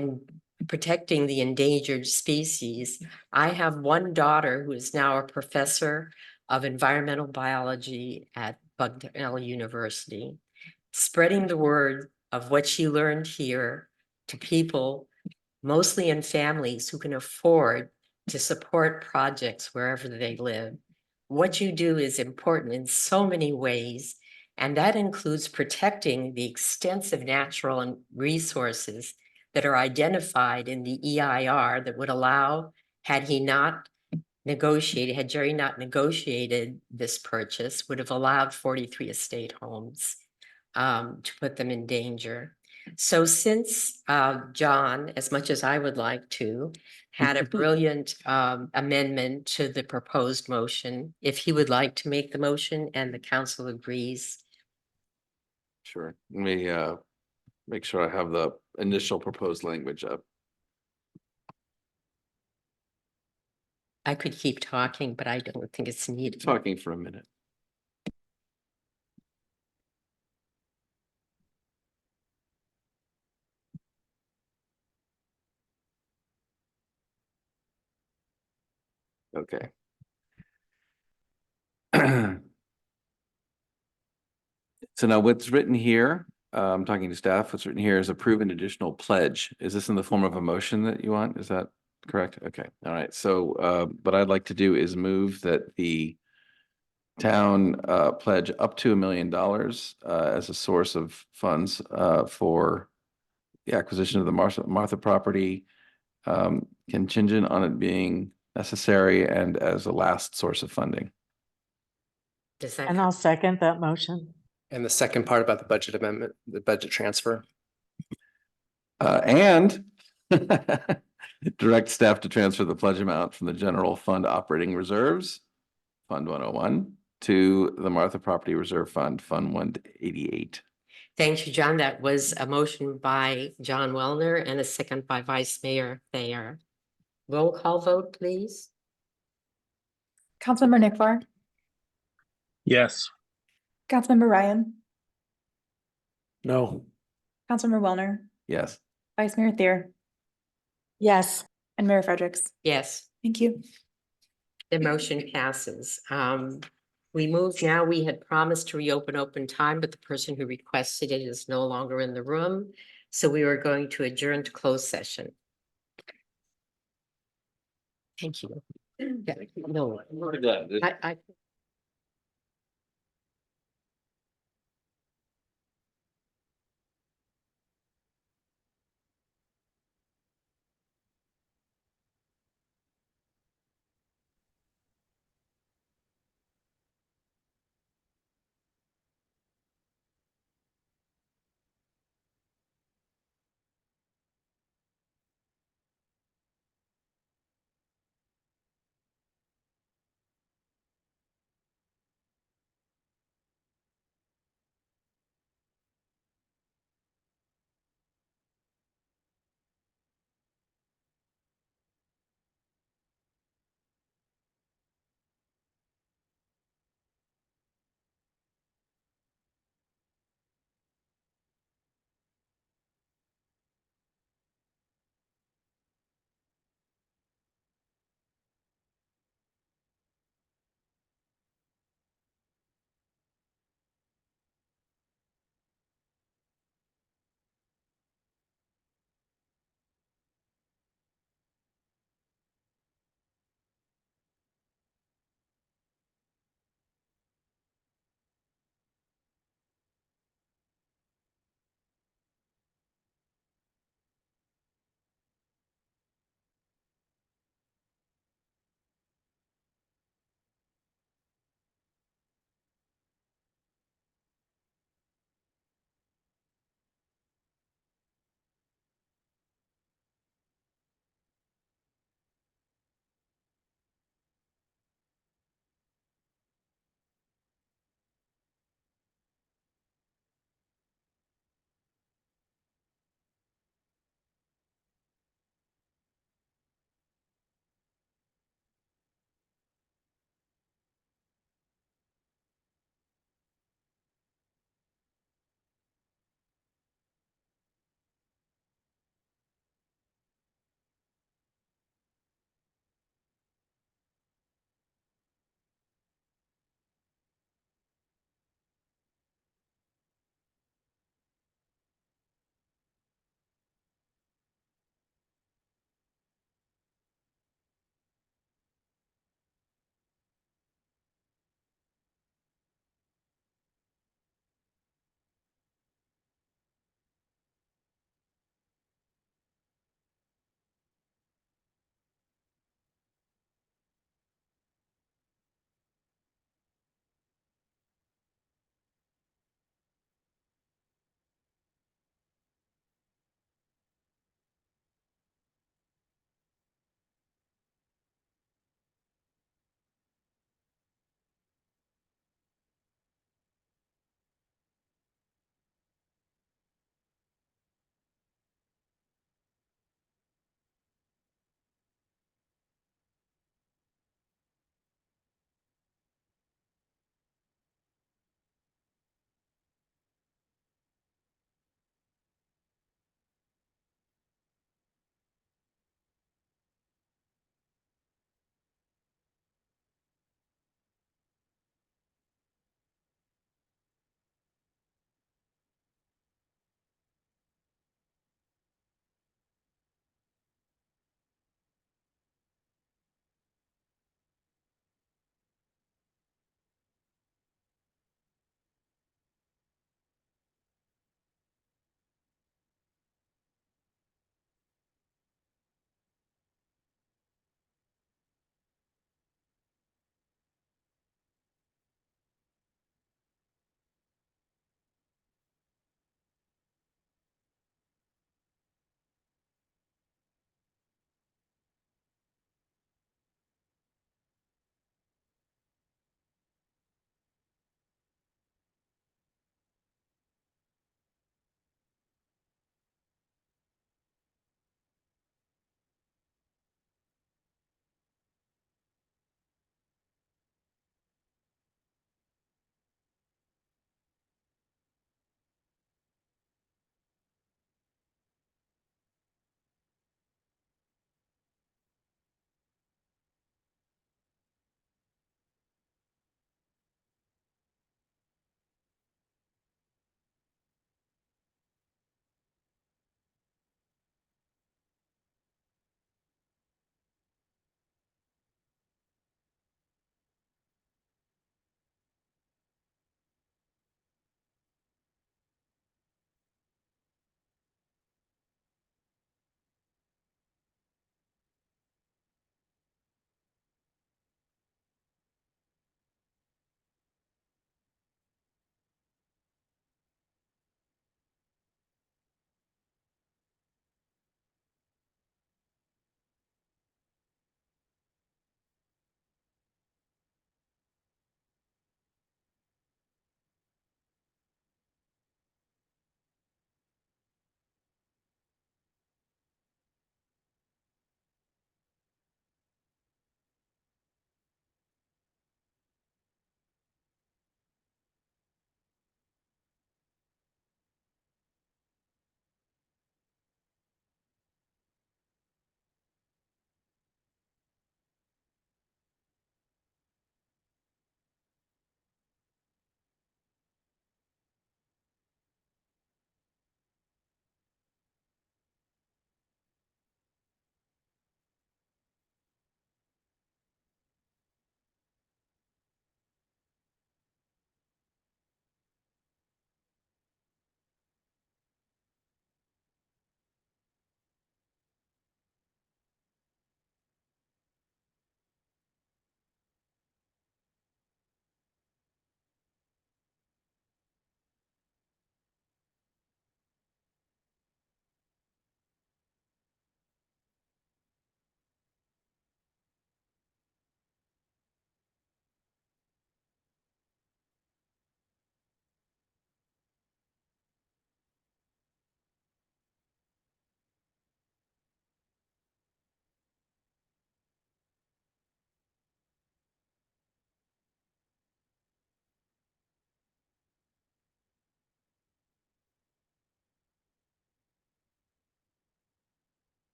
protecting the endangered species, I have one daughter who is now a professor of environmental biology at Bucknell University, spreading the word of what she learned here to people, mostly in families who can afford to support projects wherever they live. what you do is important in so many ways, and that includes protecting the extensive natural and resources that are identified in the EIR that would allow, had Jerry not negotiated this purchase, would have allowed 43 estate homes to put them in danger. So since John, as much as I would like to, had a brilliant amendment to the proposed motion, if he would like to make the motion and the council agrees. Sure. Let me make sure I have the initial proposed language up. I could keep talking, but I don't think it's needed. Talking for a minute. Okay. So now what's written here, I'm talking to staff, what's written here is approve an additional pledge. Is this in the form of a motion that you want? Is that correct? Okay, all right. So what I'd like to do is move that the town pledge up to $1 million as a source of funds for the acquisition of the Martha property, contingent on it being necessary and as a last source of funding. Does that? And I'll second that motion. And the second part about the budget amendment, the budget transfer. And direct staff to transfer the pledge amount from the general fund operating reserves, Fund 101, to the Martha Property Reserve Fund, Fund 188. Thank you, John. That was a motion by John Wellner and a second by Vice Mayor Thayer. Roll call vote, please. Councilmember Nick Farr, Yes. Councilmember Ryan, No. Councilmember Wellner, Yes. Vice Mayor Thayer, Yes. and Mayor Fredericks. Yes, Thank you. the motion passes. We move now. We had promised to reopen open time, but the person who requested it is no longer in the room. So we are going to adjourn to closed session. Thank you. Yeah, no, I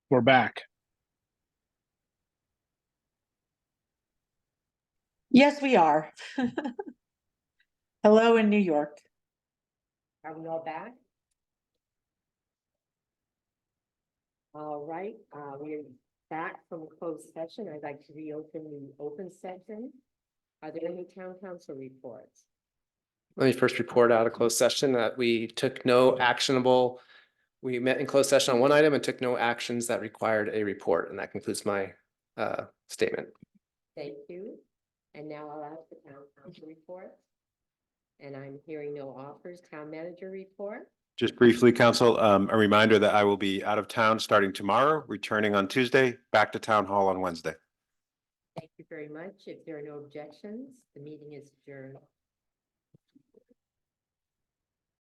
We're back. Yes, we are. Hello in New York. Are we all back? All right, we're back from closed session. I'd like to reopen the open session. Are there any town council reports? Let me first report out of closed session that we took no actionable. We met in closed session on one item and took no actions that required a report, and that concludes my statement. Thank you. And now I'll ask the town council report. And I'm hearing no offers. Town manager report. Just briefly, council, a reminder that I will be out of town starting tomorrow, returning on Tuesday, back to town hall on Wednesday. Thank you very much. If there are no objections, the meeting is adjourned.